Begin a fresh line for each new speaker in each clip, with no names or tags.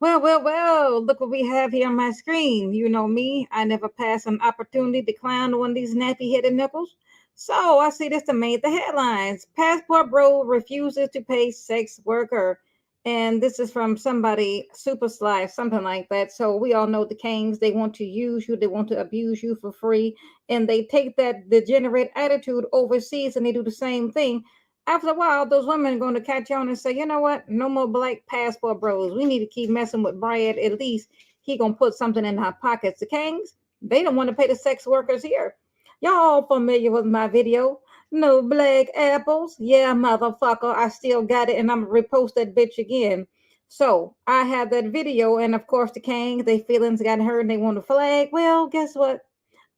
Well, look what we have here on my screen. You know me, I never pass an opportunity to clown one of these nappy headed nipples. So I see this to made the headlines. Passport bro refuses to pay sex worker. And this is from somebody, Super Sly, something like that. So we all know the Kings, they want to use you, they want to abuse you for free. And they take that degenerate attitude overseas and they do the same thing. After a while, those women are going to catch on and say, you know what? No more black passport bros. We need to keep messing with Brad. At least he gonna put something in our pockets. The Kings, they don't want to pay the sex workers here. Y'all familiar with my video? No black apples. Yeah, motherfucker. I still got it and I'm gonna repost that bitch again. So I have that video, and of course the Kings, they feelings got hurt and they want to flag. Well, guess what?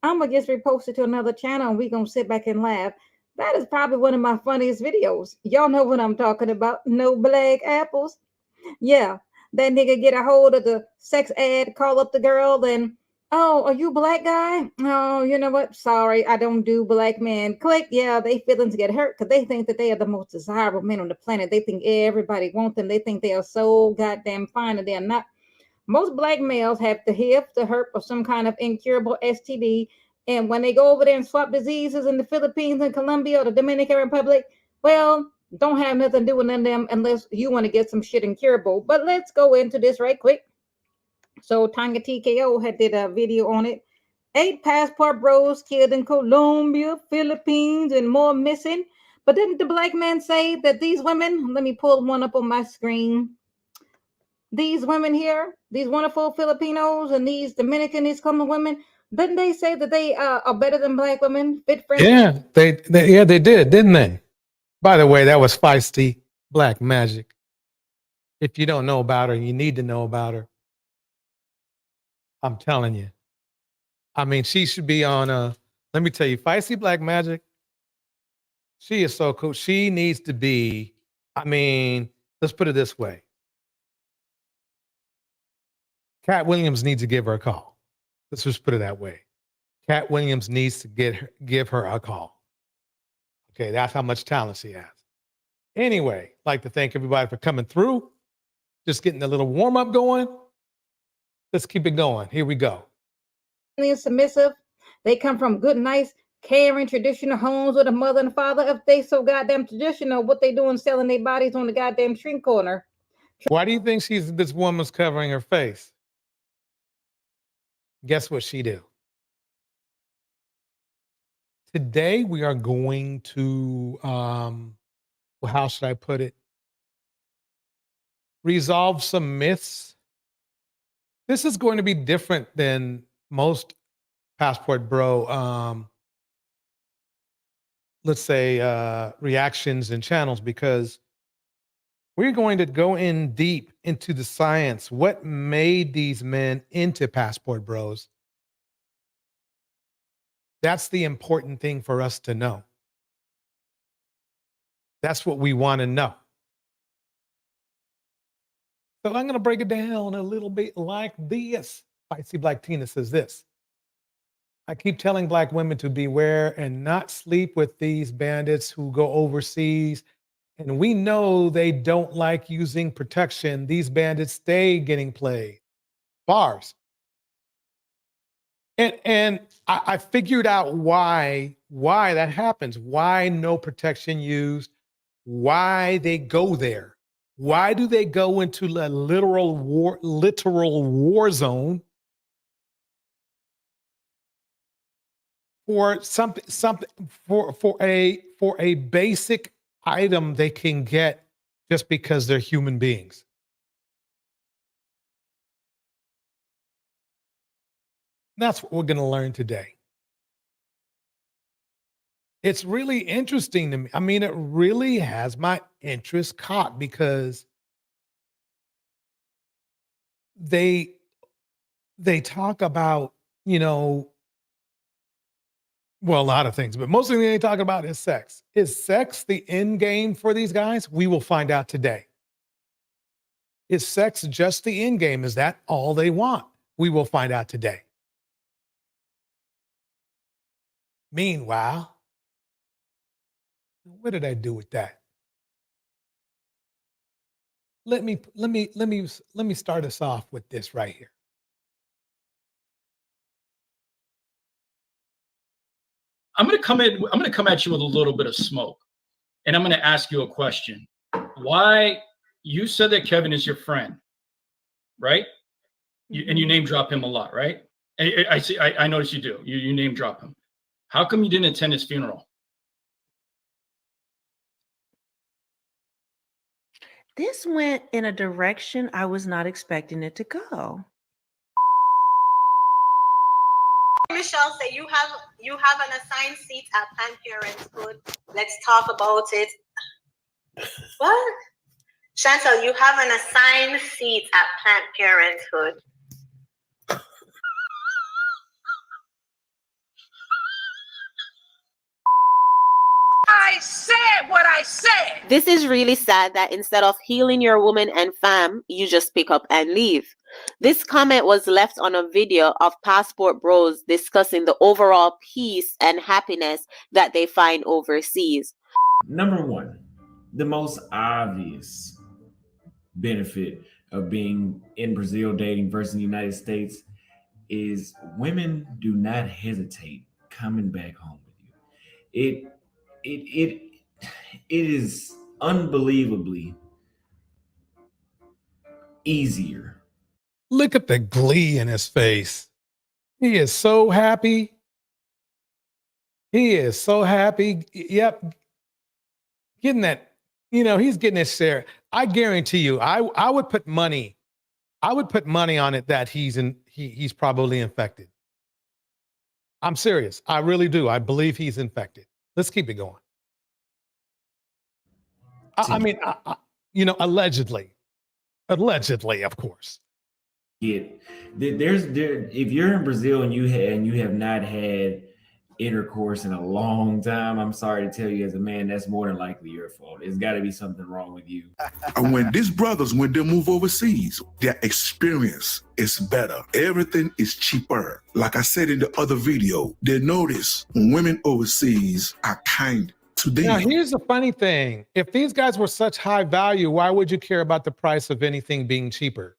I'm gonna just repost it to another channel and we gonna sit back and laugh. That is probably one of my funniest videos. Y'all know what I'm talking about. No black apples. Yeah, that nigga get a hold of the sex ad, call up the girl, then, oh, are you black guy? Oh, you know what? Sorry, I don't do black men. Click. Yeah, they feelings get hurt because they think that they are the most desirable men on the planet. They think everybody wants them. They think they are so goddamn fine and they're not. Most black males have the HIV, the herp, or some kind of incurable STD. And when they go over there and swap diseases in the Philippines and Colombia or the Dominican Republic, well, don't have nothing to do with none of them unless you want to get some shit incurable. But let's go into this right quick. So Tanga TKO had did a video on it. 8 passport bros killed in Colombia, Philippines, and more missing. But didn't the black man say that these women, let me pull one up on my screen, these women here, these wonderful Filipinos and these Dominican, these common women, didn't they say that they are better than black women, fit friendly?
Yeah, they did, didn't they? By the way, that was feisty black magic. If you don't know about her, you need to know about her. I'm telling you. I mean, she should be on let me tell you, feisty black magic. She is so cool. She needs to be, I mean, let's put it this way. Cat Williams needs to give her a call. Let's just put it that way. Cat Williams needs to give her a call. Okay, that's how much talent she has. Anyway, like to thank everybody for coming through. Just getting a little warm up going. Let's keep it going. Here we go.
And submissive. They come from good, nice, caring, traditional homes with a mother and father. If they so goddamn traditional, what they doing selling their bodies on the goddamn street corner?
Why do you think this woman's covering her face? Guess what she do? Today we are going to well, how should I put it? Resolve some myths. This is going to be different than most passport bro let's say reactions and channels, because we're going to go in deep into the science. What made these men into passport bros? That's the important thing for us to know. That's what we want to know. So I'm going to break it down a little bit like this. Spicy Black Tina says this. I keep telling black women to beware and not sleep with these bandits who go overseas. And we know they don't like using protection. These bandits stay getting played. Bars. And I figured out why that happens. Why no protection used? Why they go there? Why do they go into a literal war zone for something for a basic item they can get just because they're human beings? That's what we're going to learn today. It's really interesting to me. I mean, it really has my interest caught because they they talk about, you know, well, a lot of things, but mostly they talk about is sex. Is sex the end game for these guys? We will find out today. Is sex just the end game? Is that all they want? We will find out today. Meanwhile, what did I do with that? let me start us off with this right here.
I'm going to come at you with a little bit of smoke, and I'm going to ask you a question. Why you said that Kevin is your friend, right? And you name drop him a lot, right? I see. I notice you do. You name drop him. How come you didn't attend his funeral?
This went in a direction I was not expecting it to go.
Michelle said you have an assigned seat at Planned Parenthood. Let's talk about it. What? Chantal, you have an assigned seat at Planned Parenthood.
I said what I said.
This is really sad that instead of healing your woman and fam, you just pick up and leave. This comment was left on a video of Passport Bros discussing the overall peace and happiness that they find overseas.
Number one, the most obvious benefit of being in Brazil dating versus the United States is women do not hesitate coming back home with you. It is unbelievably easier.
Look at the glee in his face. He is so happy. He is so happy. Yep. Getting that, he's getting his share. I guarantee you, I would put money on it that he's probably infected. I'm serious. I really do. I believe he's infected. Let's keep it going. Allegedly, of course.
If you're in Brazil and you have not had intercourse in a long time, I'm sorry to tell you, as a man, that's more than likely your fault. It's got to be something wrong with you.
And when these brothers, when they move overseas, their experience is better. Everything is cheaper. Like I said in the other video, they notice when women overseas are kind to them.
Now, here's the funny thing. If these guys were such high value, why would you care about the price of anything being cheaper?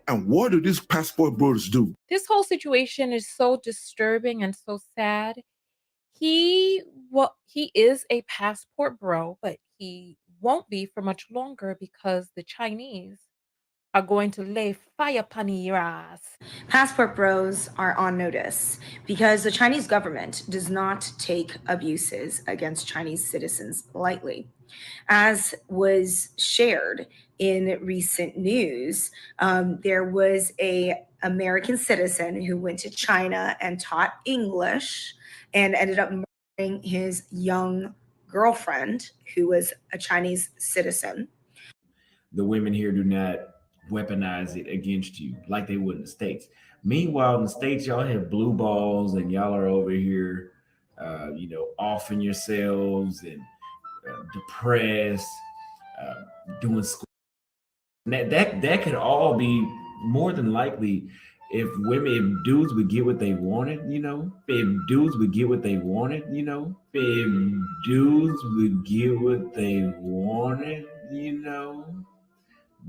And what do these passport bros do?
This whole situation is so disturbing and so sad. He is a passport bro, but he won't be for much longer because the Chinese are going to lay fire upon your ass.
Passport bros are on notice because the Chinese government does not take abuses against Chinese citizens lightly. As was shared in recent news, there was an American citizen who went to China and taught English and ended up murdering his young girlfriend, who was a Chinese citizen.
The women here do not weaponize it against you like they would in the States. Meanwhile, in the States, y'all have blue balls and y'all are over here, offing yourselves and depressed, doing school. That could all be more than likely if dudes would get what they wanted, if dudes would get what they wanted,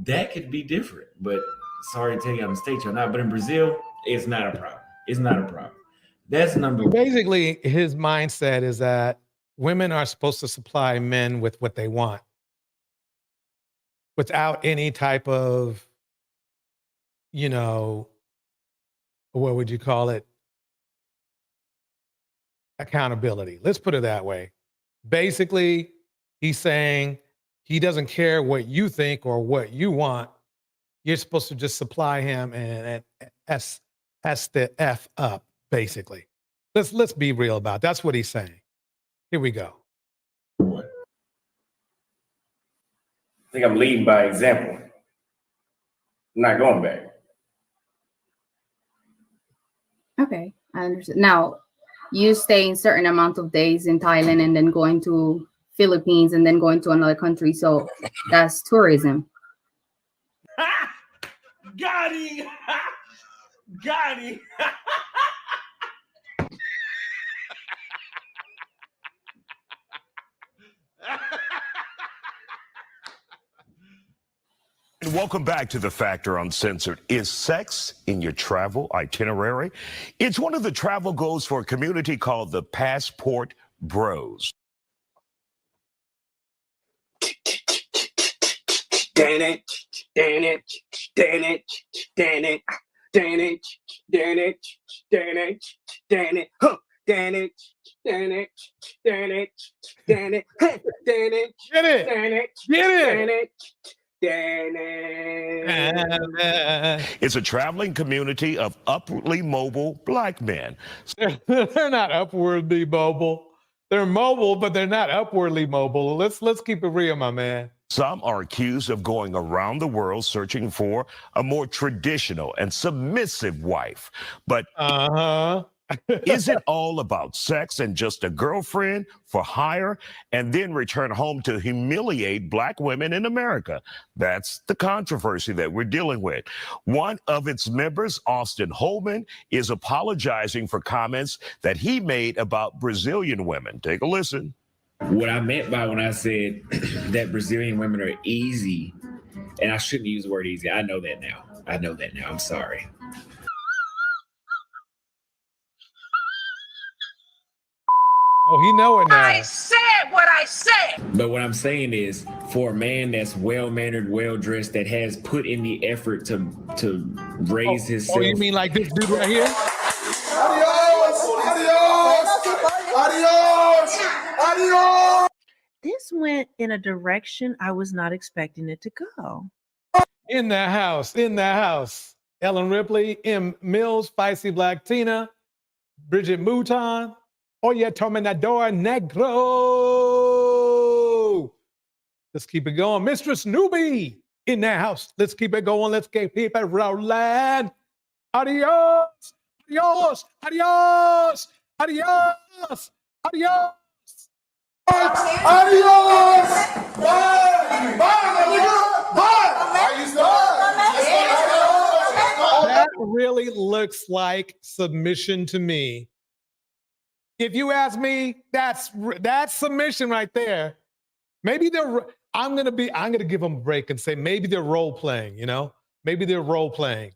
that could be different. But sorry to tell you, I'm in the States or not, but in Brazil, it's not a problem. It's not a problem. That's number one.
Basically, his mindset is that women are supposed to supply men with what they want without any type of, what would you call it? Accountability. Let's put it that way. Basically, he's saying he doesn't care what you think or what you want. You're supposed to just supply him and S the F up, basically. Let's be real about it. That's what he's saying. Here we go.
I think I'm leading by example. I'm not going back.
Okay, I understand. Now, you stay in certain amount of days in Thailand and then going to Philippines and then going to another country. So that's tourism.
Got him! Got him!
And welcome back to The Factor Uncensored. Is sex in your travel itinerary? It's one of the travel goals for a community called the Passport Bros. It's a traveling community of upwardly mobile black men.
They're not upwardly mobile. They're mobile, but they're not upwardly mobile. Let's keep it real, my man.
Some are accused of going around the world searching for a more traditional and submissive wife. But is it all about sex and just a girlfriend for hire and then return home to humiliate black women in America? That's the controversy that we're dealing with. One of its members, Austin Holman, is apologizing for comments that he made about Brazilian women. Take a listen.
What I meant by when I said that Brazilian women are easy, and I shouldn't use the word easy. I know that now. I'm sorry.
Oh, he know it now.
I said what I said.
But what I'm saying is, for a man that's well-mannered, well-dressed, that has put in the effort to raise himself.
Oh, you mean like this dude right here?
Adios! This went in a direction I was not expecting it to go.
In the house. Ellen Ripley, M. Mills, Spicy Black Tina, Bridget Mouton, Oye Terminador Negro. Let's keep it going. Mistress Newbie in the house. Let's keep it going. Let's keep it rolling. Adios. Adios. Adios. Adios. Adios.
Adios. Bye.
That really looks like submission to me. If you ask me, that's submission right there. Maybe I'm gonna give them a break and say maybe they're role playing. Maybe they're role playing.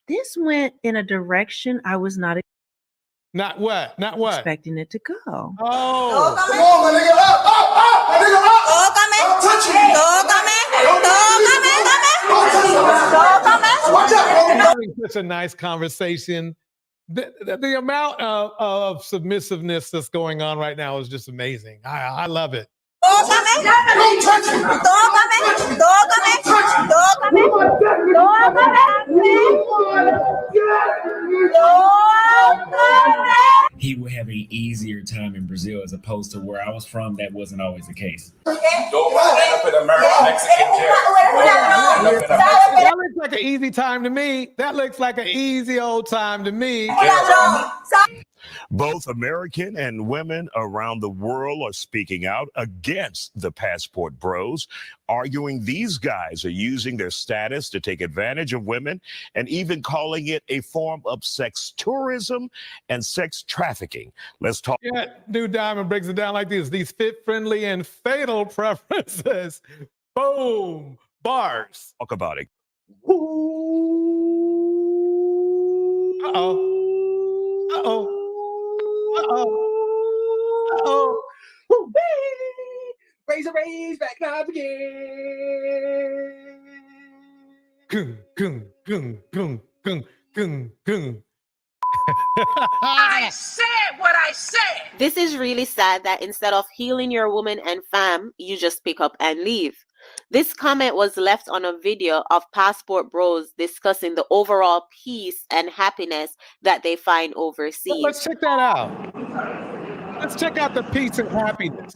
This went in a direction I was not expecting it to go.
Oh.
Come on, my nigga.
Having such a nice conversation. The amount of submissiveness that's going on right now is just amazing. I love it.
He would have an easier time in Brazil as opposed to where I was from. That wasn't always the case.
That looks like an easy time to me. That looks like an easy old time to me.
Both American and women around the world are speaking out against the Passport Bros, arguing these guys are using their status to take advantage of women and even calling it a form of sex tourism and sex trafficking. Let's talk.
Yeah, Dude Diamond breaks it down like this. These fit-friendly and fatal preferences. Boom. Bars.
Talk about it.
Uh-oh. Uh-oh. Uh-oh.
Razor back now again. I said what I said.
This is really sad that instead of healing your woman and fam, you just pick up and leave. This comment was left on a video of Passport Bros discussing the overall peace and happiness that they find overseas.
Let's check that out. Let's check out the peace and happiness.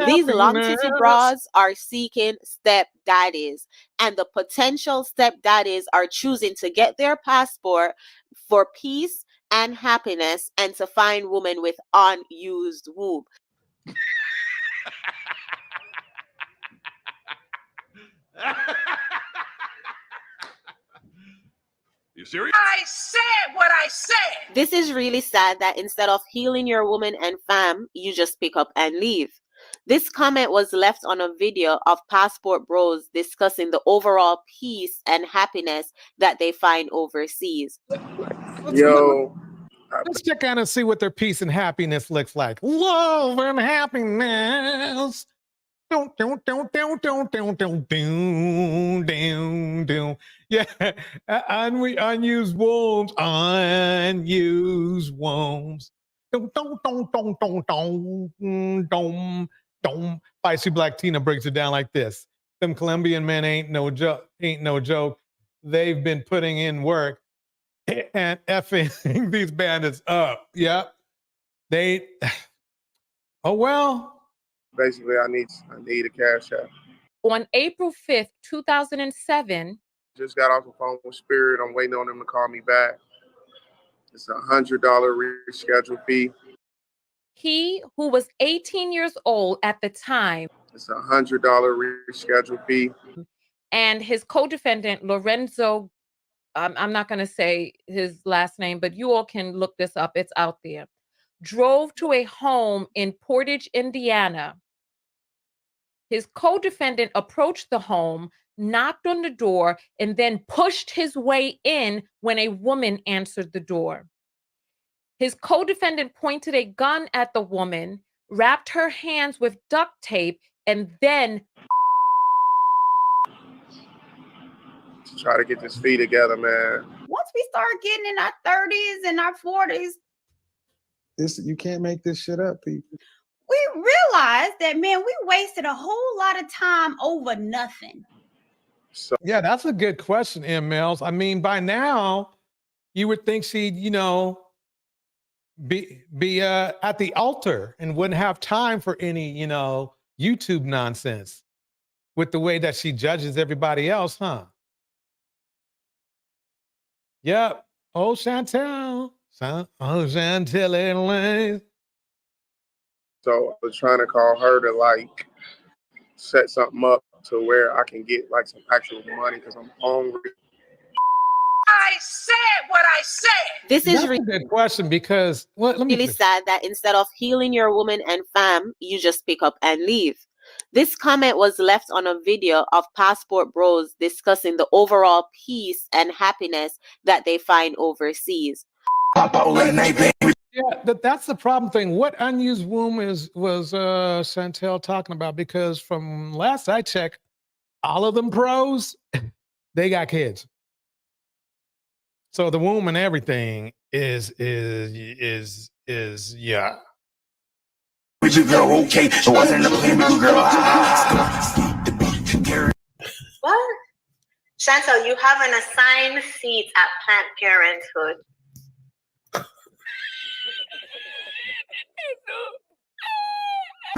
These long titty bras are seeking step daddies, and the potential step daddies are choosing to get their passport for peace and happiness and to find women with unused womb.
You serious?
I said what I said.
This is really sad that instead of healing your woman and fam, you just pick up and leave. This comment was left on a video of Passport Bros discussing the overall peace and happiness that they find overseas.
Yo. Let's check out and see what their peace and happiness looks like. Love and happiness. Don't. Yeah, unused wombs. Unused wombs. Spicy Black Tina breaks it down like this. Them Colombian men ain't no joke. They've been putting in work and effing these bandits up. Yep. Oh well.
Basically, I need a cash app.
On April 5th, 2007,
just got off the phone with Spirit. I'm waiting on them to call me back. It's $100 reschedule fee.
he, who was 18 years old at the time,
It's $100 reschedule fee.
and his co-defendant, Lorenzo, I'm not going to say his last name, but you all can look this up. It's out there. Drove to a home in Portage, Indiana. His co-defendant approached the home, knocked on the door, and then pushed his way in when a woman answered the door. His co-defendant pointed a gun at the woman, wrapped her hands with duct tape, and then
Try to get this fee together, man.
Once we start getting in our 30s and our 40s,
You can't make this shit up, people.
we realized that, man, we wasted a whole lot of time over nothing.
Yeah, that's a good question, M. Mills. I mean, by now, you would think she'd, be at the altar and wouldn't have time for any, YouTube nonsense with the way that she judges everybody else, huh? Yep. Oh, Chantel. Oh, Chantel.
So I was trying to call her to set something up to where I can get some actual money because I'm hungry.
I said what I said.
This is
That's a good question because let me
really sad that instead of healing your woman and fam, you just pick up and leave. This comment was left on a video of Passport Bros discussing the overall peace and happiness that they find overseas.
Yeah, that's the problem thing. What unused womb was Chantel talking about? Because from last I checked, all of them pros, they got kids. So the womb and everything is yeah.
Girl, okay. So I wasn't a girl. What? Chantel, you have an assigned seat at Planned Parenthood.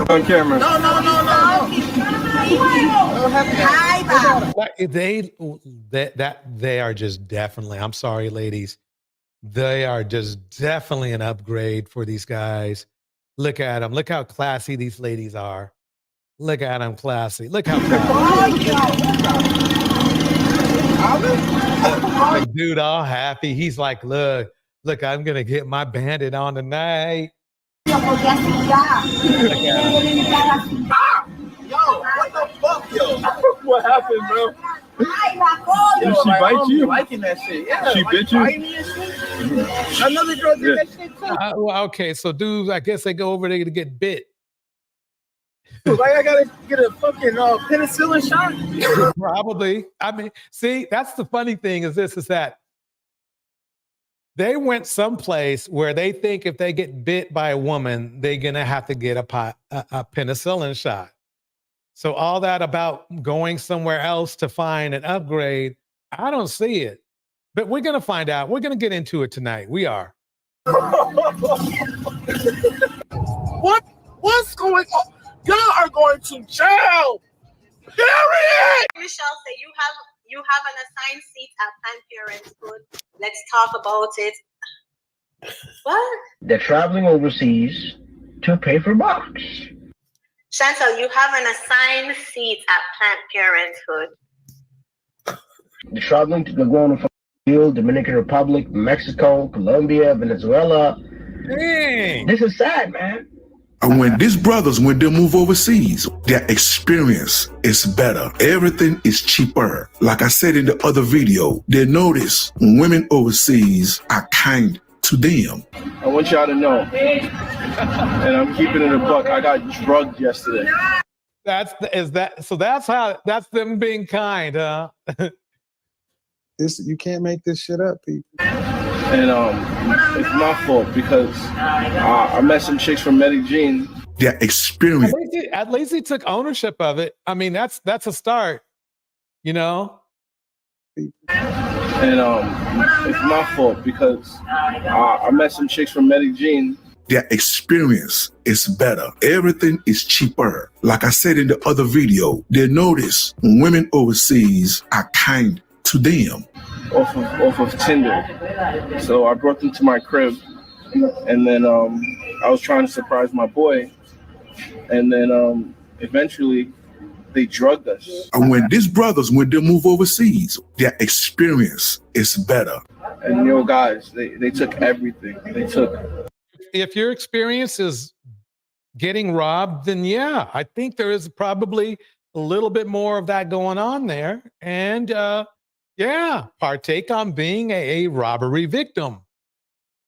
On camera.
No.
They are just definitely, I'm sorry, ladies. They are just definitely an upgrade for these guys. Look at them. Look how classy these ladies are. Look at them, classy. Look how classy. Dude, all happy. He's like, look, I'm going to get my bandit on tonight.
Yo, what the fuck, yo?
What happened, bro?
Did
she bite you?
Liking that shit. Yeah,
she bit you?
Another girl did that shit too.
Well, okay, so dudes, I guess they go over there to get bit.
I gotta get a fucking penicillin shot?
Probably. I mean, see, that's the funny thing is that they went someplace where they think if they get bit by a woman, they're gonna have to get a penicillin shot. So all that about going somewhere else to find an upgrade, I don't see it. But we're going to find out. We're going to get into it tonight. We are.
What's going on? Y'all are going to jail. Period. Michelle said you have an assigned seat at Planned Parenthood. Let's talk about it. What?
They're traveling overseas to pay for box.
Chantel, you have an assigned seat at Planned Parenthood.
They're traveling to Brazil, Dominican Republic, Mexico, Colombia, Venezuela.
Dang.
This is sad, man.
And when these brothers, when they move overseas, their experience is better. Everything is cheaper. Like I said in the other video, they notice women overseas are kind to them.
I want y'all to know, and I'm keeping it a buck, I got drugged yesterday.
That's them being kind, huh?
You can't make this shit up, people.
And it's my fault because I met some chicks from Medellin.
Their experience.
At least he took ownership of it. I mean, that's a start, you know?
And it's my fault because I met some chicks from Medellin.
Their experience is better. Everything is cheaper. Like I said in the other video, they notice women overseas are kind to them.
Off of Tinder. So I brought them to my crib, and then I was trying to surprise my boy, and then eventually they drugged us.
And when these brothers, when they move overseas, their experience is better.
And guys, they took everything. They took.
If your experience is getting robbed, then yeah, I think there is probably a little bit more of that going on there. And yeah, partake on being a robbery victim.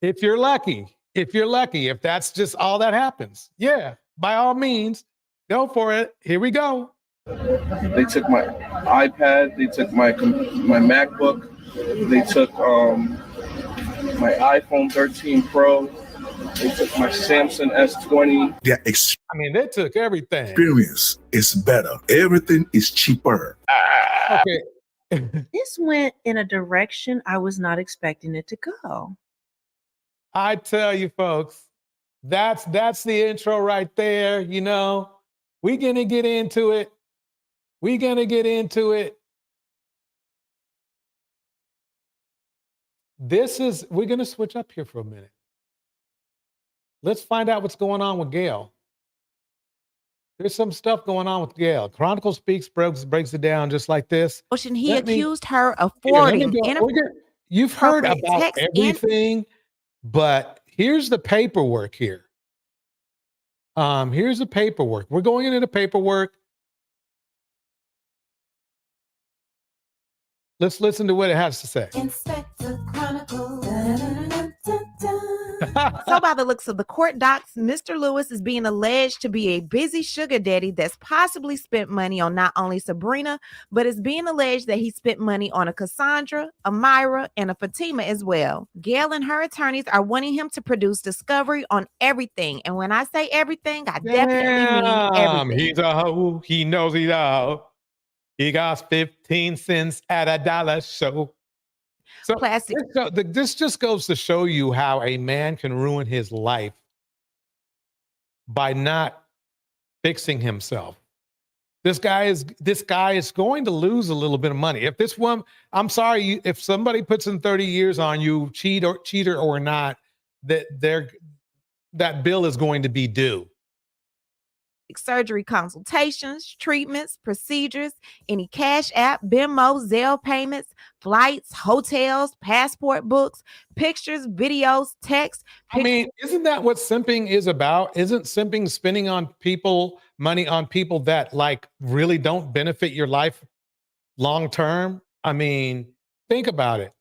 If you're lucky, if that's just all that happens, yeah, by all means, go for it. Here we go.
They took my iPad. They took my MacBook. They took my iPhone 13 Pro. They took my Samsung S20.
They took everything.
Experience is better. Everything is cheaper.
Okay.
This went in a direction I was not expecting it to go.
I tell you, folks, that's the intro right there. You know, we're gonna get into it. We're gonna switch up here for a minute. Let's find out what's going on with Gail. There's some stuff going on with Gail. Chronicle Speaks breaks it down just like this.
He accused her of forwarding.
You've heard about everything, but here's the paperwork here. Here's the paperwork. We're going into the paperwork. Let's listen to what it has to say.
Inspector Chronicle. So by the looks of the court docs, Mr. Lewis is being alleged to be a busy sugar daddy that's possibly spent money on not only Sabrina, but is being alleged that he spent money on a Cassandra, a Myra, and a Fatima as well. Gail and her attorneys are wanting him to produce discovery on everything. And when I say everything, I definitely mean everything.
He's a hoe. He knows he's a hoe. He got 15 cents at $1 show. So
Plastic.
This just goes to show you how a man can ruin his life by not fixing himself. This guy is going to lose a little bit of money. If this one, I'm sorry, if somebody puts in 30 years on you, cheater or not, that bill is going to be due.
Surgery consultations, treatments, procedures, any Cash App, Venmo, Zelle payments, flights, hotels, passport books, pictures, videos, texts.
Isn't that what simping is about? Isn't simping spending money on people that really don't benefit your life long term? Think about it.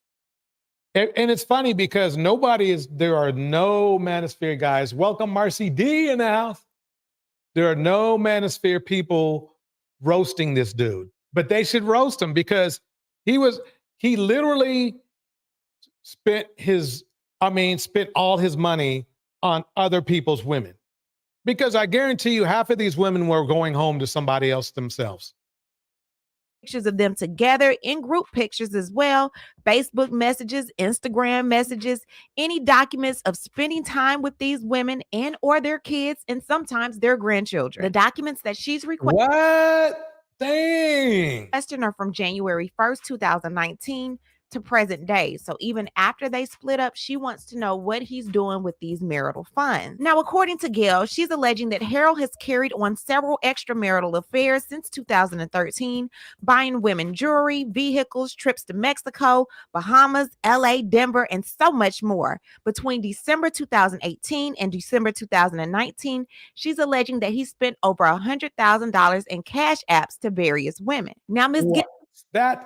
And it's funny because there are no Manosphere guys. Welcome Marcy D in the house. There are no Manosphere people roasting this dude, but they should roast him because he literally spent all his money on other people's women. Because I guarantee you half of these women were going home to somebody else themselves.
Pictures of them together, in group pictures as well, Facebook messages, Instagram messages, any documents of spending time with these women and or their kids and sometimes their grandchildren. The documents that she's requesting.
What? Dang.
Are from January 1st, 2019 to present day. So even after they split up, she wants to know what he's doing with these marital funds. Now, according to Gail, she's alleging that Harold has carried on several extramarital affairs since 2013, buying women jewelry, vehicles, trips to Mexico, Bahamas, LA, Denver, and so much more. Between December 2018 and December 2019, she's alleging that he spent over $100,000 in cash apps to various women. Now, Ms. Gail,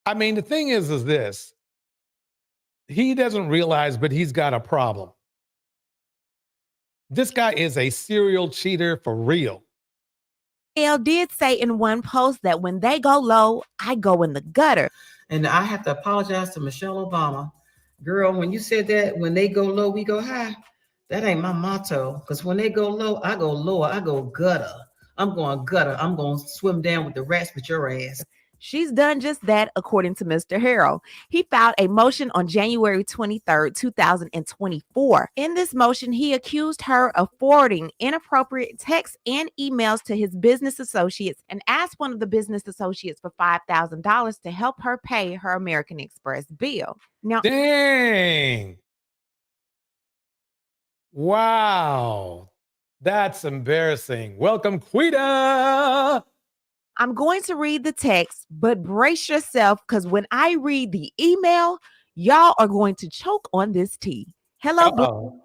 I mean, the thing is this. He doesn't realize, but he's got a problem. This guy is a serial cheater for real.
Gail did say in one post that when they go low, I go in the gutter.
And I have to apologize to Michelle Obama. Girl, when you said that, when they go low, we go high, that ain't my motto. Because when they go low, I go lower, I go gutter. I'm going gutter. I'm going to swim down with the rats with your ass.
She's done just that, according to Mr. Harold. He filed a motion on January 23rd, 2024. In this motion, he accused her of forwarding inappropriate texts and emails to his business associates and asked one of the business associates for $5,000 to help her pay her American Express bill. Now,
dang. Wow. That's embarrassing. Welcome, Quita.
I'm going to read the text, but brace yourself because when I read the email, y'all are going to choke on this tea. Hello,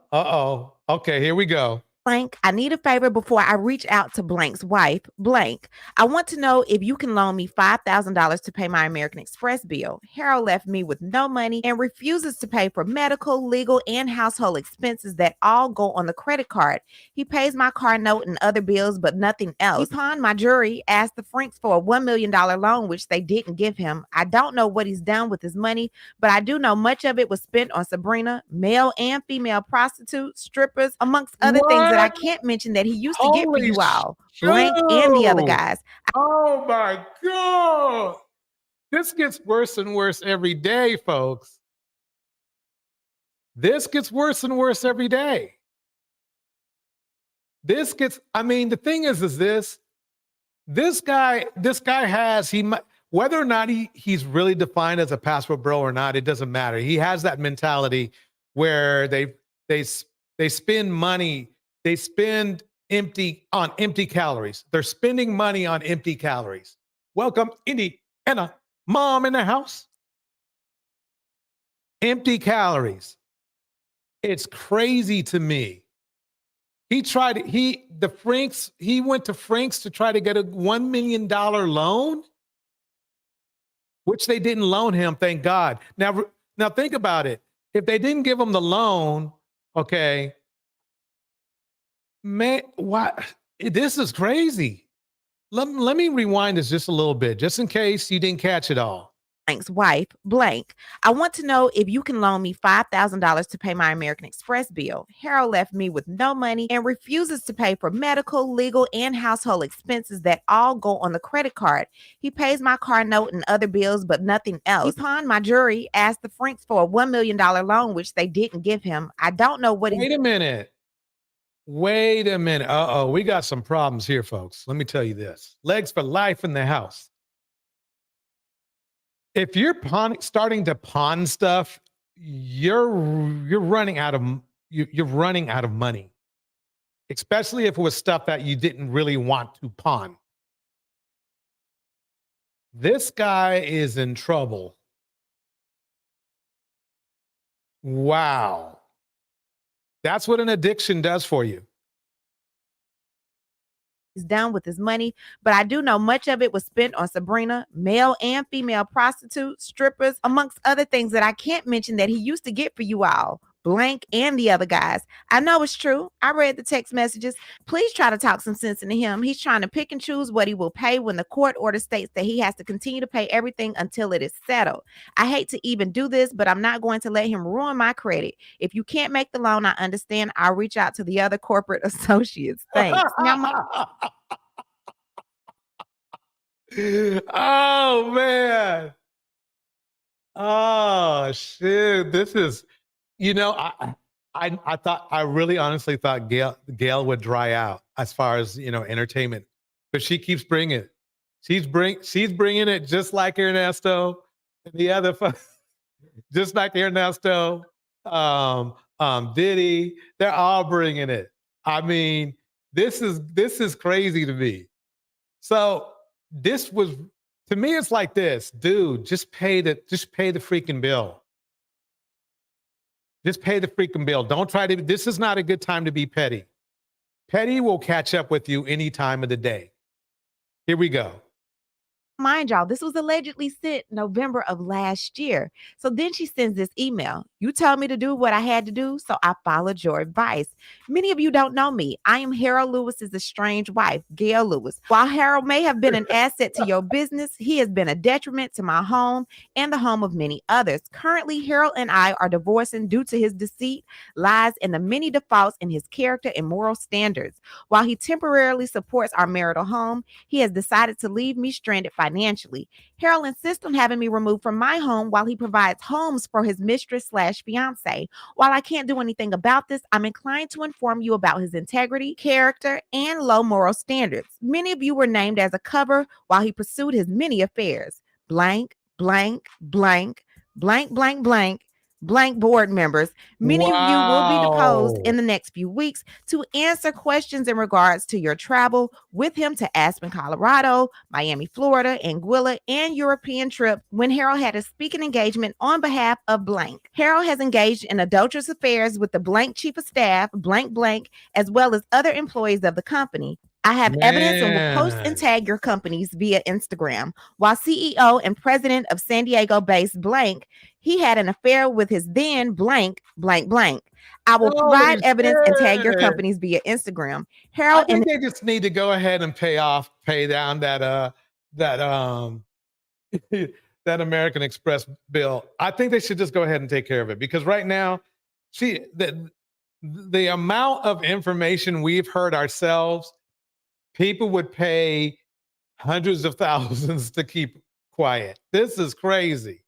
Okay, here we go.
Blank, I need a favor before I reach out to Blank's wife, Blank. I want to know if you can loan me $5,000 to pay my American Express bill. Harold left me with no money and refuses to pay for medical, legal, and household expenses that all go on the credit card. He pays my car note and other bills, but nothing else. He pawned my jewelry, asked the Franks for a $1 million loan, which they didn't give him. I don't know what he's done with his money, but I do know much of it was spent on Sabrina, male and female prostitutes, strippers, amongst other things that I can't mention that he used to get for you all. Blank and the other guys.
Oh my God. This gets worse and worse every day, folks. This gets worse and worse every day. The thing is this guy has, whether or not he's really defined as a passport bro or not, it doesn't matter. He has that mentality where they spend money. They spend on empty calories. They're spending money on empty calories. Welcome, Indiana. Mom in the house. Empty calories. It's crazy to me. He went to Frank's to try to get a $1 million loan, which they didn't loan him, thank God. Now think about it. If they didn't give him the loan, okay, man, what? This is crazy. Let me rewind this just a little bit, just in case you didn't catch it all.
Blank's wife, Blank. I want to know if you can loan me $5,000 to pay my American Express bill. Harold left me with no money and refuses to pay for medical, legal, and household expenses that all go on the credit card. He pays my car note and other bills, but nothing else. He pawned my jewelry, asked the Franks for a $1 million loan, which they didn't give him. I don't know what
Wait a minute. We got some problems here, folks. Let me tell you this. Legs for life in the house. If you're starting to pawn stuff, you're running out of money, especially if it was stuff that you didn't really want to pawn. This guy is in trouble. Wow. That's what an addiction does for you.
He's done with his money, but I do know much of it was spent on Sabrina, male and female prostitutes, strippers, amongst other things that I can't mention that he used to get for you all. Blank and the other guys. I know it's true. I read the text messages. Please try to talk some sense into him. He's trying to pick and choose what he will pay when the court order states that he has to continue to pay everything until it is settled. I hate to even do this, but I'm not going to let him ruin my credit. If you can't make the loan, I understand. I'll reach out to the other corporate associates. Thanks.
Oh man. Oh shit. This is, I really honestly thought Gail would dry out as far as, entertainment, but she keeps bringing it. She's bringing it just like Ernesto and the other. Just like Ernesto, Diddy, they're all bringing it. I mean, this is crazy to me. So this was, to me, it's like this, dude. Just pay the freaking bill. Just pay the freaking bill. Don't try to. This is not a good time to be petty. Petty will catch up with you any time of the day. Here we go.
Mind y'all, this was allegedly sent November of last year. So then she sends this email. You told me to do what I had to do, so I followed your advice. Many of you don't know me. I am Harold Lewis's estranged wife, Gail Lewis. While Harold may have been an asset to your business, he has been a detriment to my home and the home of many others. Currently, Harold and I are divorcing due to his deceit, lies, and the many defaults in his character and moral standards. While he temporarily supports our marital home, he has decided to leave me stranded financially. Harold insists on having me removed from my home while he provides homes for his mistress/fiance. While I can't do anything about this, I'm inclined to inform you about his integrity, character, and low moral standards. Many of you were named as a cover while he pursued his many affairs. Blank, blank, blank, blank, blank, blank. Blank board members. Many of you will be deposed in the next few weeks to answer questions in regards to your travel with him to Aspen, Colorado, Miami, Florida, Anguilla, and European trip when Harold had a speaking engagement on behalf of blank. Harold has engaged in adulterous affairs with the blank chief of staff, blank blank, as well as other employees of the company. I have evidence and will post and tag your companies via Instagram. While CEO and president of San Diego-based blank, he had an affair with his then blank, blank, blank. I will provide evidence and tag your companies via Instagram. Harold
I think they just need to go ahead and pay down that that American Express bill. I think they should just go ahead and take care of it, because right now, the amount of information we've heard ourselves, people would pay hundreds of thousands to keep quiet. This is crazy.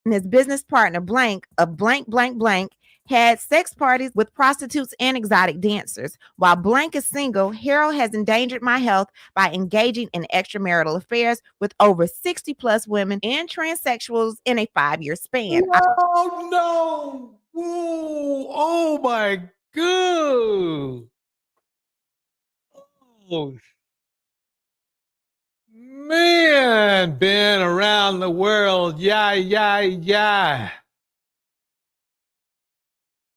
and his business partner, blank, of blank, blank, blank, had sex parties with prostitutes and exotic dancers. While blank is single, Harold has endangered my health by engaging in extramarital affairs with over 60 plus women and transsexuals in a 5-year span.
Oh no! Ooh, oh my god! Oh man, been around the world, yeah.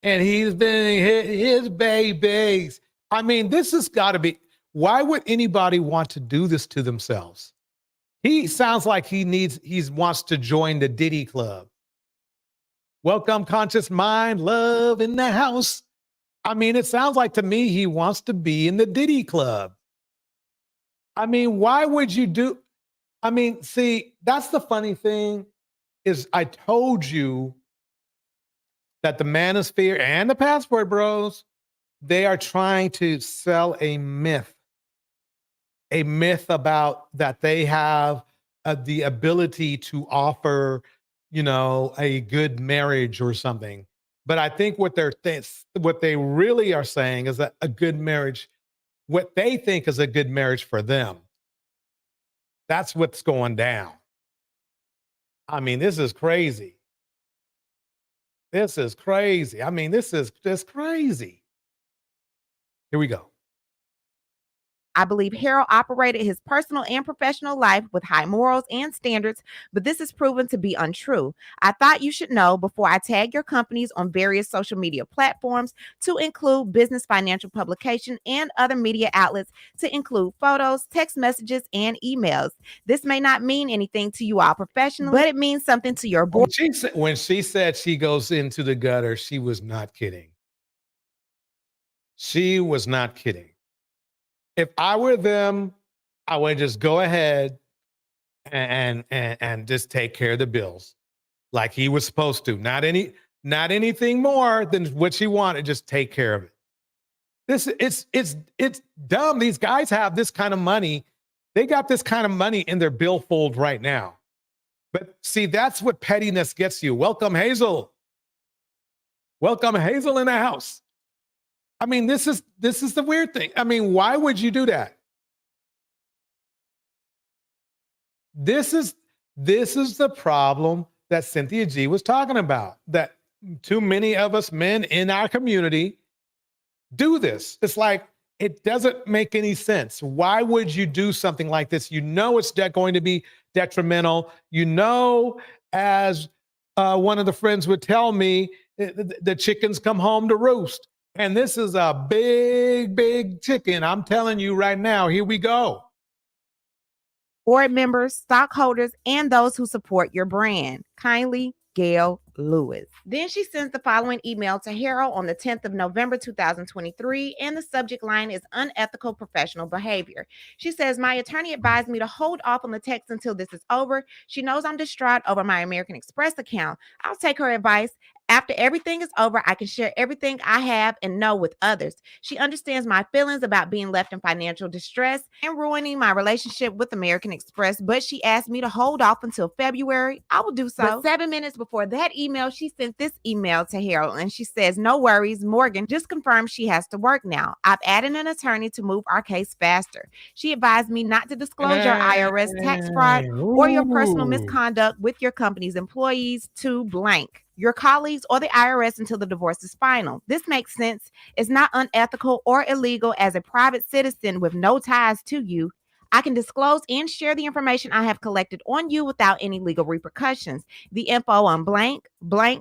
And he's been his babies. I mean, this has got to be. Why would anybody want to do this to themselves? He sounds like he wants to join the Diddy Club. Welcome, conscious mind, love in the house. I mean, it sounds like to me he wants to be in the Diddy Club. I mean, why would you do? I mean, see, that's the funny thing is I told you that the Manosphere and the Passport Bros, they are trying to sell a myth about that they have the ability to offer, a good marriage or something. But I think what they really are saying is that a good marriage, what they think is a good marriage for them. That's what's going down. I mean, this is crazy. This is crazy. I mean, this is just crazy. Here we go.
I believe Harold operated his personal and professional life with high morals and standards, but this is proven to be untrue. I thought you should know before I tag your companies on various social media platforms to include business financial publication and other media outlets to include photos, text messages, and emails. This may not mean anything to you all professionally, but it means something to your board.
When she said she goes into the gutter, she was not kidding. She was not kidding. If I were them, I would just go ahead and just take care of the bills like he was supposed to. Not anything more than what she wanted. Just take care of it. It's dumb. These guys have this kind of money. They got this kind of money in their billfold right now. But see, that's what pettiness gets you. Welcome, Hazel. Welcome, Hazel, in the house. I mean, this is the weird thing. I mean, why would you do that? This is the problem that Cynthia G was talking about, that too many of us men in our community do this. It's like, it doesn't make any sense. Why would you do something like this? You know it's going to be detrimental. You know, as one of the friends would tell me, the chickens come home to roost. And this is a big, big chicken. I'm telling you right now, here we go.
Board members, stockholders, and those who support your brand. Kindly, Gail Lewis. Then she sends the following email to Harold on the 10th of November, 2023, and the subject line is unethical professional behavior. She says, my attorney advised me to hold off on the text until this is over. She knows I'm distraught over my American Express account. I'll take her advice. After everything is over, I can share everything I have and know with others. She understands my feelings about being left in financial distress and ruining my relationship with American Express, but she asked me to hold off until February. I will do so. But 7 minutes before that email, she sent this email to Harold, and she says, no worries, Morgan just confirmed she has to work now. I've added an attorney to move our case faster. She advised me not to disclose your IRS tax fraud or your personal misconduct with your company's employees to blank your colleagues or the IRS until the divorce is final. This makes sense. It's not unethical or illegal as a private citizen with no ties to you. I can disclose and share the information I have collected on you without any legal repercussions. The info on blank,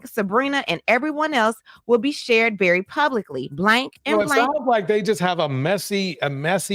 Sabrina, and everyone else will be shared very publicly. Blank and
So it
blank.
sounds like they just have a messy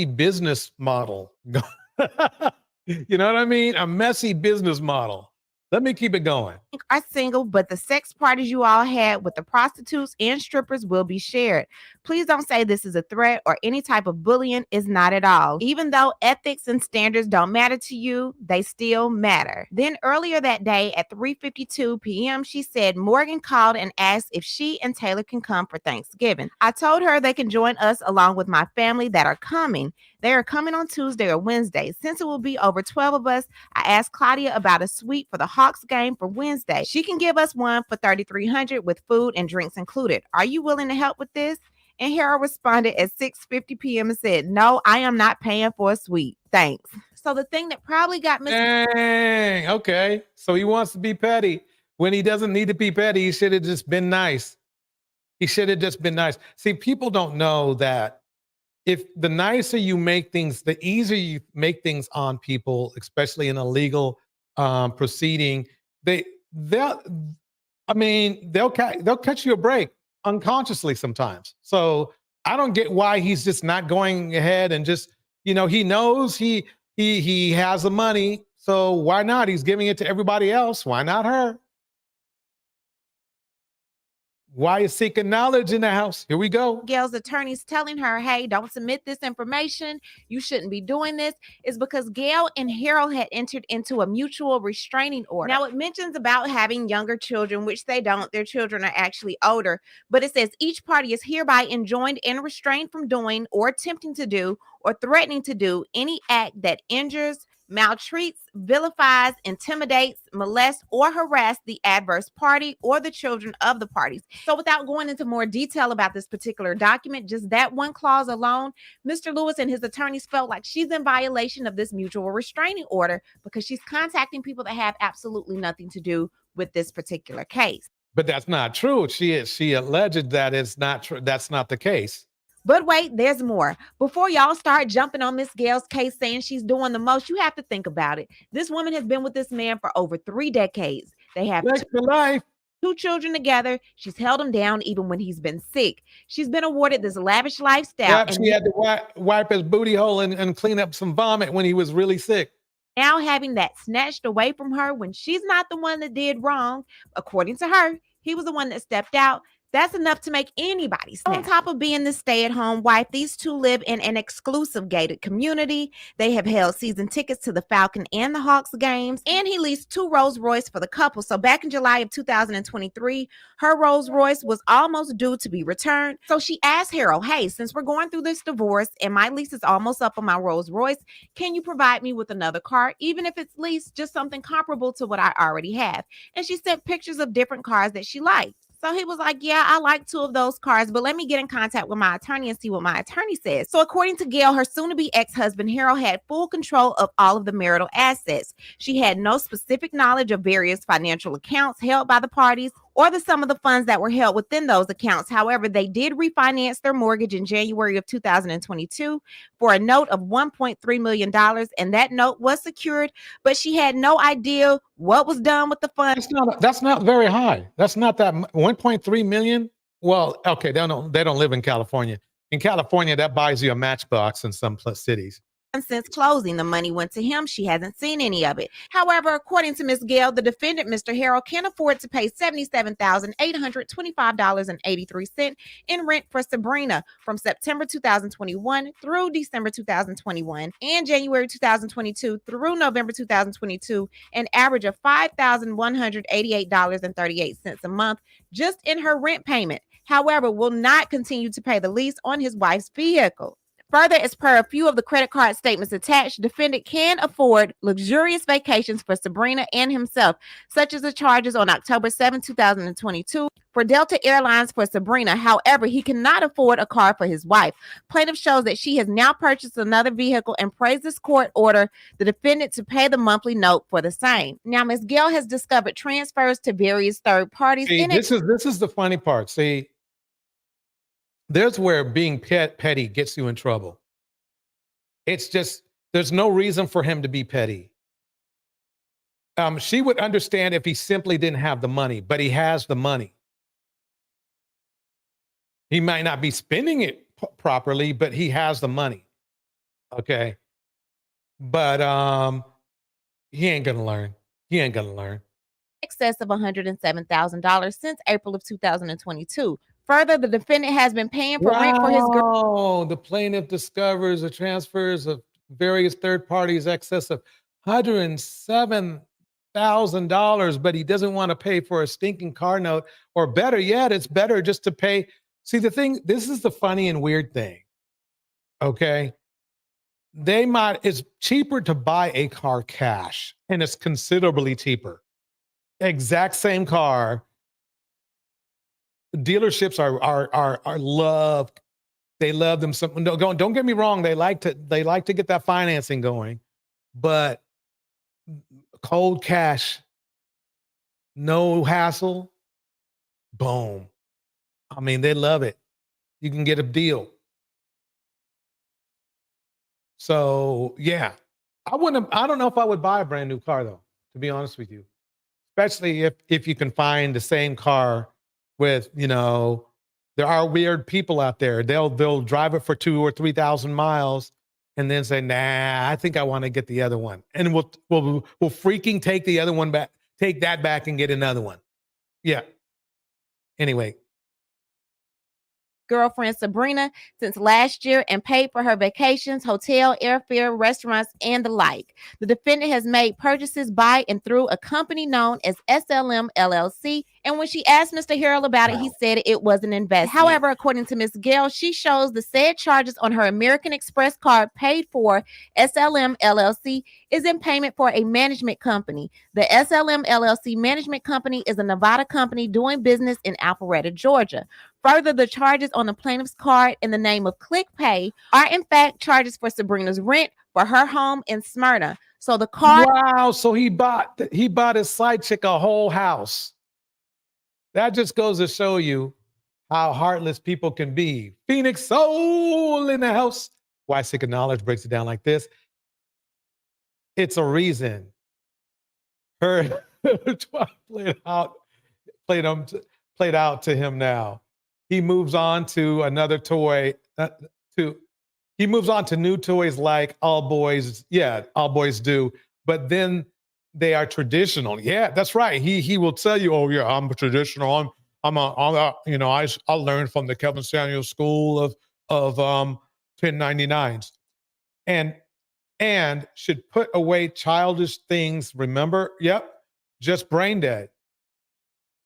business model. You know what I mean? A messy business model. Let me keep it going.
Are single, but the sex parties you all had with the prostitutes and strippers will be shared. Please don't say this is a threat or any type of bullying. Is not at all. Even though ethics and standards don't matter to you, they still matter. Then earlier that day at 3:52 p.m., she said Morgan called and asked if she and Taylor can come for Thanksgiving. I told her they can join us along with my family that are coming. They are coming on Tuesday or Wednesday. Since it will be over 12 of us, I asked Claudia about a suite for the Hawks game for Wednesday. She can give us one for $3,300 with food and drinks included. Are you willing to help with this? And Harold responded at 6:50 p.m. and said, no, I am not paying for a suite. Thanks. So the thing that probably got Mr.
Dang, okay. So he wants to be petty when he doesn't need to be petty. He should have just been nice. He should have just been nice. See, people don't know that if the nicer you make things, the easier you make things on people, especially in a legal proceeding, they'll cut you a break unconsciously sometimes. So I don't get why he's just not going ahead and just, he knows he has the money, so why not? He's giving it to everybody else. Why not her? Why is seeking knowledge in the house? Here we go.
Gail's attorney's telling her, hey, don't submit this information. You shouldn't be doing this. Is because Gail and Harold had entered into a mutual restraining order. Now, it mentions about having younger children, which they don't. Their children are actually older. But it says each party is hereby enjoined and restrained from doing or attempting to do or threatening to do any act that injures, maltreats, vilifies, intimidates, molests, or harass the adverse party or the children of the parties. So without going into more detail about this particular document, just that one clause alone, Mr. Lewis and his attorneys felt like she's in violation of this mutual restraining order because she's contacting people that have absolutely nothing to do with this particular case.
But that's not true. She alleged that it's not true. That's not the case.
But wait, there's more. Before y'all start jumping on Miss Gail's case saying she's doing the most, you have to think about it. This woman has been with this man for over 3 decades. They have two children together. She's held him down even when he's been sick. She's been awarded this lavish lifestyle.
Yep, she had to wipe his booty hole and clean up some vomit when he was really sick.
Now having that snatched away from her when she's not the one that did wrong, according to her, he was the one that stepped out. That's enough to make anybody snap. On top of being the stay-at-home wife, these two live in an exclusive gated community. They have held season tickets to the Falcon and the Hawks games, and he leased 2 Rolls Royce for the couple. So back in July of 2023, her Rolls Royce was almost due to be returned. So she asked Harold, hey, since we're going through this divorce and my lease is almost up on my Rolls Royce, can you provide me with another car, even if it's leased, just something comparable to what I already have? And she sent pictures of different cars that she liked. So he was like, yeah, I like 2 of those cars, but let me get in contact with my attorney and see what my attorney says. So according to Gail, her soon-to-be ex-husband, Harold, had full control of all of the marital assets. She had no specific knowledge of various financial accounts held by the parties or the sum of the funds that were held within those accounts. However, they did refinance their mortgage in January of 2022 for a note of $1.3 million, and that note was secured, but she had no idea what was done with the funds.
That's not very high. That's not that 1.3 million. Well, okay, they don't live in California. In California, that buys you a Matchbox in some cities.
Since closing, the money went to him. She hasn't seen any of it. However, according to Ms. Gail, the defendant, Mr. Harold, can afford to pay $77,825.83 in rent for Sabrina from September 2021 through December 2021 and January 2022 through November 2022, an average of $5,188.38 a month just in her rent payment. However, will not continue to pay the lease on his wife's vehicle. Further, as per a few of the credit card statements attached, defendant can afford luxurious vacations for Sabrina and himself, such as the charges on October 7, 2022 for Delta Airlines for Sabrina. However, he cannot afford a car for his wife. Plaintiff shows that she has now purchased another vehicle and praises court order the defendant to pay the monthly note for the same. Now, Ms. Gail has discovered transfers to various third parties.
See, this is the funny part. See, there's where being petty gets you in trouble. It's just, there's no reason for him to be petty. She would understand if he simply didn't have the money, but he has the money. He might not be spending it properly, but he has the money. Okay. But he ain't gonna learn. He ain't gonna learn.
Excess of $107,000 since April of 2022. Further, the defendant has been paying for rent for his girl.
Oh, the plaintiff discovers the transfers of various third parties excess of $107,000, but he doesn't want to pay for a stinking car note, or better yet, it's better just to pay. See, the thing, this is the funny and weird thing. Okay. It's cheaper to buy a car cash, and it's considerably cheaper. Exact same car. Dealerships are loved. They love them. Don't get me wrong. They like to get that financing going, but cold cash, no hassle, boom. I mean, they love it. You can get a deal. So yeah, I don't know if I would buy a brand new car though, to be honest with you, especially if you can find the same car with, there are weird people out there. They'll drive it for 2,000 or 3,000 miles and then say, nah, I think I want to get the other one. And we'll freaking take the other one back, take that back and get another one. Yeah. Anyway.
Girlfriend Sabrina since last year and paid for her vacations, hotel, airfare, restaurants, and the like. The defendant has made purchases by and through a company known as SLM LLC, and when she asked Mr. Harold about it, he said it was an investment. However, according to Ms. Gail, she shows the said charges on her American Express card paid for SLM LLC is in payment for a management company. The SLM LLC management company is a Nevada company doing business in Alpharetta, Georgia. Further, the charges on the plaintiff's card in the name of ClickPay are in fact charges for Sabrina's rent for her home in Smyrna. So the card.
Wow. So he bought his side chick a whole house. That just goes to show you how heartless people can be. Phoenix Soul in the house. Why Sick of Knowledge breaks it down like this. It's a reason. Her played out to him now. He moves on to another toy. He moves on to new toys like all boys do. But then they are traditional. Yeah, that's right. He will tell you, oh yeah, I'm traditional. I learned from the Kevin Samuel School of 1099s, and should put away childish things. Remember, yep, just brain dead.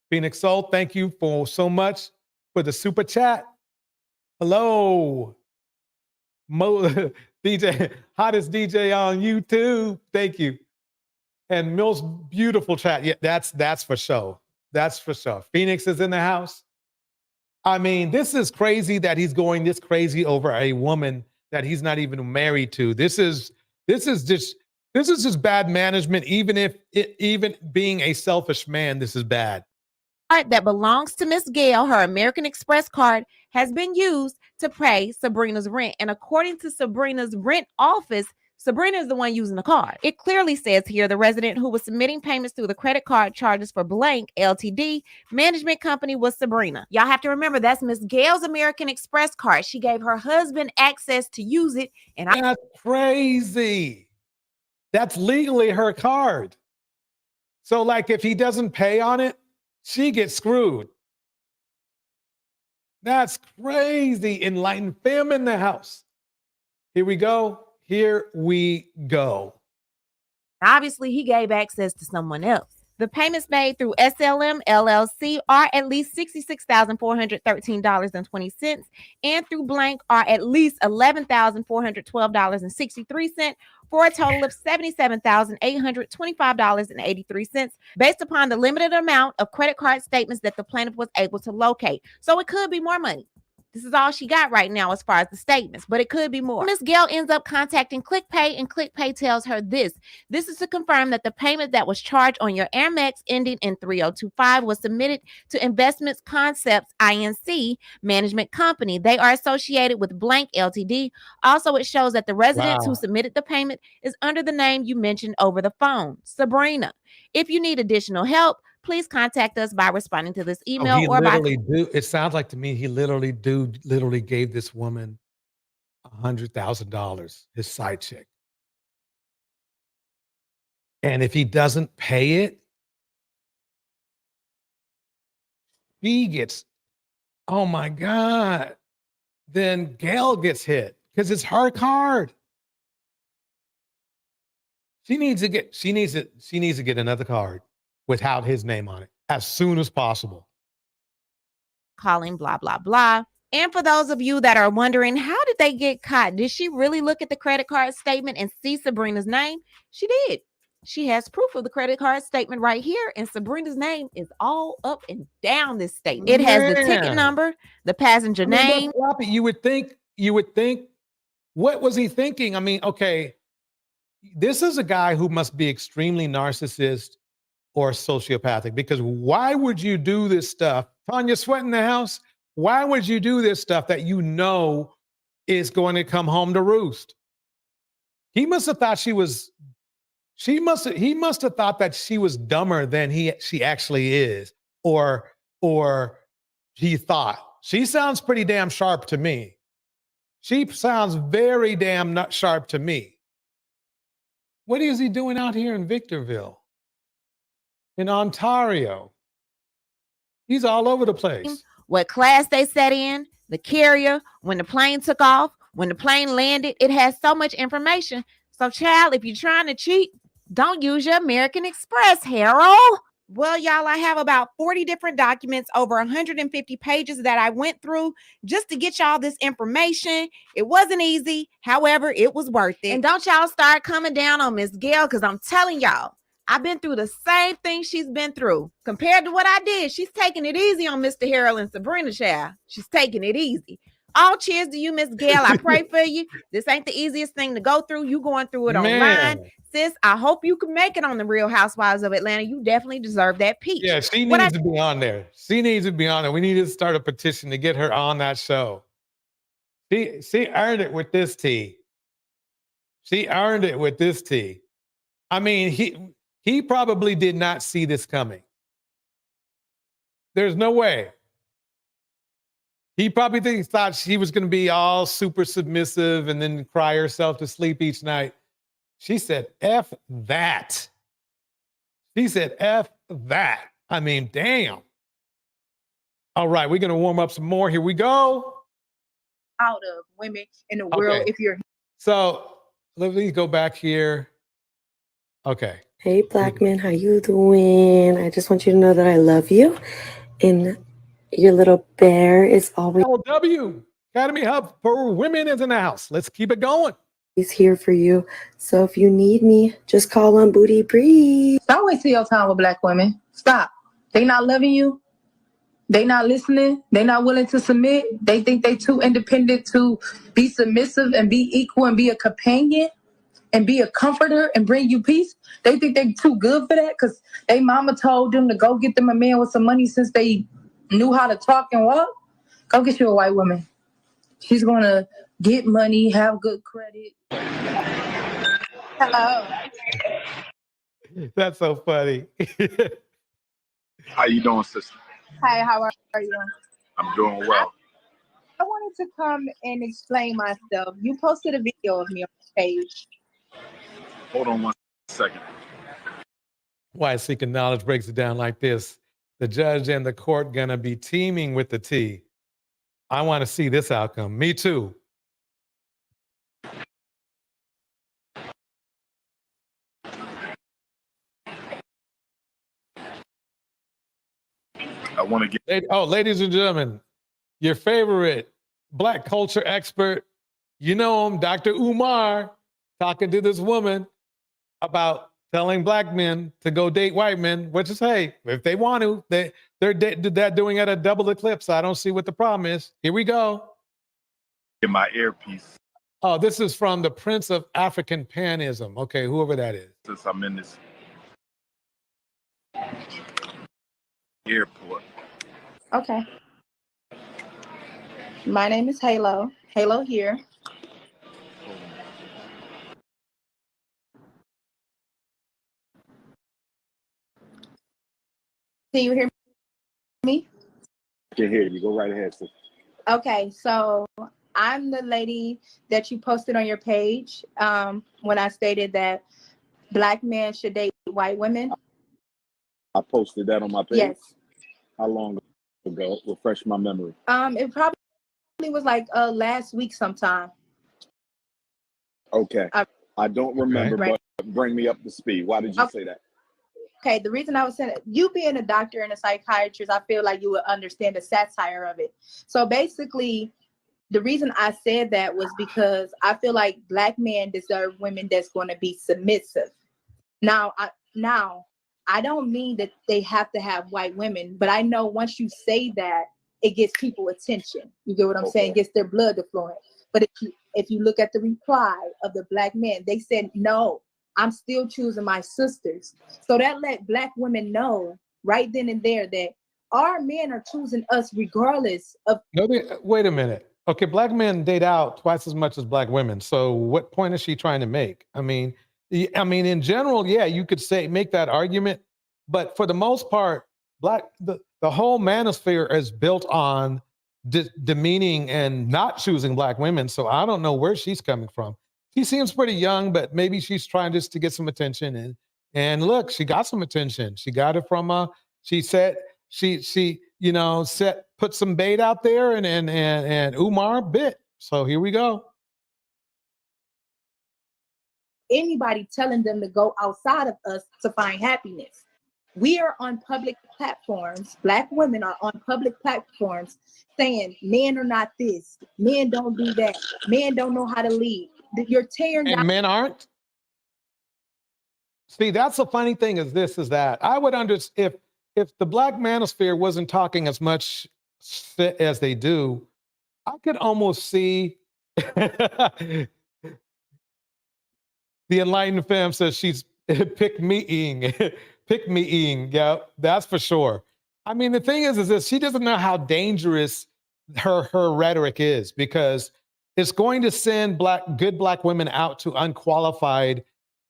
Phoenix Soul, thank you for so much for the super chat. Hello, DJ, hottest DJ on YouTube. Thank you. And Mill's beautiful chat. Yeah, that's for sure. That's for sure. Phoenix is in the house. I mean, this is crazy that he's going this crazy over a woman that he's not even married to. This is just bad management. Even being a selfish man, this is bad.
That belongs to Miss Gail, her American Express card, has been used to pay Sabrina's rent. And according to Sabrina's rent office, Sabrina is the one using the card. It clearly says here the resident who was submitting payments through the credit card charges for blank LTD management company was Sabrina. Y'all have to remember that's Miss Gail's American Express card. She gave her husband access to use it. And
that's crazy. That's legally her card. So like if he doesn't pay on it, she gets screwed. That's crazy. Enlightened fam in the house. Here we go. Here we go.
Obviously, he gave access to someone else. The payments made through SLM LLC are at least $66,413.20, and through blank are at least $11,412.63, for a total of $77,825.83, based upon the limited amount of credit card statements that the plaintiff was able to locate. So it could be more money. This is all she got right now as far as the statements, but it could be more. Miss Gail ends up contacting ClickPay, and ClickPay tells her this. This is to confirm that the payment that was charged on your Amex ending in 3025 was submitted to Investments Concepts Inc. Management Company. They are associated with blank LTD. Also, it shows that the resident who submitted the payment is under the name you mentioned over the phone, Sabrina. If you need additional help, please contact us by responding to this email
It sounds like to me he literally gave this woman $100,000, his side chick. And if he doesn't pay it, he gets, oh my God, then Gail gets hit because it's her card. She needs to get another card without his name on it as soon as possible.
Calling blah, blah, blah. And for those of you that are wondering, how did they get caught? Did she really look at the credit card statement and see Sabrina's name? She did. She has proof of the credit card statement right here, and Sabrina's name is all up and down this statement. It has the ticket number, the passenger name.
You would think, what was he thinking? I mean, okay, this is a guy who must be extremely narcissist or sociopathic, because why would you do this stuff? Tanya Sweat in the house, why would you do this stuff that you know is going to come home to roost? He must have thought he must have thought that she was dumber than she actually is, or he thought. She sounds pretty damn sharp to me. She sounds very damn not sharp to me. What is he doing out here in Victorville? In Ontario? He's all over the place.
What class they sat in, the carrier, when the plane took off, when the plane landed. It has so much information. So, child, if you're trying to cheat, don't use your American Express, Harold. Well, y'all, I have about 40 different documents, over 150 pages that I went through just to get y'all this information. It wasn't easy. However, it was worth it. And don't y'all start coming down on Miss Gail, because I'm telling y'all, I've been through the same thing she's been through. Compared to what I did, she's taking it easy on Mr. Harold and Sabrina, child. She's taking it easy. All cheers to you, Miss Gail. I pray for you. This ain't the easiest thing to go through. You going through it online. Sis, I hope you can make it on the Real Housewives of Atlanta. You definitely deserve that peach.
Yeah, she needs to be on there. She needs to be on there. We need to start a petition to get her on that show. She earned it with this tea. She earned it with this tea. I mean, he probably did not see this coming. There's no way. He probably thought she was going to be all super submissive and then cry herself to sleep each night. She said, F that. She said, F that. I mean, damn. All right, we're going to warm up some more. Here we go.
Out of women in the world, if you're.
So let me go back here. Okay.
Hey, Black man, how you doing? I just want you to know that I love you. And your little bear is always
LW, Academy Hub for Women is in the house. Let's keep it going.
He's here for you. So if you need me, just call on Booty Breeze.
Stop wasting your time with Black women. Stop. They not loving you. They not listening. They not willing to submit. They think they too independent to be submissive and be equal and be a companion and be a comforter and bring you peace. They think they too good for that because they mama told them to go get them a man with some money since they knew how to talk and walk. Go get you a white woman. She's going to get money, have good credit. Hello.
That's so funny.
How you doing, sister?
Hi, how are you?
I'm doing well.
I wanted to come and explain myself. You posted a video of me on the page.
Hold on one second.
Why Seeking Knowledge breaks it down like this. The judge and the court gonna be teaming with the T. I want to see this outcome. Me too.
I want to get.
Oh, ladies and gentlemen, your favorite Black culture expert, you know him, Dr. Umar, talking to this woman about telling Black men to go date white men, which is, hey, if they want to, they're doing it at a double eclipse. I don't see what the problem is. Here we go.
Get my earpiece.
Oh, this is from the Prince of African Panism. Okay, whoever that is.
Since I'm in this airport.
Okay. My name is Halo. Halo here. Can you hear me?
I can hear you. Go right ahead, sister.
Okay, so I'm the lady that you posted on your page when I stated that Black men should date white women.
I posted that on my page.
Yes.
How long ago? Refresh my memory.
It probably was like last week sometime.
Okay. I don't remember,
Right.
but bring me up to speed. Why did you say that?
Okay, the reason I was saying you being a doctor and a psychiatrist, I feel like you would understand the satire of it. So basically, the reason I said that was because I feel like Black men deserve women that's going to be submissive. Now, I don't mean that they have to have white women, but I know once you say that, it gets people attention. You get what I'm saying? It gets their blood to flowing. But if you look at the reply of the Black men, they said, no, I'm still choosing my sisters. So that let Black women know right then and there that our men are choosing us regardless of.
No, wait a minute. Okay, Black men date out twice as much as Black women. So what point is she trying to make? I mean, in general, yeah, you could make that argument, but for the most part, the whole manosphere is built on demeaning and not choosing Black women. So I don't know where she's coming from. She seems pretty young, but maybe she's trying just to get some attention. And look, she got some attention. She got it from she said she put some bait out there and Umar bit. So here we go.
Anybody telling them to go outside of us to find happiness. We are on public platforms. Black women are on public platforms saying men are not this, men don't do that, men don't know how to lead. You're tearing down.
And men aren't? See, that's the funny thing is that I would understand if the Black manosphere wasn't talking as much shit as they do, I could almost see the enlightened fam says she's pick me-ing. Pick me-ing. Yeah, that's for sure. I mean, the thing is this, she doesn't know how dangerous her rhetoric is because it's going to send good Black women out to unqualified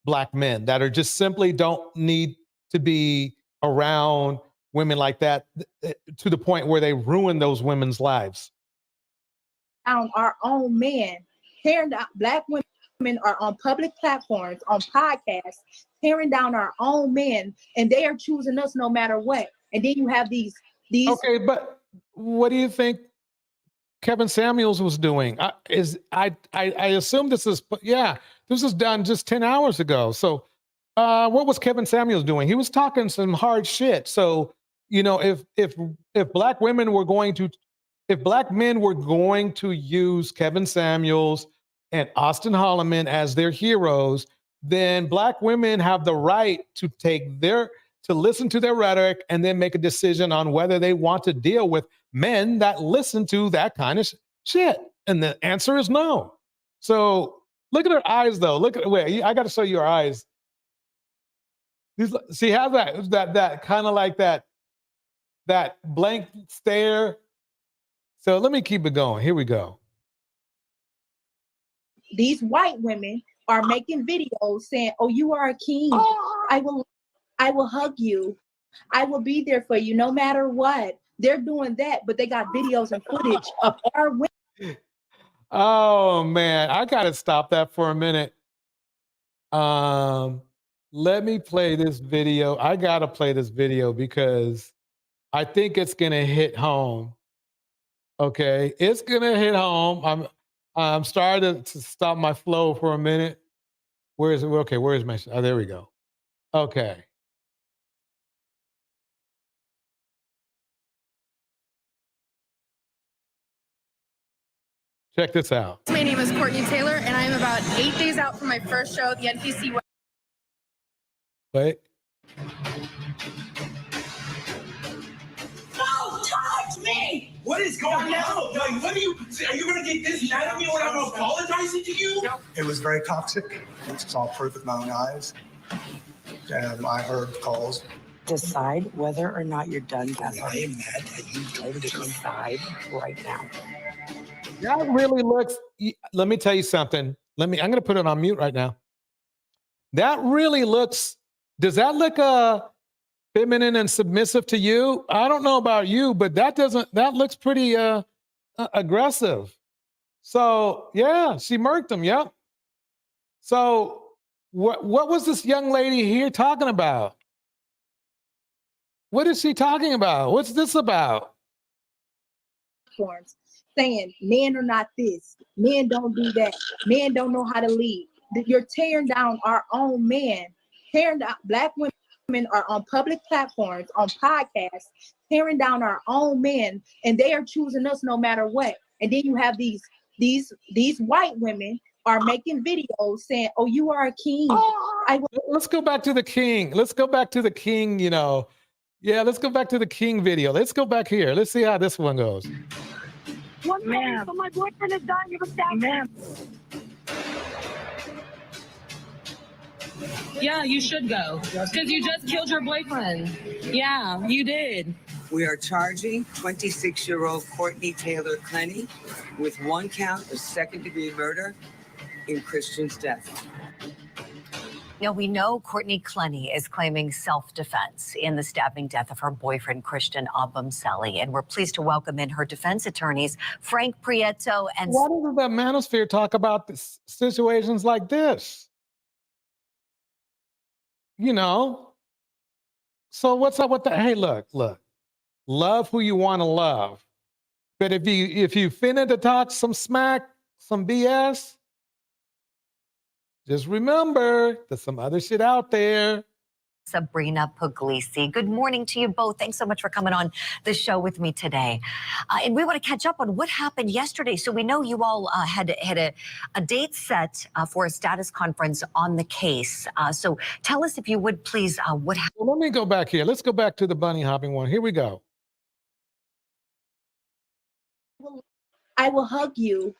Black men that are just simply don't need to be around women like that to the point where they ruin those women's lives.
Down our own men, tearing down. Black women are on public platforms, on podcasts, tearing down our own men, and they are choosing us no matter what. And then you have these.
Okay, but what do you think Kevin Samuels was doing? I assume this is done just 10 hours ago. So what was Kevin Samuels doing? He was talking some hard shit. So, if Black women were going to, if Black men were going to use Kevin Samuels and Austin Holloman as their heroes, then Black women have the right to to listen to their rhetoric and then make a decision on whether they want to deal with men that listen to that kind of shit. And the answer is no. So look at her eyes, though. Look at wait. I got to show you her eyes. She has that kind of like that blank stare. So let me keep it going. Here we go.
These white women are making videos saying, "Oh, you are a king. I will hug you. I will be there for you no matter what." They're doing that, but they got videos and footage of our women.
Oh man, I gotta stop that for a minute. Let me play this video. I gotta play this video because I think it's gonna hit home. Okay, it's gonna hit home. I'm starting to stop my flow for a minute. Where is it? Okay, where is my? Oh, there we go. Okay. Check this out.
My name is Courtney Taylor, and I'm about 8 days out from my first show at the NPC.
Wait.
Don't touch me! What is going on? Like, what are you gonna get this mad at me when I'm apologizing to you?
It was very toxic. I saw proof with my own eyes. And I heard calls.
Decide whether or not you're done, Beth. I am mad that you don't decide right now.
That really looks, let me tell you something. I'm going to put it on mute right now. That really looks, does that look feminine and submissive to you? I don't know about you, but that looks pretty aggressive. So yeah, she murked him. Yep. So what was this young lady here talking about? What is she talking about? What's this about?
Saying men are not this, men don't do that, men don't know how to lead. You're tearing down our own men, tearing down. Black women are on public platforms, on podcasts, tearing down our own men, and they are choosing us no matter what. And then you have these white women are making videos saying, "Oh, you are a king."
Let's go back to the king. Let's go back to the king. Yeah, let's go back to the king video. Let's go back here. Let's see how this one goes.
Ma'am. So my boyfriend is dying of a stabbing. Ma'am.
Yeah, you should go. Because you just killed your boyfriend. Yeah, you did.
We are charging 26-year-old Courtney Taylor Clenny with 1 count of second-degree murder in Christian's death.
Now, we know Courtney Clenny is claiming self-defense in the stabbing death of her boyfriend, Christian Abumseli, and we're pleased to welcome in her defense attorneys, Frank Prieto and...
Why doesn't the manosphere talk about situations like this? So what's up with that? Hey, look, love who you want to love. But if you finna to talk some smack, some BS, just remember there's some other shit out there.
Sabrina Puglisi. Good morning to you both. Thanks so much for coming on the show with me today. And we want to catch up on what happened yesterday. So we know you all had a date set for a status conference on the case. So tell us, if you would, please, what happened.
Well, let me go back here. Let's go back to the bunny hopping one. Here we go.
I will hug you.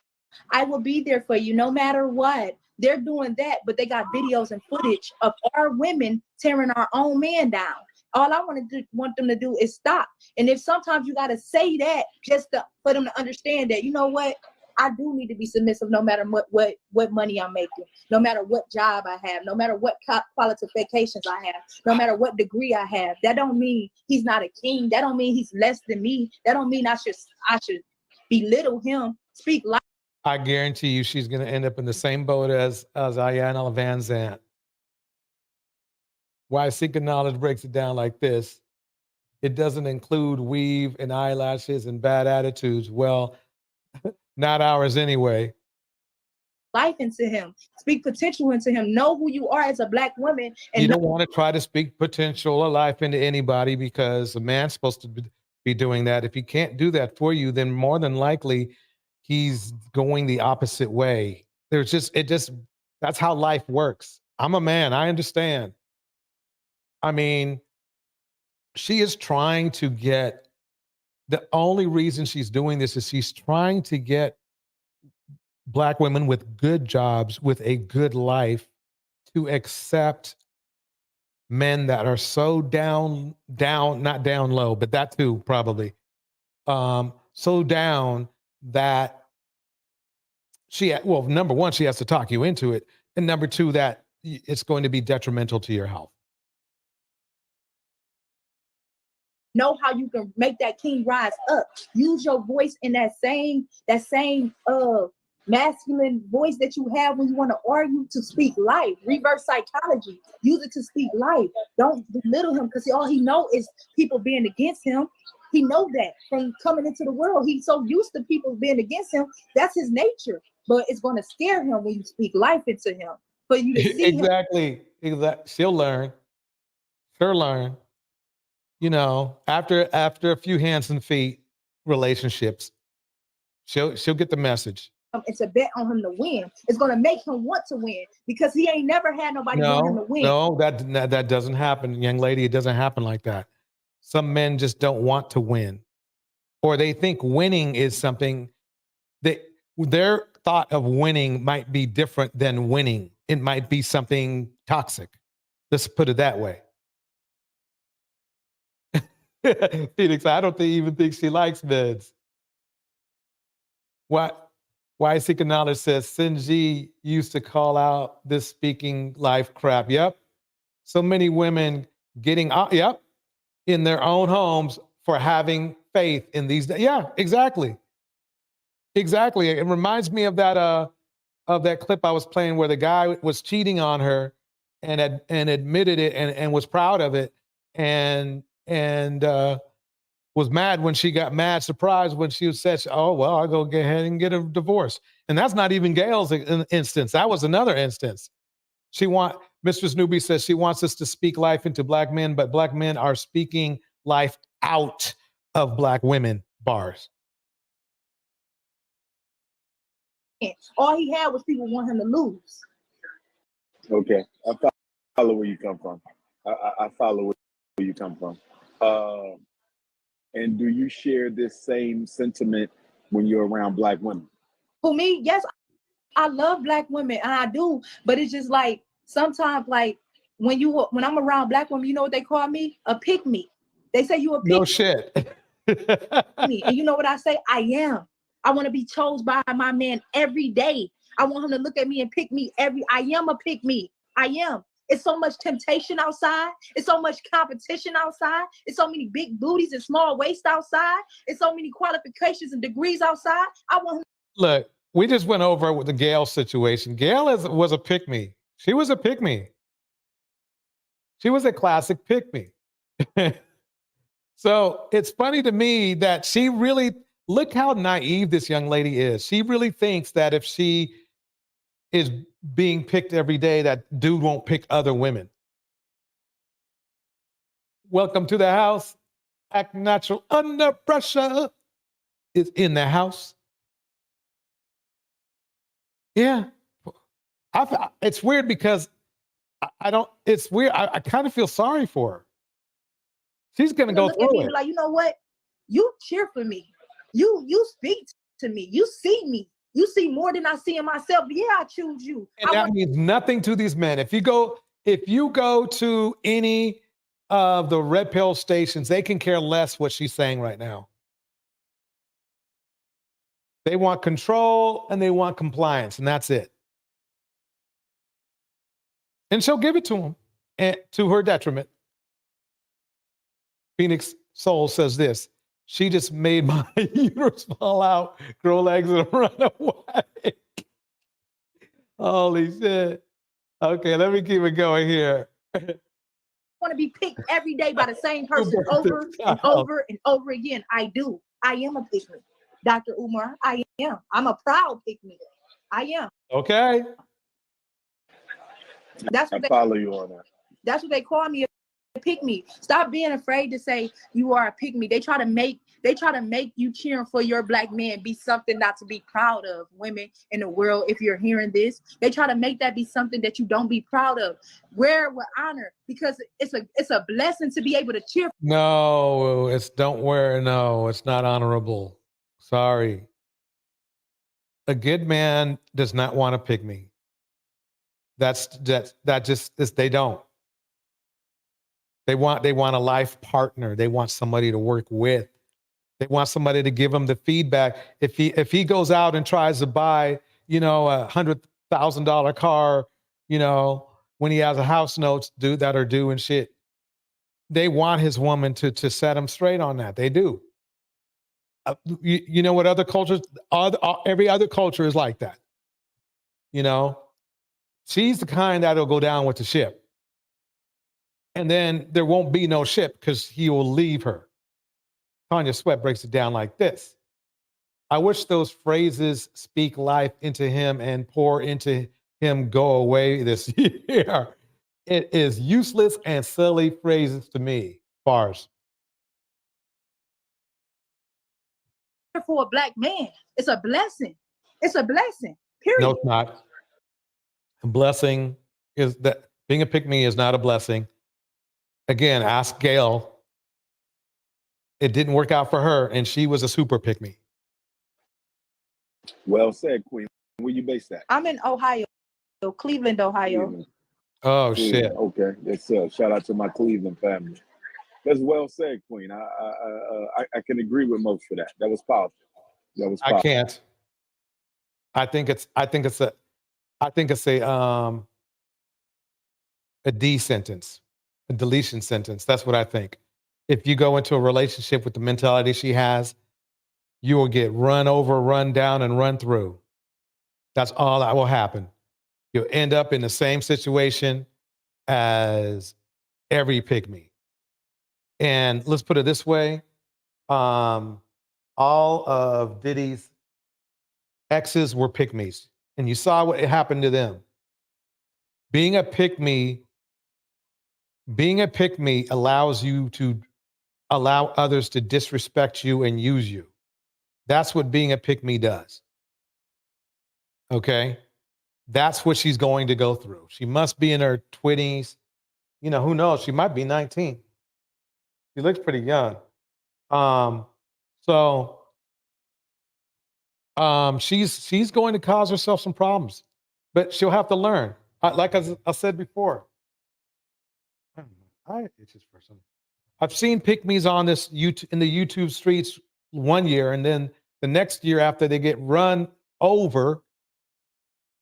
I will be there for you no matter what. They're doing that, but they got videos and footage of our women tearing our own men down. All I want them to do is stop. And if sometimes you got to say that just for them to understand that, you know what, I do need to be submissive no matter what money I'm making, no matter what job I have, no matter what qualifications I have, no matter what degree I have. That don't mean he's not a king. That don't mean he's less than me. That don't mean I should belittle him. Speak life.
I guarantee you she's going to end up in the same boat as Ayanna Van Zant. Why Seeking Knowledge breaks it down like this. It doesn't include weave and eyelashes and bad attitudes. Well, not ours anyway.
Life into him. Speak potential into him. Know who you are as a Black woman. And
you don't want to try to speak potential or life into anybody, because a man's supposed to be doing that. If he can't do that for you, then more than likely he's going the opposite way. That's how life works. I'm a man. I understand. I mean, she is trying to get, the only reason she's doing this is she's trying to get Black women with good jobs, with a good life, to accept men that are so down, not down low, but that too probably, so down that well, number one, she has to talk you into it. And number two, that it's going to be detrimental to your health.
Know how you can make that king rise up. Use your voice in that same masculine voice that you have when you want to argue, to speak life. Reverse psychology. Use it to speak life. Don't belittle him, because all he know is people being against him. He know that from coming into the world. He's so used to people being against him. That's his nature. But it's going to scare him when you speak life into him. For you to see
Exactly. She'll learn. She'll learn. You know, after a few hands and feet relationships, she'll get the message.
It's a bet on him to win. It's going to make him want to win, because he ain't never had nobody want him to win.
No, that doesn't happen, young lady. It doesn't happen like that. Some men just don't want to win, or they think winning is something that their thought of winning might be different than winning. It might be something toxic. Let's put it that way. Phoenix, I don't even think she likes meds. Why Seeking Knowledge says Sinji used to call out this speaking life crap. Yep. So many women getting out, yep, in their own homes for having faith in these days. Yeah, exactly. Exactly. It reminds me of that clip I was playing where the guy was cheating on her and admitted it and was proud of it and was mad when she got mad, surprised when she said, oh, well, I'll go get ahead and get a divorce. And that's not even Gail's instance. That was another instance. Mistress Newbie says she wants us to speak life into Black men, but Black men are speaking life out of Black women. Bars.
All he had was people want him to lose.
Okay, I follow where you come from. I follow where you come from. And do you share this same sentiment when you're around Black women?
For me, yes, I love Black women, and I do. But it's just like sometimes, like when I'm around Black women, you know what they call me? A pick me. They say you a pick
no shit.
me, and you know what I say? I am. I want to be chosen by my man every day. I want him to look at me and pick me I am a pick me. I am. It's so much temptation outside. It's so much competition outside. It's so many big booties and small waist outside. It's so many qualifications and degrees outside. I want him.
Look, we just went over with the Gail situation. Gail was a pick-me. She was a pick-me. She was a classic pick-me. So it's funny to me that she really, look how naive this young lady is. She really thinks that if she is being picked every day, that dude won't pick other women. Welcome to the house. Act Natural Under Pressure is in the house. Yeah. It's weird because it's weird. I kind of feel sorry for her. She's going to go through it.
Like, you know what? You cheer for me. You speak to me. You see me. You see more than I see in myself. Yeah, I choose you.
And that means nothing to these men. If you go to any of the red pill stations, they can care less what she's saying right now. They want control and they want compliance, and that's it. And she'll give it to them, and to her detriment. Phoenix Soul says this: she just made my uterus fall out, grow legs, and run away. Holy shit. Okay, let me keep it going here.
I want to be picked every day by the same person over and over and over again. I do. I am a pick me. Dr. Umar, I am. I'm a proud pick me. I am.
Okay.
That's what
I follow you on that.
That's what they call me, pick me. Stop being afraid to say you are a pick me. They try to make you cheering for your black man be something not to be proud of. Women in the world, if you're hearing this, they try to make that be something that you don't be proud of. Wear it with honor, because it's a blessing to be able to cheer.
No, it's don't wear. No, it's not honorable. Sorry. A good man does not want to pick me. That just is, they don't. They want a life partner. They want somebody to work with. They want somebody to give them the feedback. If he goes out and tries to buy, $100,000 car, when he has a house notes due that are due and shit, they want his woman to set him straight on that. They do. You know what other cultures? Every other culture is like that. She's the kind that'll go down with the ship. And then there won't be no ship because he will leave her. Tanya Sweat breaks it down like this. I wish those phrases speak life into him and pour into him go away this year. It is useless and silly phrases to me. Bars.
For a black man, it's a blessing. It's a blessing. Period.
No, it's not. A blessing is that being a pick-me is not a blessing. Again, ask Gail. It didn't work out for her, and she was a super pick-me.
Well said, Queen. Where you based at?
I'm in Ohio, Cleveland, Ohio.
Cleveland.
Oh,
Cleveland.
shit.
Okay. Yes, shout out to my Cleveland family. That's well said, Queen. I can agree with most for that. That was powerful.
I can't. I think it's a D sentence, a deletion sentence. That's what I think. If you go into a relationship with the mentality she has, you will get run over, run down, and run through. That's all that will happen. You'll end up in the same situation as every pick-me. And let's put it this way. All of Diddy's exes were pick-me's. And you saw what happened to them. Being a pick-me allows you to allow others to disrespect you and use you. That's what being a pick-me does. Okay? That's what she's going to go through. She must be in her 20s. Who knows? She might be 19. She looks pretty young. She's going to cause herself some problems, but she'll have to learn. Like I said before, I've seen pick-me's on this in the YouTube streets one year, and then the next year after they get run over,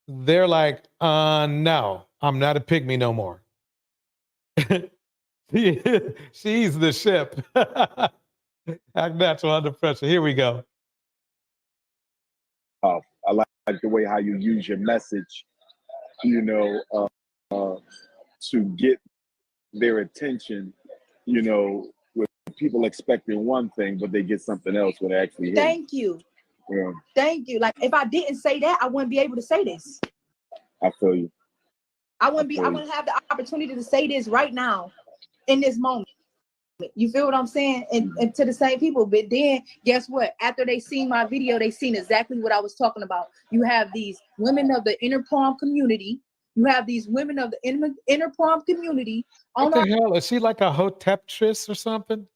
they're like, no, I'm not a pick-me no more. She's the ship. Act natural under pressure. Here we go.
I like the way how you use your message, to get their attention, with people expecting one thing, but they get something else when they actually hear.
Thank you.
Yeah.
Thank you. Like, if I didn't say that, I wouldn't be able to say this.
I feel you.
I wouldn't have the opportunity to say this right now in this moment. You feel what I'm saying? And to the same people. But then guess what? After they seen my video, they seen exactly what I was talking about. You have these women of the inner prom community. You have these women of the inner prom community.
What the hell? Is she like a hoteptress or something?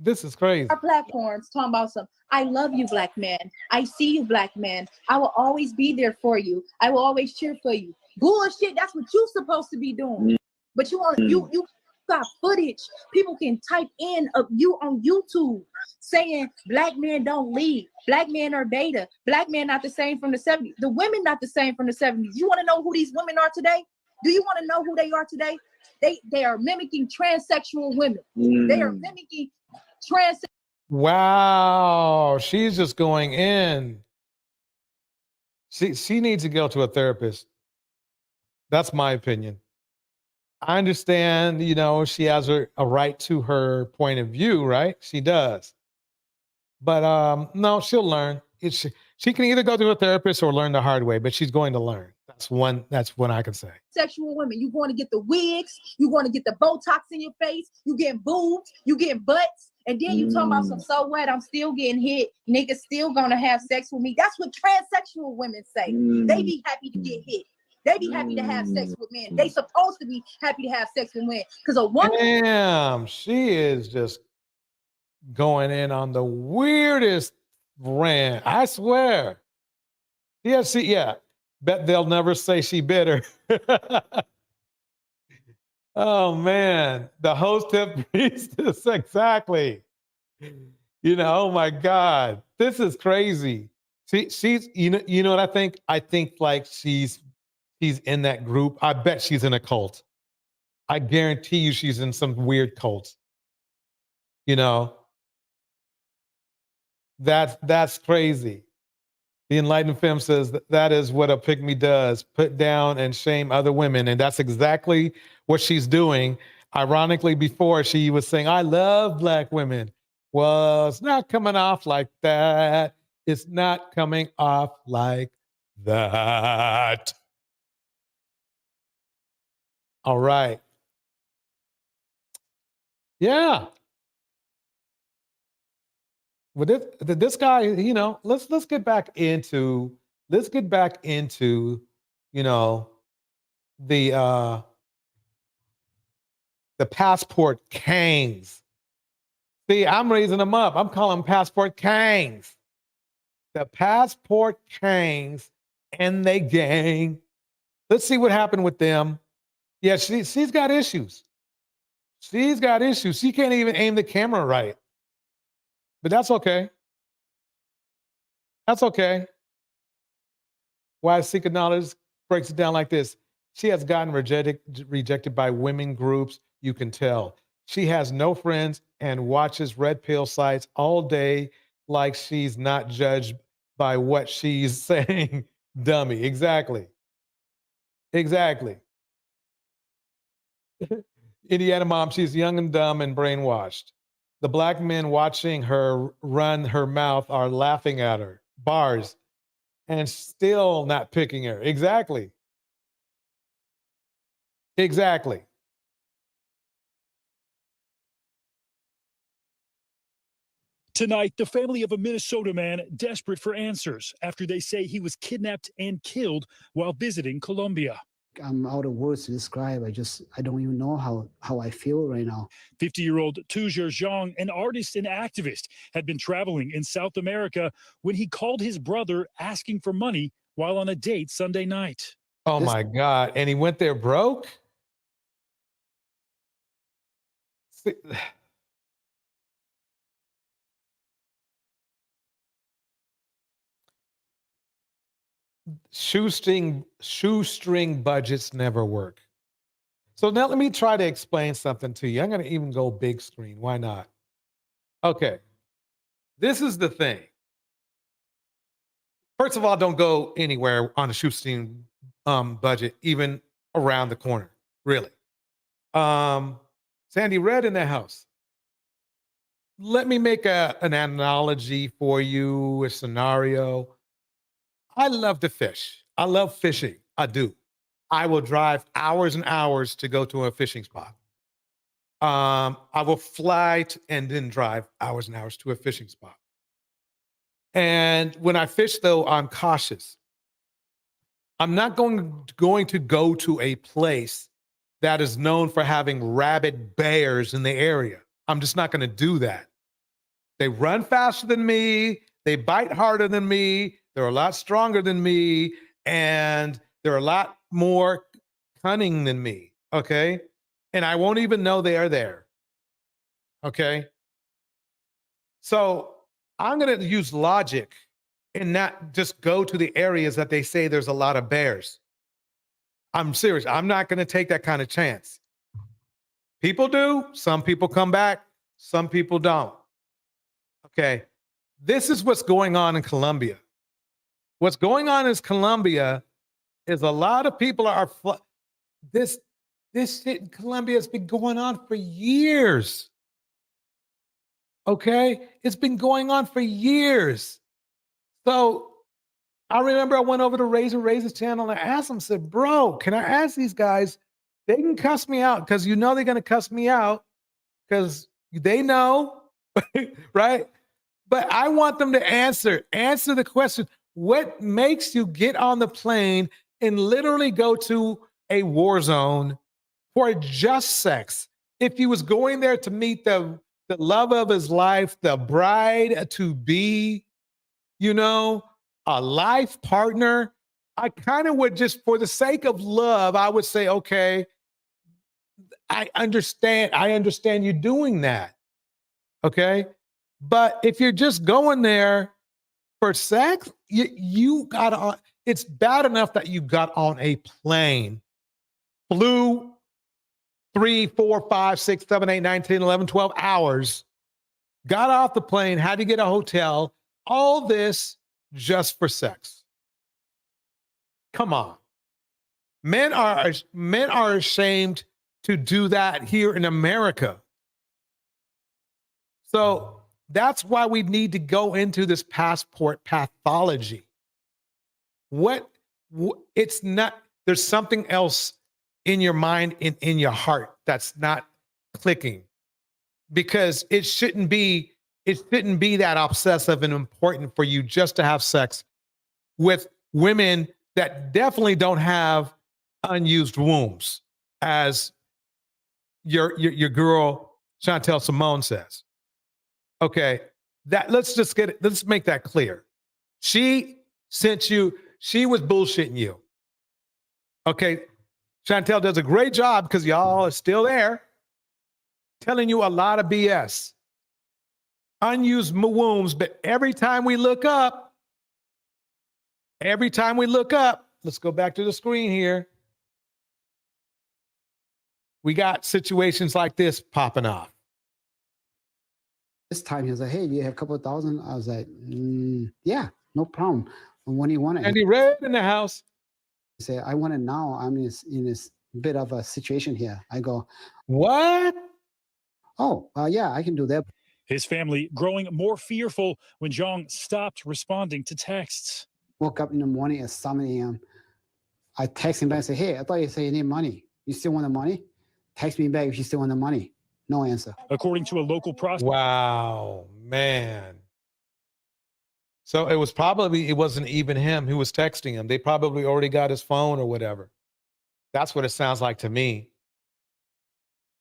This is crazy.
Our platforms talking about some, I love you, black man. I see you, black man. I will always be there for you. I will always cheer for you. Bullshit, that's what you're supposed to be doing. But you got footage. People can type in of you on YouTube saying black men don't lead. Black men are beta. Black men not the same from the 70s. The women not the same from the 70s. You want to know who these women are today? Do you want to know who they are today? They are mimicking transsexual women. They are mimicking
Wow, she's just going in. She needs to go to a therapist. That's my opinion. I understand, she has a right to her point of view, right? She does. But no, she'll learn. She can either go to a therapist or learn the hard way, but she's going to learn. That's one I can say.
Sexual women. You going to get the wigs, you going to get the Botox in your face, you getting boobs, you getting butts, and then you talking about some so what? I'm still getting hit. Niggas still gonna have sex with me. That's what transsexual women say. They be happy to get hit. They be happy to have sex with men. They supposed to be happy to have sex with men. Because a woman.
Damn, she is just going in on the weirdest rant. I swear. Yeah. Bet they'll never say she bitter. Oh man, the host tip priestess, exactly. You know, oh my God, this is crazy. She's you know what I think? I think like she's in that group. I bet she's in a cult. I guarantee you she's in some weird cult. You know, that's crazy. The Enlightened Femme says that is what a pick-me does, put down and shame other women. And that's exactly what she's doing. Ironically, before she was saying, I love Black women. Well, it's not coming off like that. It's not coming off like that. All right. Yeah. With this guy, you know, let's get back into you know, the passport kangs. See, I'm raising them up. I'm calling them passport kangs. The passport kangs and they gang. Let's see what happened with them. Yeah, she's got issues. She's got issues. She can't even aim the camera right. But that's okay. That's okay. Why Seeker Knowledge breaks it down like this. She has gotten rejected by women groups. You can tell. She has no friends and watches red pill sites all day like she's not judged by what she's saying. Dummy. Exactly. Exactly. Indiana mom, she's young and dumb and brainwashed. The Black men watching her run her mouth are laughing at her. Bars. And still not picking her. Exactly. Exactly.
Tonight, the family of a Minnesota man desperate for answers after they say he was kidnapped and killed while visiting Colombia.
I'm out of words to describe. I don't even know how I feel right now.
50-year-old Tujer Zhang, an artist and activist, had been traveling in South America when he called his brother asking for money while on a date Sunday night.
Oh my God. And he went there broke? Shoestring budgets never work. So now let me try to explain something to you. I'm going to even go big screen. Why not? Okay. This is the thing. First of all, don't go anywhere on a shoestring budget, even around the corner. Really. Sandy Red in the house. Let me make an analogy for you, a scenario. I love to fish. I love fishing. I do. I will drive hours and hours to go to a fishing spot. I will fly and then drive hours and hours to a fishing spot. And when I fish, though, I'm cautious. I'm not going to go to a place that is known for having rabid bears in the area. I'm just not going to do that. They run faster than me. They bite harder than me. They're a lot stronger than me. And they're a lot more cunning than me. Okay. And I won't even know they are there. Okay. So I'm going to use logic and not just go to the areas that they say there's a lot of bears. I'm serious. I'm not going to take that kind of chance. People do. Some people come back. Some people don't. Okay. This is what's going on in Colombia. What's going on in Colombia is a lot of people are, this shit in Colombia has been going on for years. Okay? It's been going on for years. So I remember I went over to Razor's channel and I asked him, I said, bro, can I ask these guys? They can cuss me out because you know they're going to cuss me out because they know, right? But I want them to answer the question. What makes you get on the plane and literally go to a war zone for just sex? If he was going there to meet the love of his life, the bride to be, you know, a life partner, I kind of would just, for the sake of love, I would say, okay, I understand you doing that. Okay. But if you're just going there for sex, you got on, it's bad enough that you got on a plane, flew 3, 4, 5, 6, 7, 8, 9, 10, 11, 12 hours, got off the plane, had to get a hotel, all this just for sex. Come on. Men are ashamed to do that here in America. So that's why we need to go into this passport pathology. It's not, there's something else in your mind, in your heart that's not clicking, because it shouldn't be that obsessive and important for you just to have sex with women that definitely don't have unused wombs, as your girl Chantel Simone says. Okay, let's make that clear. She was bullshitting you. Okay, Chantel does a great job because y'all are still there, telling you a lot of BS. Unused wombs, but every time we look up, let's go back to the screen here. We got situations like this popping off.
This time he was like, hey, do you have a couple of thousand? I was like, yeah, no problem. And when do you want it?
Andy Red in the house.
He said, I want it now. I'm in this bit of a situation here. I go,
what?
Oh, yeah, I can do that.
His family growing more fearful when Zhang stopped responding to texts.
Woke up in the morning at 7 a.m. I text him back and say, hey, I thought you said you need money. You still want the money? Text me back if you still want the money. No answer.
According to a local prosecutor.
Wow, man. So it wasn't even him who was texting him. They probably already got his phone or whatever. That's what it sounds like to me.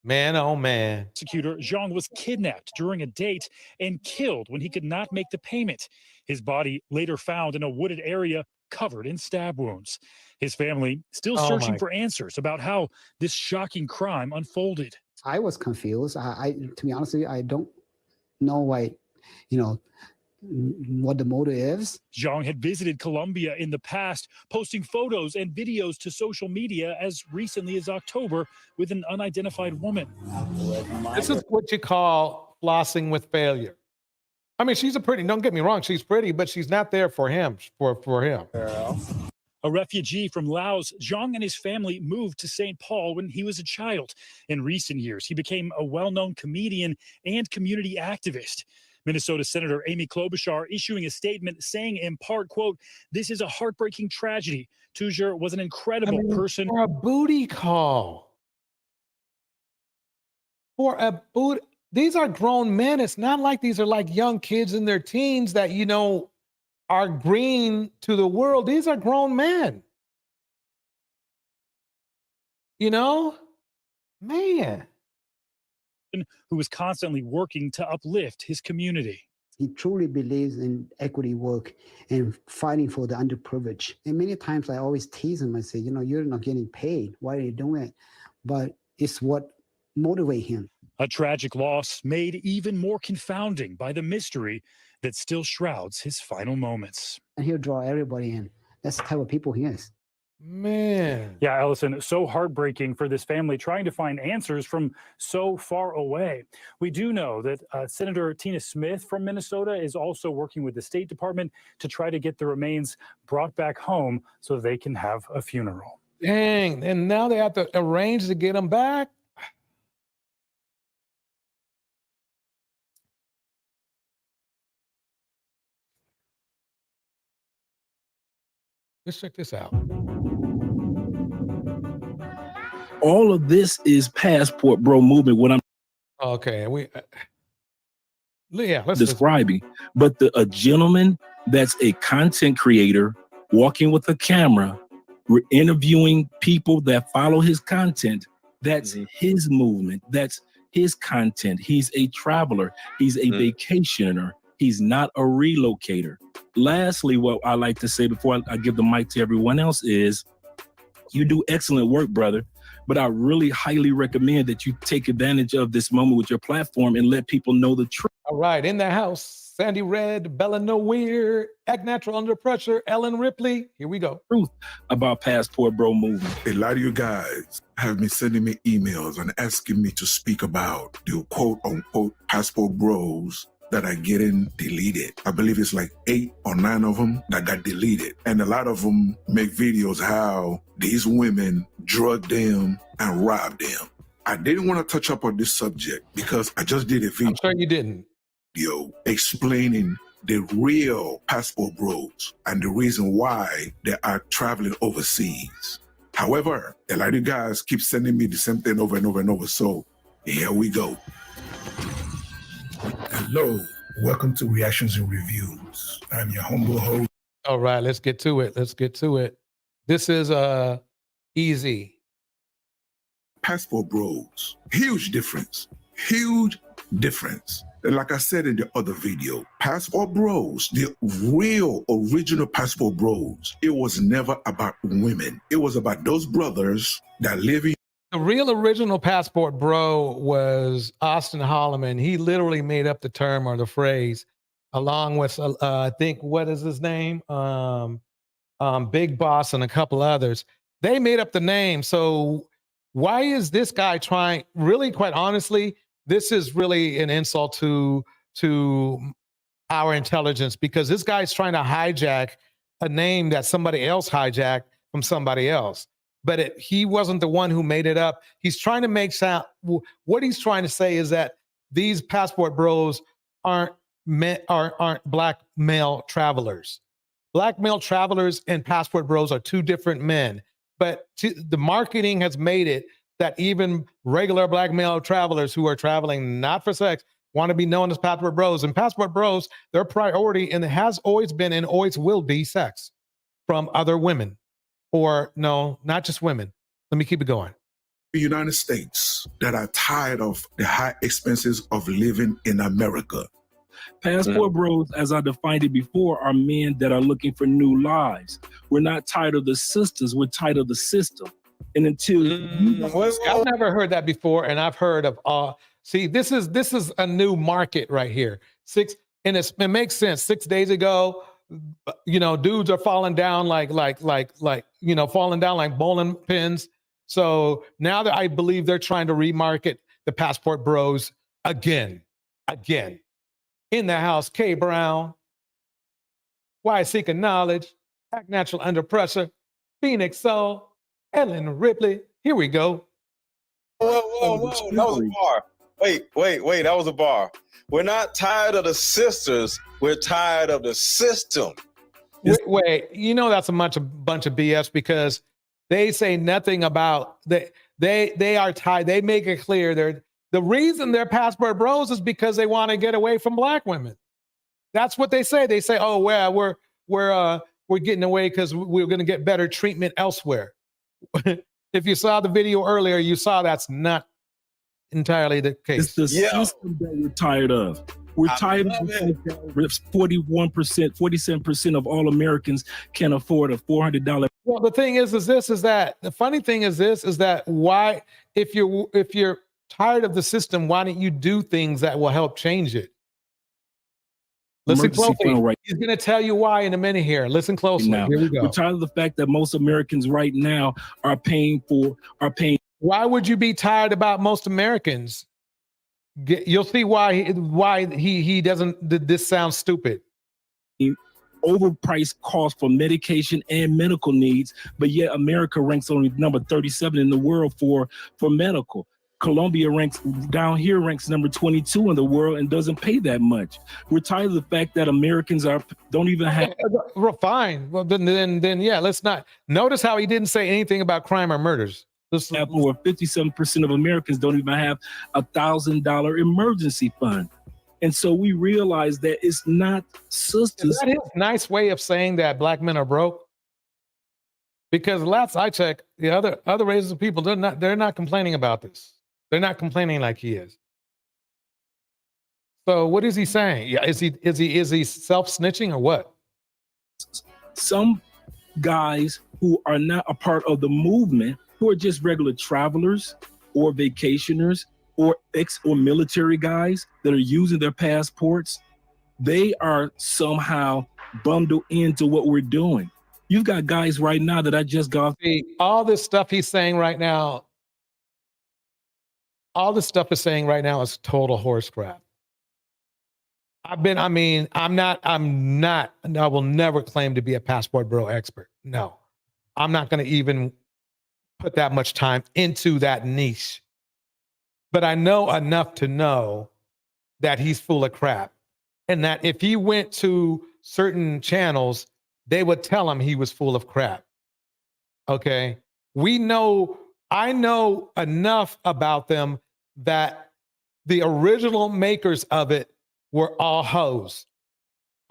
Man, oh man.
Prosecutor Zhang was kidnapped during a date and killed when he could not make the payment. His body later found in a wooded area covered in stab wounds. His family still searching for answers about how this shocking crime unfolded.
I was confused. To be honest with you, I don't know why, what the motive is.
Zhang had visited Colombia in the past, posting photos and videos to social media as recently as October with an unidentified woman.
This is what you call flossing with failure. I mean, don't get me wrong, she's pretty, but she's not there for him, for him.
A refugee from Laos, Zhang and his family moved to St. Paul when he was a child. In recent years, he became a well-known comedian and community activist. Minnesota Senator Amy Klobuchar issuing a statement saying in part, quote, "This is a heartbreaking tragedy. Tujer was an incredible person."
For a booty call. These are grown men. It's not like these are like young kids in their teens that, are green to the world. These are grown men. Man.
Who was constantly working to uplift his community.
He truly believes in equity work and fighting for the underprivileged. And many times I always tease him. I say, you're not getting paid. Why are you doing it? But it's what motivates him.
A tragic loss made even more confounding by the mystery that still shrouds his final moments.
And he'll draw everybody in. That's the type of people he is.
Man.
Yeah, Ellison, so heartbreaking for this family trying to find answers from so far away. We do know that Senator Tina Smith from Minnesota is also working with the State Department to try to get the remains brought back home so they can have a funeral.
Dang, and now they have to arrange to get them back? Let's check this out.
All of this is passport bro movement. What I'm
Okay, let's
describing, but a gentleman that's a content creator walking with a camera, interviewing people that follow his content. That's his movement. That's his content. He's a traveler. He's a vacationer. He's not a relocator. Lastly, what I like to say before I give the mic to everyone else is, you do excellent work, brother. But I really highly recommend that you take advantage of this moment with your platform and let people know the truth.
All right, in the house, Sandy Red, Bella Nowhere, Act Natural Under Pressure, Ellen Ripley. Here we go.
Truth about Passport Bro movement.
A lot of you guys have been sending me emails and asking me to speak about the quote unquote passport bros that are getting deleted. I believe it's like 8 or 9 of them that got deleted. And a lot of them make videos how these women drug them and robbed them. I didn't want to touch up on this subject because I just did a video.
I'm sure you didn't.
Explaining the real passport bros and the reason why they are traveling overseas. However, a lot of you guys keep sending me the same thing over and over and over. So here we go. Hello, welcome to Reactions and Reviews. I'm your humble host.
All right, let's get to it. This is easy.
Passport bros, huge difference. And like I said in the other video, passport bros, the real original passport bros, it was never about women. It was about those brothers that live in.
The real original passport bro was Austin Holloman. He literally made up the term or the phrase, along with I think, what is his name? Big Boss and a couple others. They made up the name. So why is this guy trying? Really, quite honestly, this is really an insult to our intelligence, because this guy's trying to hijack a name that somebody else hijacked from somebody else. But he wasn't the one who made it up. He's trying to make sound. What he's trying to say is that these passport bros aren't black male travelers. Black male travelers and passport bros are two different men. But the marketing has made it that even regular black male travelers who are traveling not for sex want to be known as passport bros. And passport bros, their priority, and it has always been and always will be, sex from other women. Or no, not just women. Let me keep it going.
The United States that are tired of the high expenses of living in America.
Passport bros, as I defined it before, are men that are looking for new lives. We're not tired of the sisters, we're tired of the system. And until
I've never heard that before, and I've heard of see, this is a new market right here. It makes sense. 6 days ago, dudes are falling down like falling down like bowling pins. So now that I believe they're trying to remarket the passport bros again. In the house, K Brown, Why Seeking Knowledge, Act Natural Under Pressure, Phoenix Soul, Ellen Ripley. Here we go.
Whoa. That was a bar. Wait. That was a bar. We're not tired of the sisters. We're tired of the system.
Wait. That's a bunch of BS, because they say nothing about they are tied. They make it clear the reason they're passport bros is because they want to get away from black women. That's what they say. They say, oh, well, we're getting away because we're going to get better treatment elsewhere. If you saw the video earlier, you saw that's not entirely the case.
It's the system that we're tired of. We're tired of 47% of all Americans can afford a $400.
Well, the thing is the funny thing is that why, if you're tired of the system, why don't you do things that will help change it? Listen closely. Right. He's going to tell you why in a minute here. Listen closely.
Now,
here we go.
We're tired of the fact that most Americans right now are paying.
Why would you be tired about most Americans? You'll see why he doesn't. This sounds stupid.
Overpriced cost for medication and medical needs, but yet America ranks only number 37 in the world for medical. Colombia ranks number 22 in the world and doesn't pay that much. We're tired of the fact that Americans don't even have.
Well, fine. Well, then, yeah. Let's not. Notice how he didn't say anything about crime or murders.
Over 57% of Americans don't even have $1,000 emergency fund, and so we realize that it's not sisters.
Is that his nice way of saying that black men are broke? Because last I checked, the other races of people, they're not complaining about this. They're not complaining like he is. So what is he saying? Yeah, is he self-snitching or what?
Some guys who are not a part of the movement, who are just regular travelers or vacationers or or military guys that are using their passports, they are somehow bundled into what we're doing. You've got guys right now that I just got.
All this stuff he's saying right now, is total horse crap. I will never claim to be a passport bro expert. No, I'm not going to even put that much time into that niche. But I know enough to know that he's full of crap. And that if he went to certain channels, they would tell him he was full of crap. Okay. I know enough about them that the original makers of it were all hoes.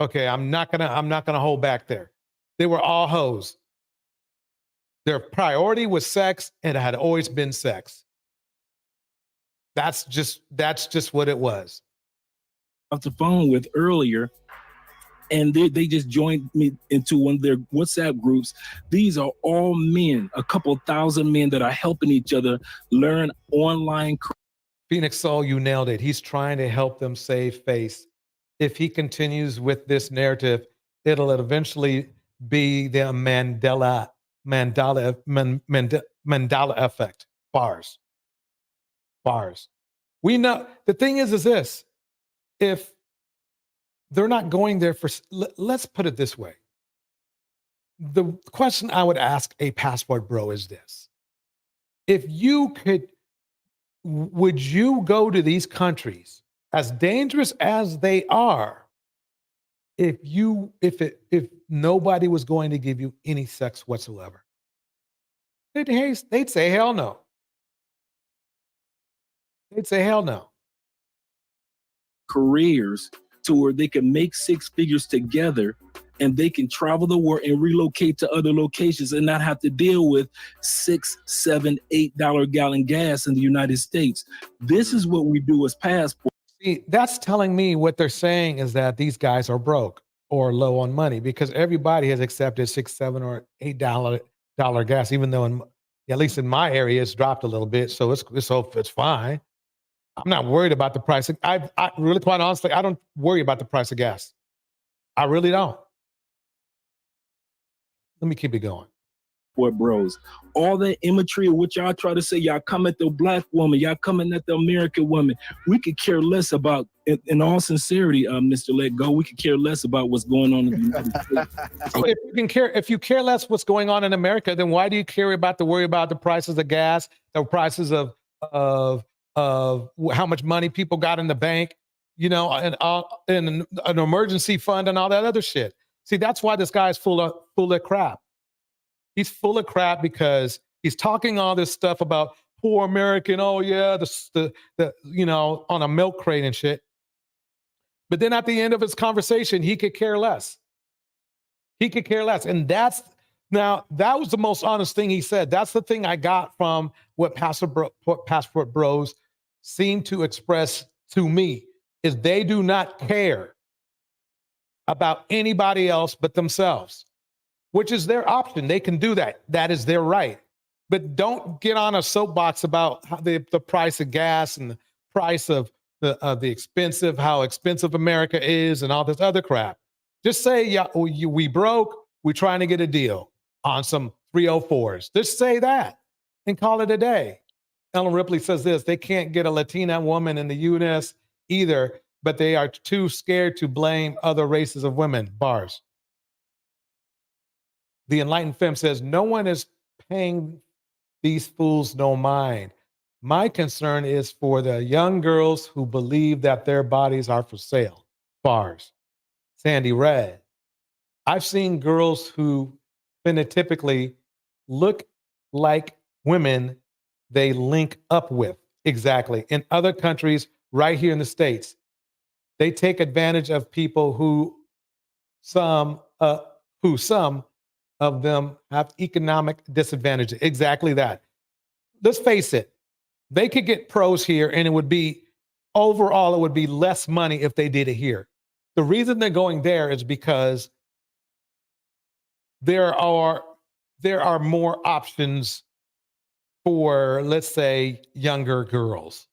Okay. I'm not gonna hold back there. They were all hoes. Their priority was sex, and it had always been sex. That's just what it was.
Off the phone with earlier, and they just joined me into one of their WhatsApp groups. These are all men, a couple thousand men that are helping each other learn online.
Phoenix Soul, you nailed it. He's trying to help them save face. If he continues with this narrative, it'll eventually be the Mandela effect. Bars. We know the thing is this: if they're not going there for, let's put it this way. The question I would ask a passport bro is this: if you could, would you go to these countries, as dangerous as they are, if nobody was going to give you any sex whatsoever? They'd say hell no. They'd say hell no.
Careers to where they can make six figures together, and they can travel the world and relocate to other locations and not have to deal with $6, $7, $8 gallon gas in the United States. This is what we do as passports.
See, that's telling me what they're saying is that these guys are broke or low on money, because everybody has accepted $6, $7, or $8 gas, even though at least in my area it's dropped a little bit, so it's fine. I'm not worried about the price. I really, quite honestly, I don't worry about the price of gas. I really don't. Let me keep it going.
What bros? All that imagery of what y'all try to say, y'all come at the black woman, y'all coming at the American woman. We could care less about, in all sincerity, Mr. Let Go, we could care less about what's going on in the United States.
So if you care less what's going on in America, then why do you worry about the prices of gas, the prices of how much money people got in the bank, and an emergency fund and all that other shit? See, that's why this guy is full of crap. He's full of crap because he's talking all this stuff about poor American. Oh yeah, the on a milk crate and shit. But then at the end of his conversation, he could care less. He could care less, and that was the most honest thing he said. That's the thing I got from what passport bros seem to express to me, is they do not care about anybody else but themselves, which is their option. They can do that. That is their right. But don't get on a soapbox about the price of gas and the price of how expensive America is and all this other crap. Just say, yeah, we broke. We're trying to get a deal on some 304s. Just say that and call it a day. Ellen Ripley says this: they can't get a Latina woman in the U.S. either, but they are too scared to blame other races of women. Bars. The Enlightened Femme says, no one is paying these fools no mind. My concern is for the young girls who believe that their bodies are for sale. Bars. Sandy Red. I've seen girls who phenotypically look like women they link up with. Exactly. In other countries, right here in the States, they take advantage of people who some of them have economic disadvantages. Exactly that. Let's face it, they could get pros here and it would be overall, it would be less money if they did it here. The reason they're going there is because there are more options for, let's say, younger girls.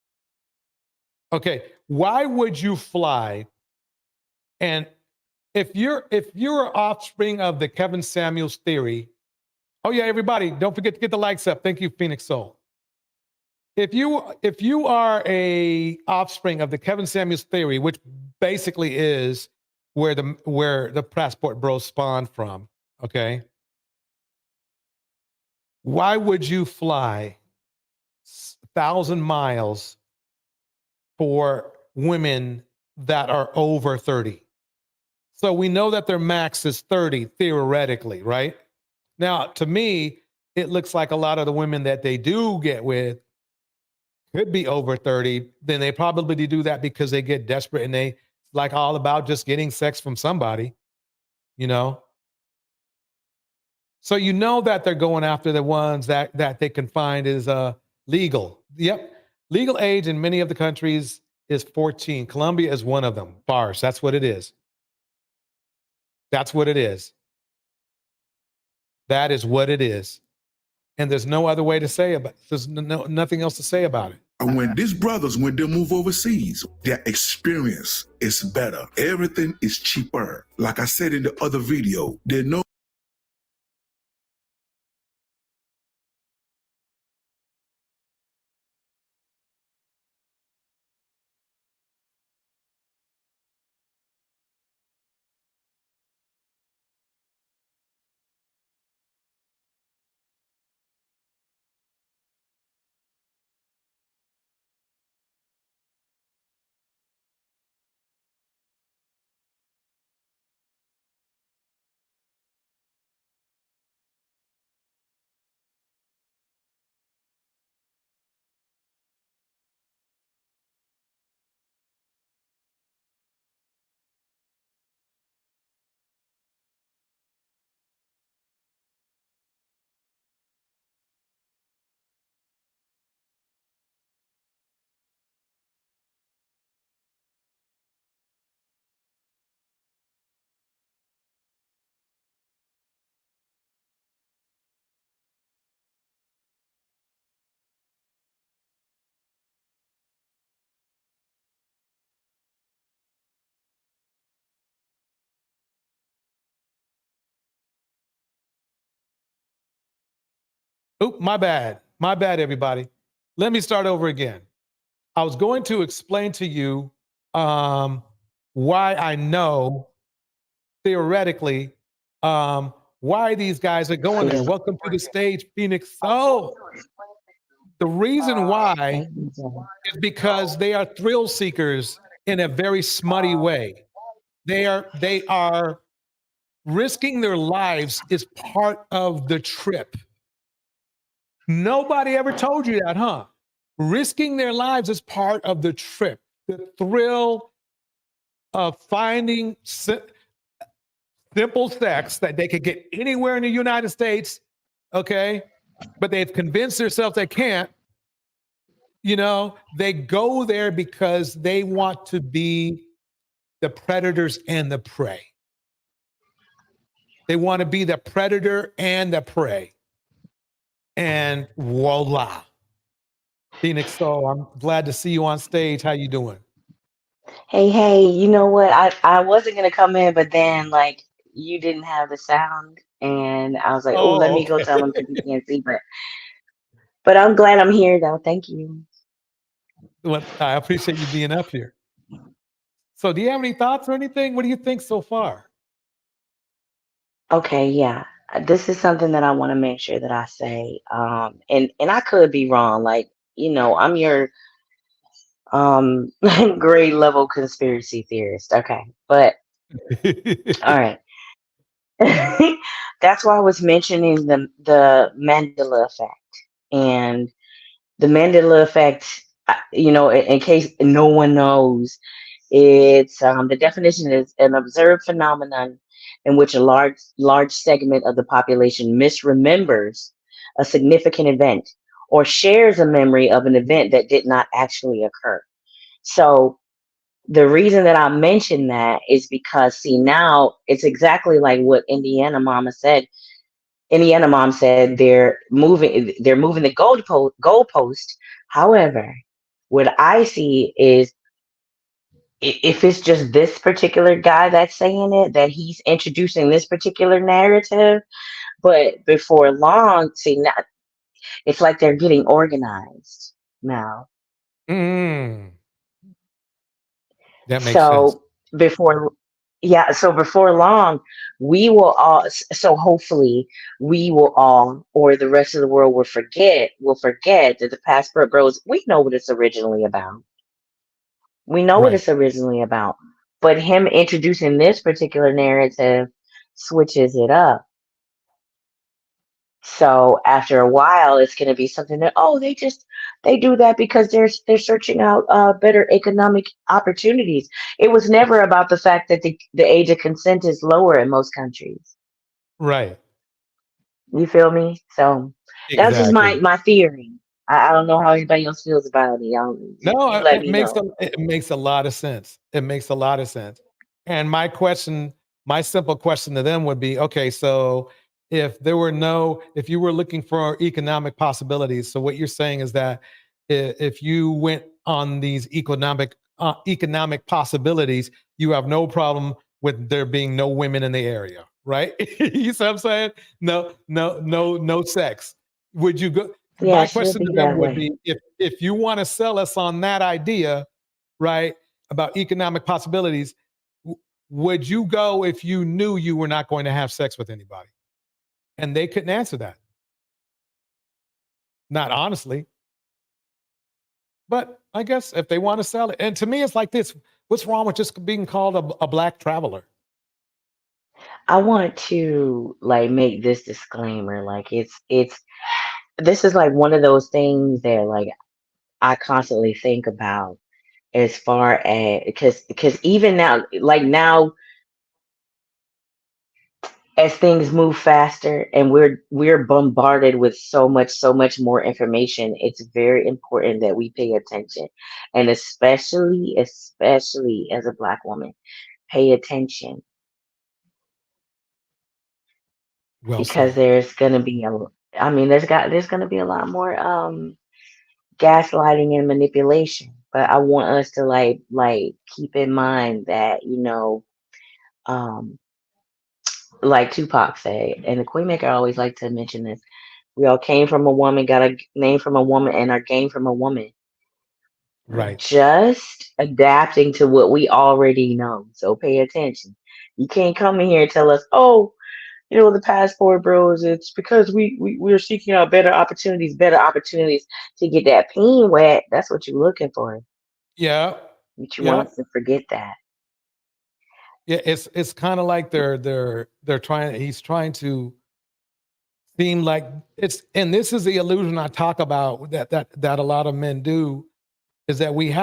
Okay, why would you fly? And if you're offspring of the Kevin Samuels theory, oh yeah, everybody, don't forget to get the likes up. Thank you, Phoenix Soul. If you are a offspring of the Kevin Samuels theory, which basically is where the Passport Bros spawned from, okay? Why would you fly 1,000 miles for women that are over 30? So we know that their max is 30 theoretically, right? Now, to me, it looks like a lot of the women that they do get with could be over 30. Then they probably do that because they get desperate and they like all about just getting sex from somebody, you know? So you know that they're going after the ones that they can find is legal. Yep. Legal age in many of the countries is 14. Colombia is one of them. Bars. That's what it is. That's what it is. That is what it is. And there's no other way to say about it. There's nothing else to say about it.
And when these brothers, when they move overseas, their experience is better. Everything is cheaper. Like I said in the other video, they know.
Oop, my bad. My bad, everybody. Let me start over again. I was going to explain to you why I know theoretically why these guys are going there. Welcome to the stage, Phoenix Soul. The reason why is because they are thrill seekers in a very smutty way. They are risking their lives is part of the trip. Nobody ever told you that, huh? Risking their lives is part of the trip. The thrill of finding simple sex that they could get anywhere in the United States, okay? But they've convinced themselves they can't. You know, they go there because they want to be the predators and the prey. They want to be the predator and the prey. And voila. Phoenix Soul, I'm glad to see you on stage. How you doing?
Hey, you know what? I wasn't gonna come in, but then like you didn't have the sound, and I was like, oh, let
Oh,
me go
okay.
tell them because he can't see. But I'm glad I'm here though. Thank you.
Well, I appreciate you being up here. So do you have any thoughts or anything? What do you think so far?
Okay, yeah. This is something that I want to make sure that I say. And I could be wrong. Like I'm your grade level conspiracy theorist. Okay. But all right. That's why I was mentioning the Mandela effect. And the Mandela effect, in case no one knows, it's the definition is an observed phenomenon in which a large segment of the population misremembers a significant event or shares a memory of an event that did not actually occur. So the reason that I mentioned that is because, see, now it's exactly like what Indiana Mama said. Indiana Mom said they're moving the goalpost. However, what I see is, if it's just this particular guy that's saying it, that he's introducing this particular narrative, but before long, see, now it's like they're getting organized now.
Mm, that makes sense.
So before, yeah, so before long, so hopefully we will all, or the rest of the world will forget that the Passport Bros, we know what it's originally about. We know what
Right.
it's originally about. But him introducing this particular narrative switches it up. So after a while, it's going to be something that, they do that because they're searching out better economic opportunities. It was never about the fact that the age of consent is lower in most countries.
Right.
You feel me? So that's just my
Exactly.
my theory. I don't know how anybody else feels about it.
No,
You let
it
me
makes
know.
it makes a lot of sense. It makes a lot of sense. And my simple question to them would be, okay, so if you were looking for economic possibilities, so what you're saying is that if you went on these economic possibilities, you have no problem with there being no women in the area, right? You see what I'm saying? No sex. Would you go?
Yeah,
My
it should
question to
be
them
that
would
way.
be, if you want to sell us on that idea, right, about economic possibilities, would you go if you knew you were not going to have sex with anybody? And they couldn't answer that. Not honestly. But I guess if they want to sell it, and to me, it's like this: what's wrong with just being called a black traveler?
I want to like make this disclaimer. Like it's this is like one of those things that like I constantly think about, as far as, because even now, like now, as things move faster and we're bombarded with so much more information, it's very important that we pay attention, and especially as a black woman, pay attention,
Well
because
said.
there's gonna be there's gonna be a lot more gaslighting and manipulation. But I want us to like keep in mind that, um like Tupac said, and the Queenmaker always like to mention this: we all came from a woman, got a name from a woman, and are gained from a woman. We're
Right.
just adapting to what we already know. So pay attention. You can't come in here and tell us, oh, the Passport Bros, it's because we're seeking out better opportunities to get that peen wet. That's what you're looking for.
Yeah.
But you want
Yeah.
us to forget that.
Yeah. It's kind of like they're trying. He's trying to seem like it's, and this is the illusion I talk about that a lot of men do, is that we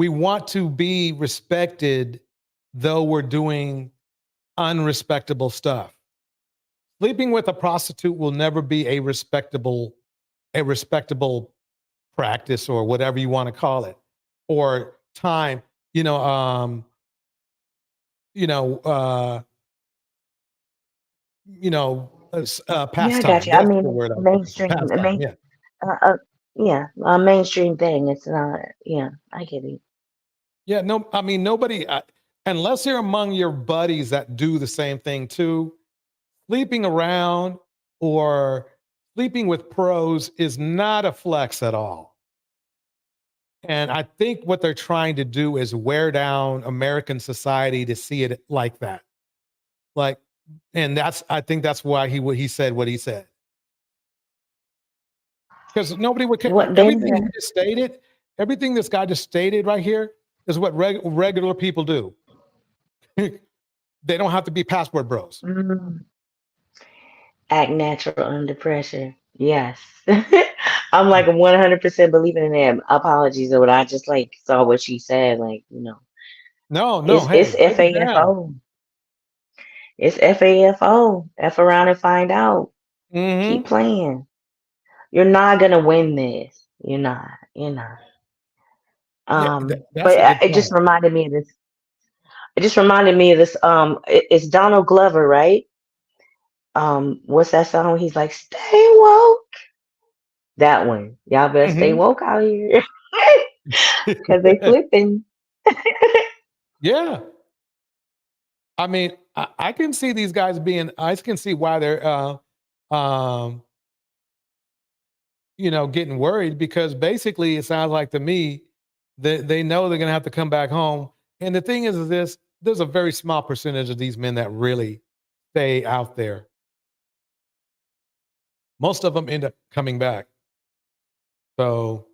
want to be respected, though we're doing unrespectable stuff. Sleeping with a prostitute will never be a respectable practice, or whatever you want to call it, or time, you know, um, you know, uh,
Yeah, I got
pastime.
you. I
That's the
mean,
word
it's
I was looking for.
mainstream.
Pastime. Yeah.
Yeah, a mainstream thing. It's not. Yeah, I get it.
Yeah. No, I mean, nobody, unless you're among your buddies that do the same thing too, sleeping around or sleeping with pros is not a flex at all. And I think what they're trying to do is wear down American society to see it like that. Like, and I think that's why he said what he said. Because nobody would care.
What
Everything
then?
he just stated, everything this guy just stated right here is what regular people do. They don't have to be passport bros.
Act natural under pressure. Yes. I'm like 100% believing in that. Apologies, but I just like saw what she said. Like,
No,
it's
hey, break it down.
FAFO. It's FAFO. F around and find out. Keep
Mm-hmm.
playing. You're not gonna win this. You're not. You're not.
Yeah, that's
But
a good
it just
point.
reminded me of this. It just reminded me of this. It's Donald Glover, right? What's that song? He's like, "Stay woke." That one. Y'all better stay
Mm-hmm.
woke out here, cause they flipping.
Yeah. I mean, I can see these guys being, I can see why they're, getting worried, because basically it sounds like to me that they know they're going to have to come back home. And the thing is this, there's a very small percentage of these men that really stay out there. Most of them end up coming back. So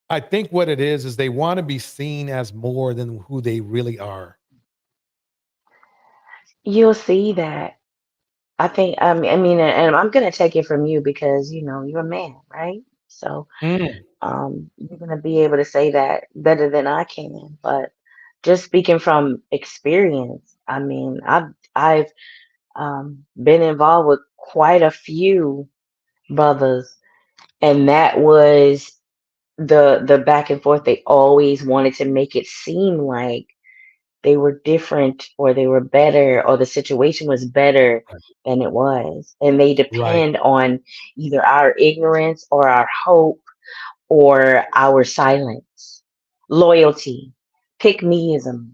I think what it is they want to be seen as more than who they really are.
You'll see that. I think. And I'm gonna take it from you because you're a man, right? So,
Mm.
you're gonna be able to say that better than I can. But just speaking from experience, I mean, I've been involved with quite a few brothers, and that was the back and forth. They always wanted to make it seem like they were different or they were better or the situation was better than it was. And they
Right.
depend on either our ignorance or our hope or our silence, loyalty, pick meism.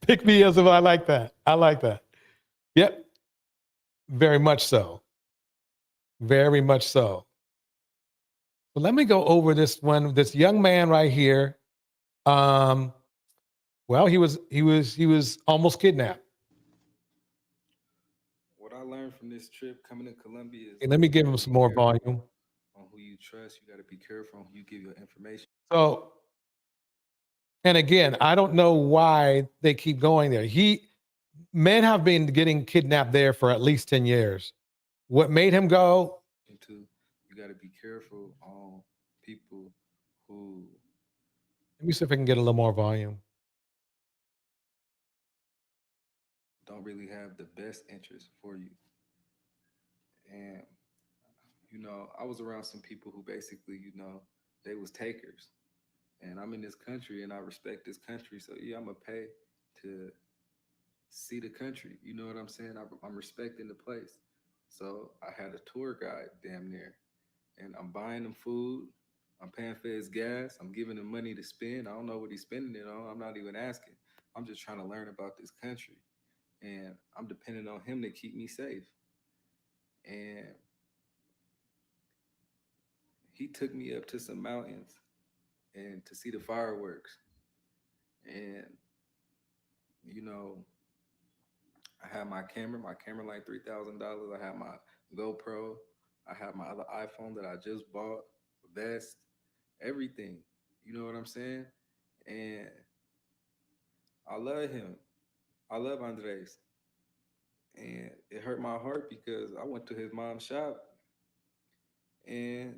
Pick me as if I like that. I like that. Yep. Very much so. Very much so. So let me go over this one. This young man right here. Um, well, he was almost kidnapped.
What I learned from this trip coming to Colombia is
Okay, let me
you
give
got
him
to
some
be
more
careful
volume.
on who you trust. You got to be careful on who you give your information.
So, and again, I don't know why they keep going there. Men have been getting kidnapped there for at least 10 years. What made him go?
You got to be careful on people who
Let me see if I can get a little more volume.
don't really have the best interest for you. And I was around some people who basically, they was takers. And I'm in this country and I respect this country. So yeah, I'm gonna pay to see the country. You know what I'm saying? I'm respecting the place. So I had a tour guide damn near, and I'm buying him food. I'm paying for his gas. I'm giving him money to spend. I don't know what he's spending it on. I'm not even asking. I'm just trying to learn about this country, and I'm depending on him to keep me safe. And he took me up to some mountains and to see the fireworks. And you know, I had my camera. My camera like $3,000. I had my GoPro. I had my other iPhone that I just bought. Vest, everything. You know what I'm saying? And I love him. I love Andres. And it hurt my heart because I went to his mom's shop and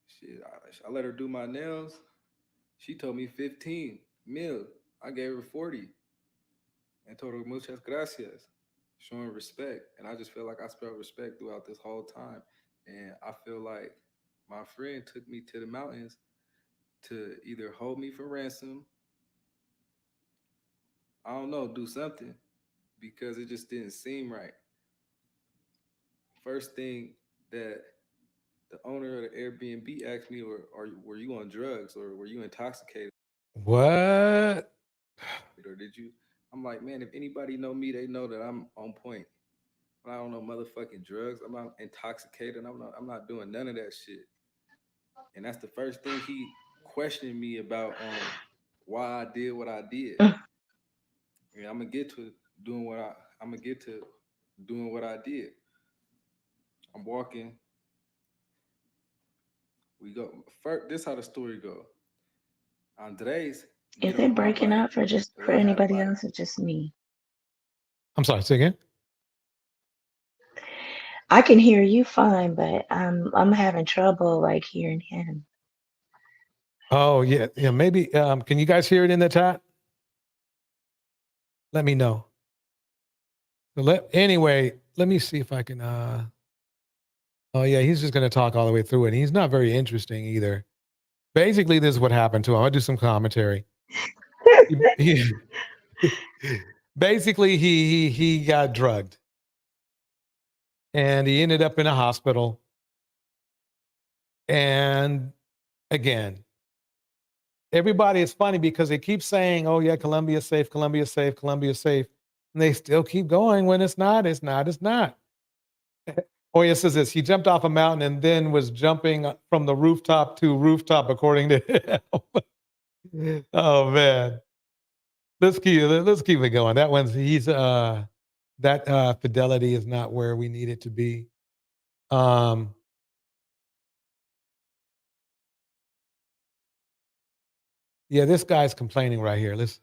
shit, I let her do my nails. She told me 15 mil. I gave her 40 and told her muchas gracias, showing respect. And I just feel like I felt respect throughout this whole time. And I feel like my friend took me to the mountains to either hold me for ransom, I don't know, do something because it just didn't seem right. First thing that the owner of the Airbnb asked me, were you on drugs or were you intoxicated?
What?
Or did you? I'm like, man, if anybody know me, they know that I'm on point. But I don't know motherfucking drugs. I'm not intoxicated. I'm not doing none of that shit. And that's the first thing he questioned me about on why I did what I did. And I'm gonna get to doing what I did. I'm walking. We go first. This how the story go. Andres
Is
get on
it
my
breaking
bike
up for
because I had a
anybody
bike.
else or just me?
I'm sorry, say again.
I can hear you fine, but I'm having trouble like hearing him.
Oh yeah, yeah. Maybe. Can you guys hear it in the chat? Let me know. Anyway, let me see if I can. Oh yeah, he's just going to talk all the way through it. He's not very interesting either. Basically, this is what happened to him. I'll do some commentary. Basically, he got drugged, and he ended up in a hospital. And again, everybody, it's funny because they keep saying, "Oh yeah, Colombia's safe, Colombia's safe, Colombia's safe," and they still keep going when it's not. It's not. It's not. Oh, yes, says this. He jumped off a mountain and then was jumping from the rooftop to rooftop, according to him. Oh man, let's keep it going. That one's that fidelity is not where we need it to be. Yeah, this guy's complaining right here. Listen.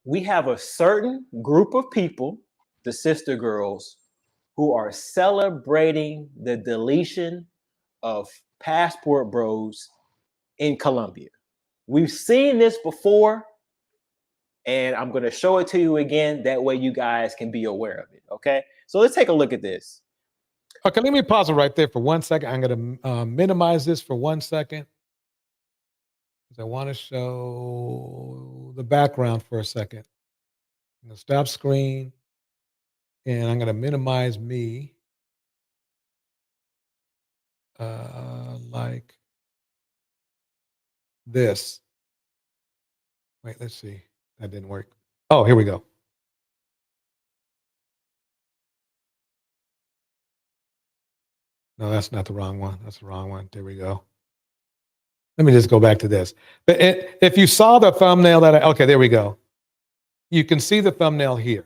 We have a certain group of people, the sister girls, who are celebrating the deletion of passport bros in Colombia. We've seen this before, and I'm going to show it to you again. That way you guys can be aware of it, okay? So let's take a look at this.
Okay, let me pause it right there for 1 second. I'm going to minimize this for 1 second. I want to show the background for a second. I'm going to stop screen, and I'm going to minimize me like this. Wait, let's see. That didn't work. Oh, here we go. No, that's not the wrong one. That's the wrong one. There we go. Let me just go back to this. But if you saw the thumbnail okay, there we go. You can see the thumbnail here.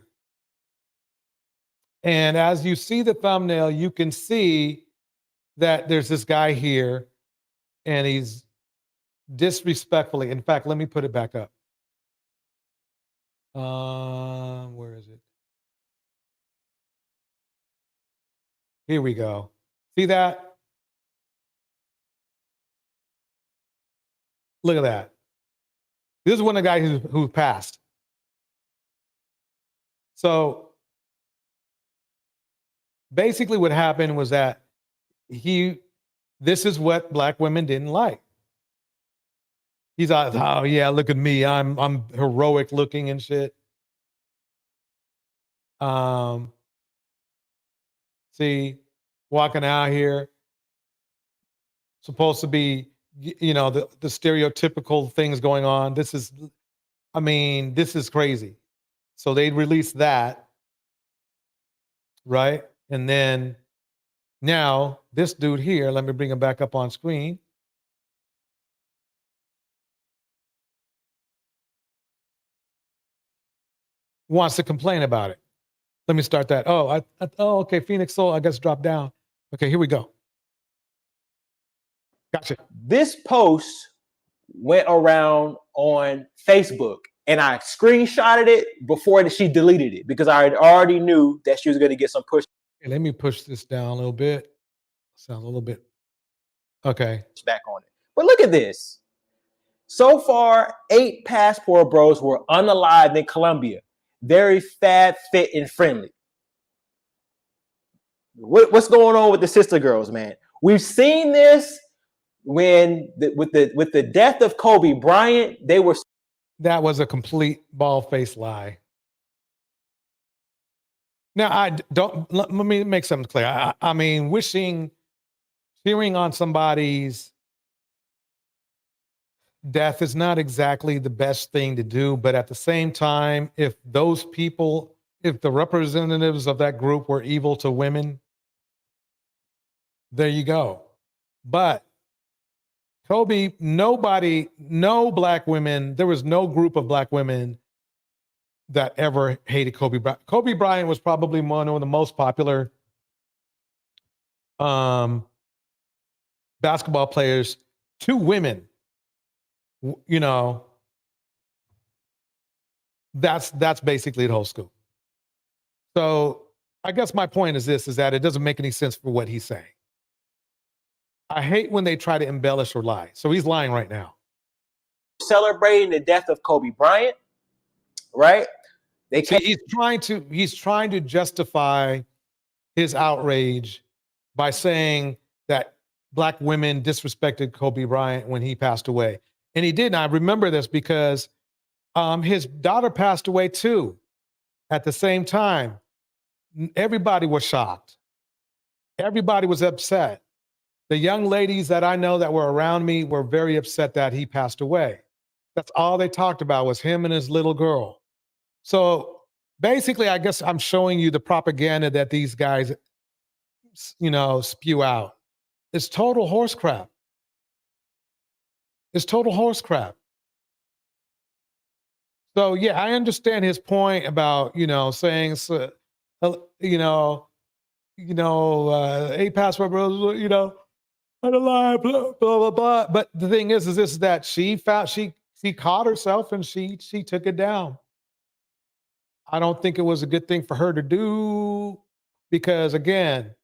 And as you see the thumbnail, you can see that there's this guy here, and he's disrespectfully. In fact, let me put it back up. Where is it? Here we go. See that? Look at that. This is one of the guys who passed. So basically what happened was that this is what black women didn't like. He's like, oh yeah, look at me. I'm heroic looking and shit. See, walking out here, supposed to be, the stereotypical things going on. This is crazy. So they released that, right? And then now this dude here, let me bring him back up on screen. Wants to complain about it. Let me start that. Oh, okay. Phoenix Soul, I guess dropped down. Okay, here we go. Gotcha.
This post went around on Facebook, and I screenshotted it before she deleted it because I already knew that she was going to get some push.
Okay, let me push this down a little bit. Sounds a little bit. Okay.
Back on it. But look at this. So far, 8 passport bros were unalived in Colombia. Very fat, fit, and friendly. What's going on with the sister girls, man? We've seen this when with the death of Kobe Bryant, they were.
That was a complete bald-faced lie. Now, let me make something clear. I mean, cheering on somebody's death is not exactly the best thing to do, but at the same time, if the representatives of that group were evil to women, there you go. But Kobe, no black women, there was no group of black women that ever hated Kobe Bryant. Kobe Bryant was probably one of the most popular basketball players to women. You know, that's basically the whole scoop. So I guess my point is this, is that it doesn't make any sense for what he's saying. I hate when they try to embellish or lie. So he's lying right now.
Celebrating the death of Kobe Bryant, right?
He's trying to justify his outrage by saying that Black women disrespected Kobe Bryant when he passed away. And he did. And I remember this because his daughter passed away too at the same time. Everybody was shocked. Everybody was upset. The young ladies that I know that were around me were very upset that he passed away. That's all they talked about was him and his little girl. So basically, I guess I'm showing you the propaganda that these guys, you know, spew out. It's total horse crap. It's total horse crap. So yeah, I understand his point about, you know, saying, a password, bro, you know, I don't lie, blah, blah, blah, blah. But the thing is this, that she caught herself and she took it down. I don't think it was a good thing for her to do because, again,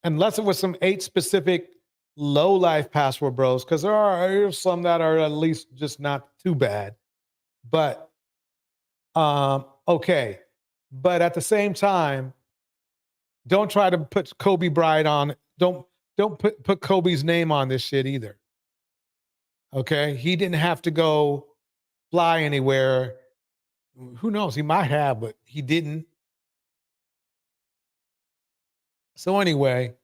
unless it was some 8 specific low-life password bros, because there are some that are at least just not too bad. But, okay. But at the same time, don't try to put Kobe Bryant on. Don't put Kobe's name on this shit either. Okay? He didn't have to go fly anywhere. Who knows? He might have, but he didn't. So anyway,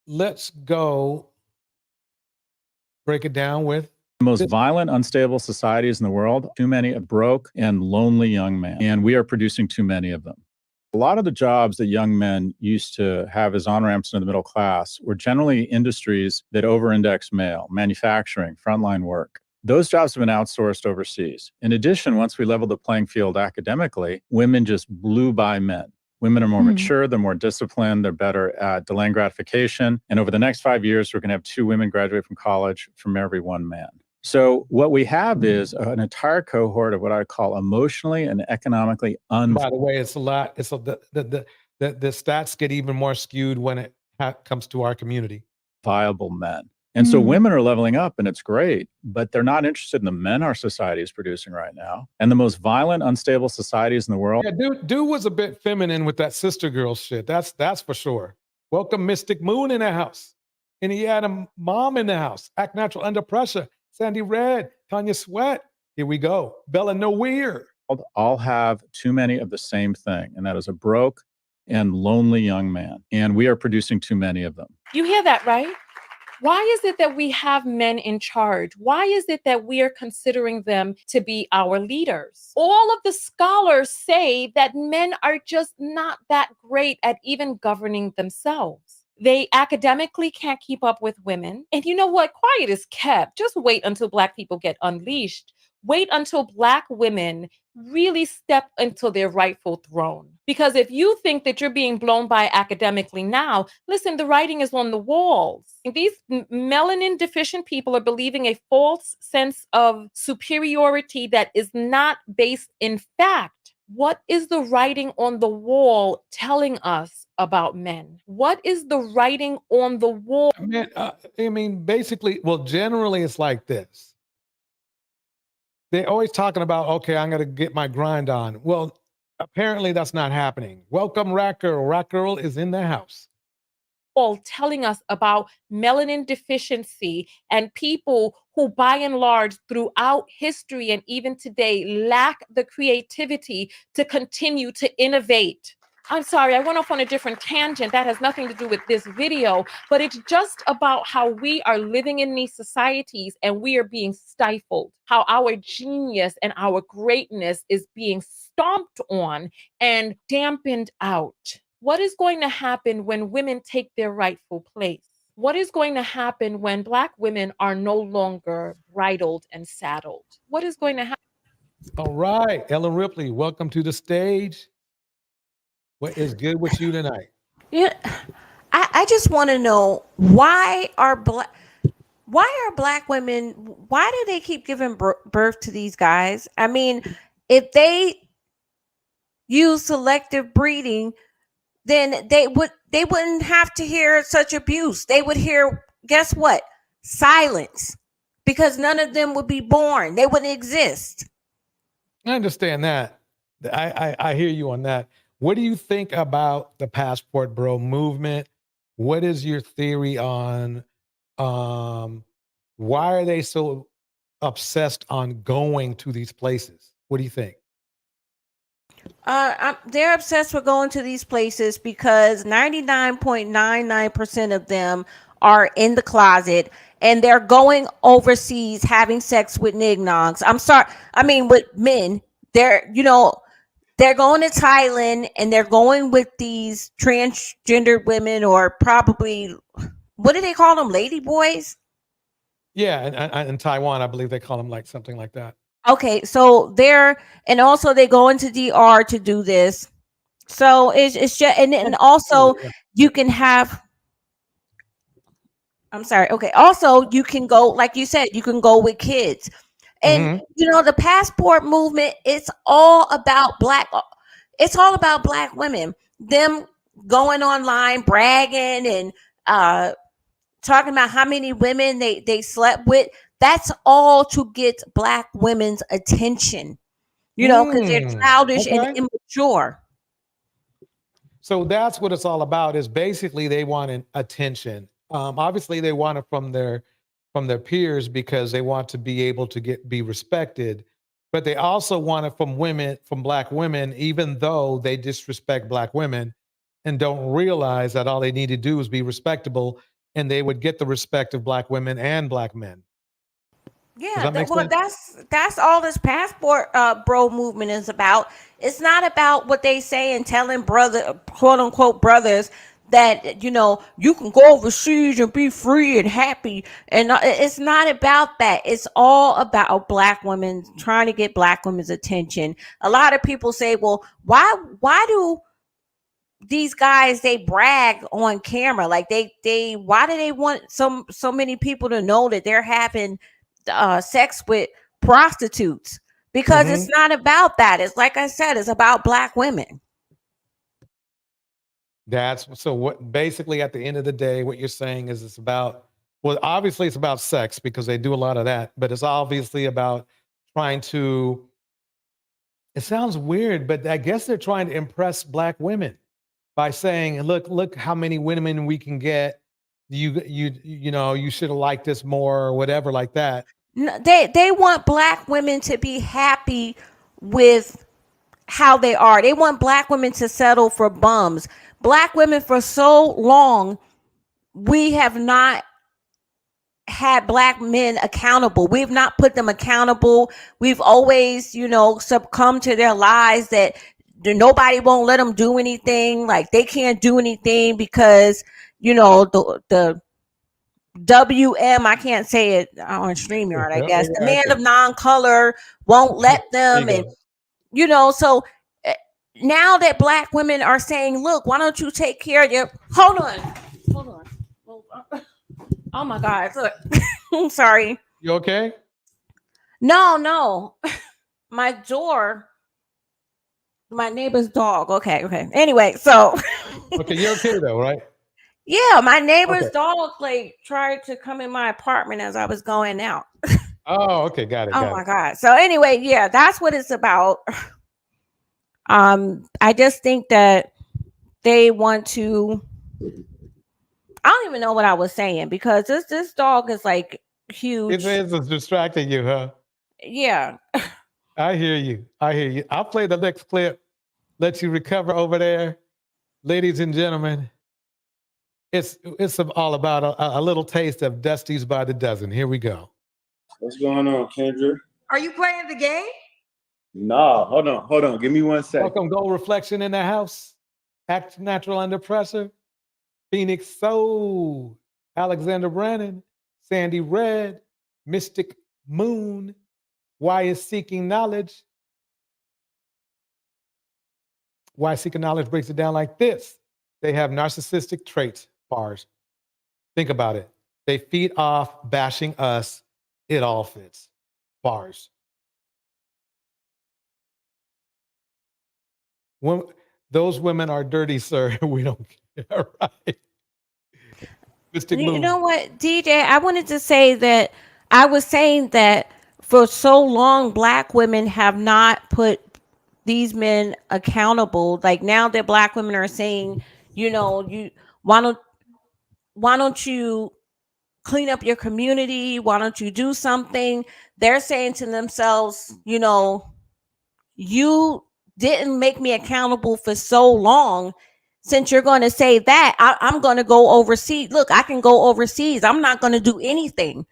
let's go break it down with
the most violent, unstable societies in the world. Too many broke and lonely young men, and we are producing too many of them. A lot of the jobs that young men used to have as on-ramps into the middle class were generally industries that over-index male, manufacturing, frontline work. Those jobs have been outsourced overseas. In addition, once we leveled the playing field academically, women just blew by men. Women are more mature, they're more disciplined, they're better at delaying gratification. And over the next 5 years, we're going to have 2 women graduate from college from every 1 man. So what we have is an entire cohort of what I call emotionally and economically
By the way, it's a lot. It's the stats get even more skewed when it comes to our community.
Viable men. And so women are leveling up and it's great, but they're not interested in the men our society is producing right now. And the most violent, unstable societies in the world.
Yeah, dude was a bit feminine with that sister girl shit. That's for sure. Welcome Mystic Moon in the house. And he had a mom in the house. Act Natural Under Pressure. Sandy Red, Tanya Sweat. Here we go. Bella Nowhere.
All have too many of the same thing, and that is a broke and lonely young man. And we are producing too many of them.
You hear that, right? Why is it that we have men in charge? Why is it that we are considering them to be our leaders? All of the scholars say that men are just not that great at even governing themselves. They academically can't keep up with women. And you know what? Quiet is kept. Just wait until Black people get unleashed. Wait until Black women really step into their rightful throne. Because if you think that you're being blown by academically now, listen, the writing is on the walls. These melanin deficient people are believing a false sense of superiority that is not based in fact. What is the writing on the wall telling us about men? What is the writing on the wall?
I mean, basically, well, generally it's like this. They're always talking about, okay, I'm going to get my grind on. Well, apparently that's not happening. Welcome, Rat Girl. Rat Girl is in the house.
All telling us about melanin deficiency and people who, by and large, throughout history and even today, lack the creativity to continue to innovate. I'm sorry, I went off on a different tangent. That has nothing to do with this video, but it's just about how we are living in these societies and we are being stifled, how our genius and our greatness is being stomped on and dampened out. What is going to happen when women take their rightful place? What is going to happen when Black women are no longer bridled and saddled? What is going to happen?
All right, Ellen Ripley, welcome to the stage. What is good with you tonight?
Yeah, I just want to know why are black women, why do they keep giving birth to these guys? I mean, if they use selective breeding, then they wouldn't have to hear such abuse. They would hear, guess what? Silence. Because none of them would be born. They wouldn't exist.
I understand that. I hear you on that. What do you think about the passport bro movement? What is your theory on why are they so obsessed on going to these places? What do you think?
They're obsessed with going to these places because 99.99% of them are in the closet and they're going overseas having sex with nignogs. I'm sorry. I mean, with men. They're, they're going to Thailand and they're going with these transgendered women, or probably, what do they call them? Lady boys?
Yeah, in Taiwan, I believe they call them like something like that.
Okay, so and also they go into DR to do this. So it's just, and then also you can have, I'm sorry. Okay. Also, you can go, like you said, you can go with kids. And the passport movement, it's all about black women. Them going online bragging and talking about how many women they slept with. That's all to get black women's attention. Because they're childish and immature.
So that's what it's all about. Is basically they want attention. Obviously, they want it from their peers because they want to be able to be respected. But they also want it from black women, even though they disrespect black women and don't realize that all they need to do is be respectable, and they would get the respect of black women and black men.
Yeah, that's all this passport bro movement is about. It's not about what they say and telling quote unquote brothers that you can go overseas and be free and happy, and it's not about that. It's all about black women, trying to get black women's attention. A lot of people say, well, why do these guys, they brag on camera? Like why do they want so many people to know that they're having sex with prostitutes? Because it's not about that. It's, like I said, it's about black women.
That's so what basically at the end of the day, what you're saying is it's about, well, obviously it's about sex because they do a lot of that, but it's obviously about trying to, it sounds weird, but I guess they're trying to impress black women by saying, look how many women we can get. You should have liked this more or whatever like that.
No, they want black women to be happy with how they are. They want black women to settle for bums. Black women, for so long, we have not had black men accountable. We've not put them accountable. We've always, succumbed to their lies that nobody won't let them do anything. Like they can't do anything because, the WM, I can't say it on StreamYard, I guess. The man of non-color won't let them. And, so now that black women are saying, look, why don't you take care of your, hold on. Oh my God. Look, I'm sorry.
You okay?
No. My door, my neighbor's dog. Okay. Anyway, so.
Okay, you're okay though, right?
Yeah, my neighbor's dog tried to come in my apartment as I was going out.
Oh, okay, got it.
Oh my God. So anyway, yeah, that's what it's about. I just think that they want to, I don't even know what I was saying because this dog is like huge.
It's distracting you, huh?
Yeah.
I hear you. I'll play the next clip. Let you recover over there. Ladies and gentlemen, it's all about a little taste of Dusty's by the dozen. Here we go.
What's going on, Kendra?
Are you playing the game?
No, hold on. Give me 1 second.
Welcome, Gold Reflection in the house. Act Natural Under Pressure. Phoenix Soul. Alexander Brannon. Sandy Red. Mystic Moon. Why is Seeking Knowledge. Why Seeking Knowledge breaks it down like this. They have narcissistic traits, bars. Think about it. They feed off bashing us. It all fits, bars. Those women are dirty, sir. We don't care, right? Mystic
You
Moon.
know what, DJ? I wanted to say that I was saying that for so long, Black women have not put these men accountable. Like now that Black women are saying, you know, why don't you clean up your community? Why don't you do something? They're saying to themselves, you know, you didn't make me accountable for so long. Since you're going to say that, I'm going to go overseas. Look, I can go overseas. I'm not going to do anything,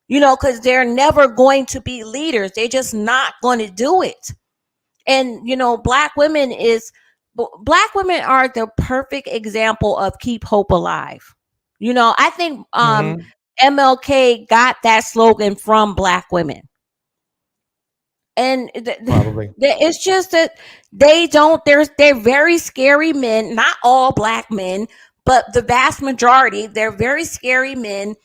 you know, because they're never going to be leaders. They're just not going to do it. And, you know, Black women are the perfect example of keep hope alive. You know, I think MLK got that slogan from Black women. And
Probably.
it's just that they're very scary men, not all Black men, but the vast majority, they're very scary men.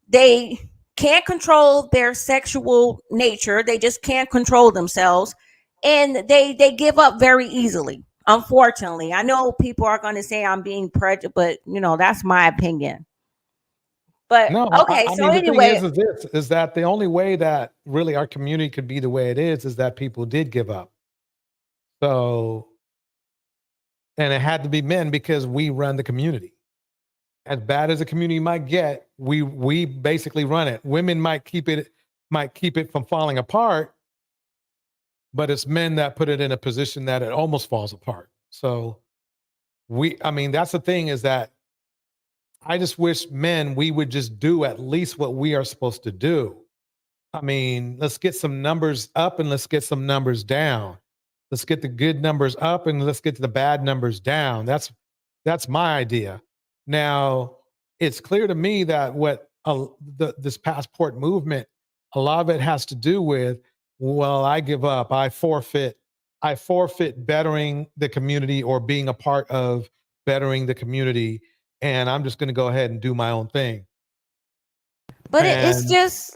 They can't control their sexual nature. They just can't control themselves. And they give up very easily. Unfortunately, I know people are going to say I'm being prejudiced, but you know, that's my opinion. But
no,
okay,
I
so
mean,
anyway,
the thing is that the only way that really our community could be the way it is that people did give up. So, and it had to be men because we run the community. As bad as the community might get, we basically run it. Women might keep it from falling apart, but it's men that put it in a position that it almost falls apart. So I mean, that's the thing is that I just wish men, we would just do at least what we are supposed to do. I mean, let's get some numbers up and let's get some numbers down. Let's get the good numbers up and let's get the bad numbers down. That's my idea. Now, it's clear to me that this passport movement, a lot of it has to do with, well, I give up. I forfeit bettering the community or being a part of bettering the community. And I'm just going to go ahead and do my own thing.
But it's just,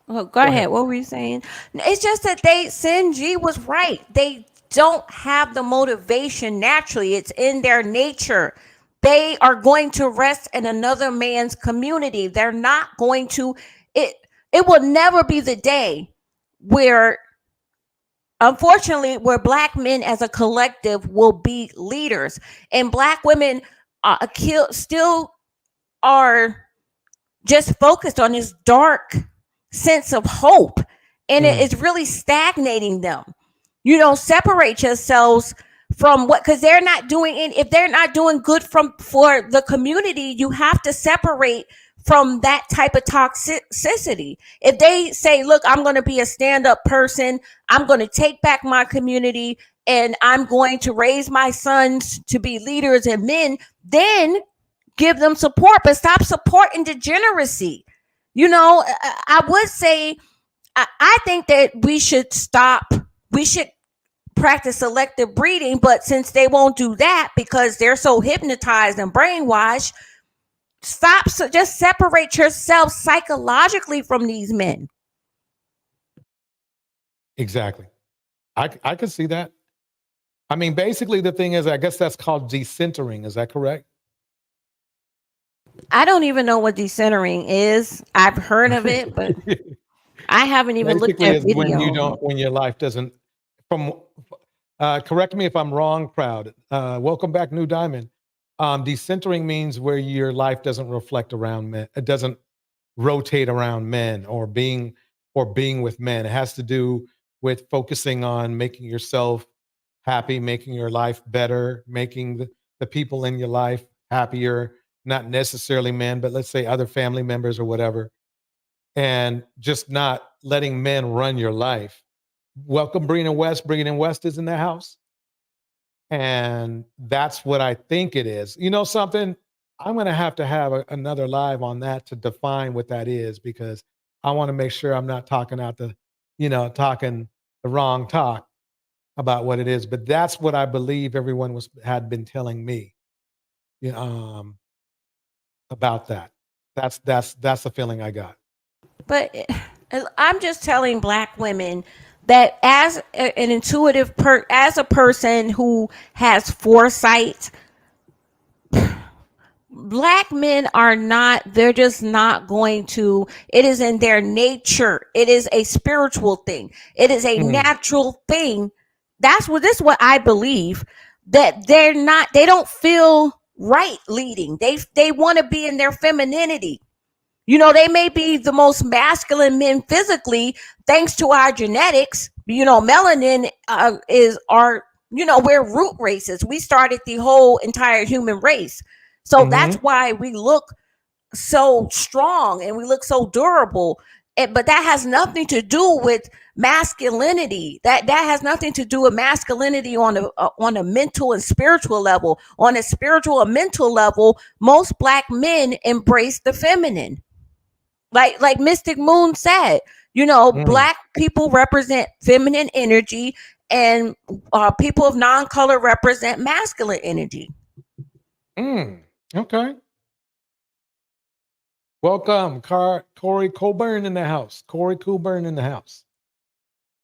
oh, go ahead. What were you saying? It's just that Sinji was right. They don't have the motivation naturally. It's in their nature. They are going to rest in another man's community. They're not going to, it will never be the day where, unfortunately, where Black men as a collective will be leaders and Black women still are just focused on this dark sense of hope, and it is really stagnating them. You know, separate yourselves from what, because they're not doing it. If they're not doing good for the community, you have to separate from that type of toxicity. If they say, look, I'm going to be a stand-up person, I'm going to take back my community, and I'm going to raise my sons to be leaders and men, then give them support, but stop supporting degeneracy. You know, I would say, I think that we should practice selective breeding, but since they won't do that because they're so hypnotized and brainwashed, just separate yourself psychologically from these men.
Exactly. I can see that. I mean, basically the thing is, I guess that's called decentering. Is that correct?
I don't even know what decentering is. I've heard of it, but I haven't even looked at video.
When your life doesn't, correct me if I'm wrong, crowd. Welcome back, New Diamond. Decentering means where your life doesn't reflect around men. It doesn't rotate around men or being with men. It has to do with focusing on making yourself happy, making your life better, making the people in your life happier, not necessarily men, but let's say other family members or whatever, and just not letting men run your life. Welcome, Brina West. Brina West is in the house. And that's what I think it is. You know something? I'm going to have another live on that to define what that is, because I want to make sure I'm not talking talking the wrong talk. about what it is, but that's what I believe everyone had been telling me, about that. That's the feeling I got.
But I'm just telling black women that as an intuitive as a person who has foresight, black men are not, they're just not going to, it is in their nature. It is a spiritual thing. It is a natural thing. This is what I believe, that they don't feel right leading. They want to be in their femininity. They may be the most masculine men physically, thanks to our genetics. Melanin we're root races. We started the whole entire human race. So that's why we look so strong and we look so durable. But that has nothing to do with masculinity. That has nothing to do with masculinity on a mental and spiritual level. On a spiritual and mental level, most black men embrace the feminine. Like Mystic Moon said, black people represent feminine energy, and people of non-color represent masculine energy.
Okay. Welcome, Corey Coburn in the house. Corey Coburn in the house.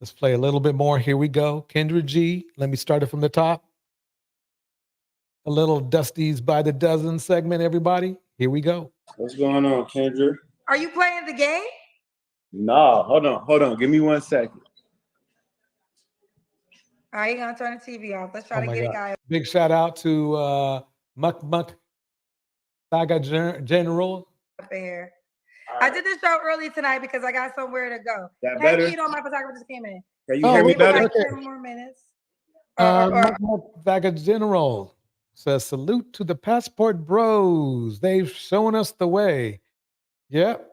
Let's play a little bit more. Here we go. Kendra G. Let me start it from the top. A little Dusty's by the Dozen segment, everybody. Here we go.
What's going on, Kendra?
Are you playing the game?
No, hold on. Give me 1 second.
All right, you're gonna turn the TV off. Let's try to get a guy.
Big shout out to Muck Saga General.
Up here. I did this show early tonight because I got somewhere to go.
That
hey,
better?
my photographer just came in.
Can you hear me better?
Like 10 more minutes.
Muck Saga General says, salute to the Passport Bros. They've shown us the way. Yep.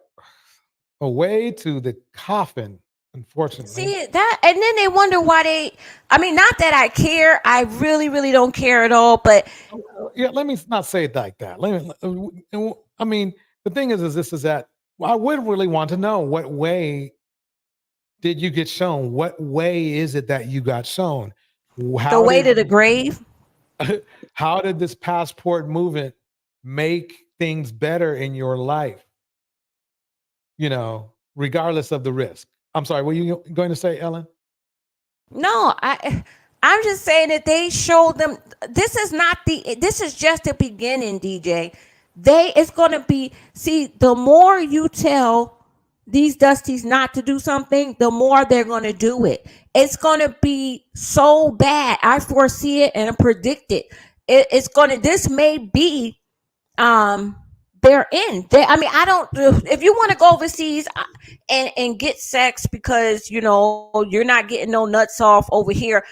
A way to the coffin, unfortunately.
See that, and then they wonder why not that I care. I really, really don't care at all. But
yeah, let me not say it like that. The thing is that I would really want to know, what way did you get shown? What way is it that you got shown?
The way to the grave.
How did this passport movement make things better in your life? Regardless of the risk. I'm sorry, were you going to say, Ellen?
No, I'm just saying that they showed them. This is just the beginning, DJ. It's going to be, the more you tell these Dusties not to do something, the more they're going to do it. It's going to be so bad. I foresee it and I predict it. This may be, they're in. I don't. If you want to go overseas and get sex because you're not getting no nuts off over here,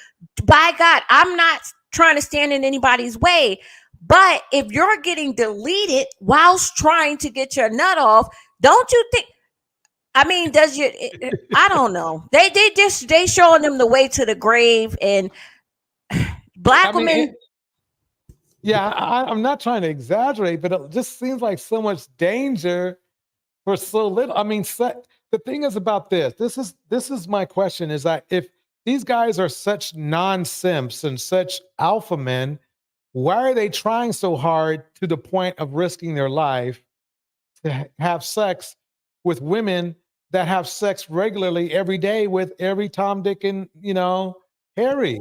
by God, I'm not trying to stand in anybody's way. But if you're getting deleted whilst trying to get your nut off, don't you think? I don't know. They showing them the way to the grave, and black women.
Yeah, I'm not trying to exaggerate, but it just seems like so much danger for so little. The thing is about this. This is my question: is that if these guys are such non-simps and such alpha men, why are they trying so hard to the point of risking their life to have sex with women that have sex regularly every day with every Tom, Dick, and Harry?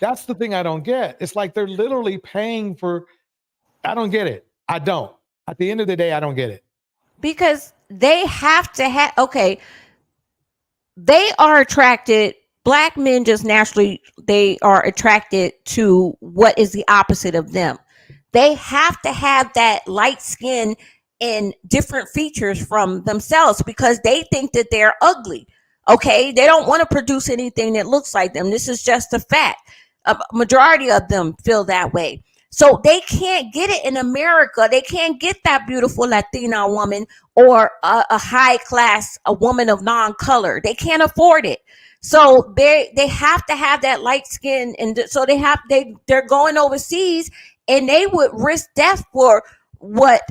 That's the thing I don't get. It's like they're literally paying for. I don't get it. I don't. At the end of the day, I don't get it.
Because they have to have. Okay, they are attracted. Black men just naturally, they are attracted to what is the opposite of them. They have to have that light skin and different features from themselves because they think that they're ugly. Okay, they don't want to produce anything that looks like them. This is just a fact. A majority of them feel that way. So they can't get it in America. They can't get that beautiful Latina woman or a high class, a woman of non-color. They can't afford it. So they have to have that light skin, and so they're going overseas, and they would risk death for what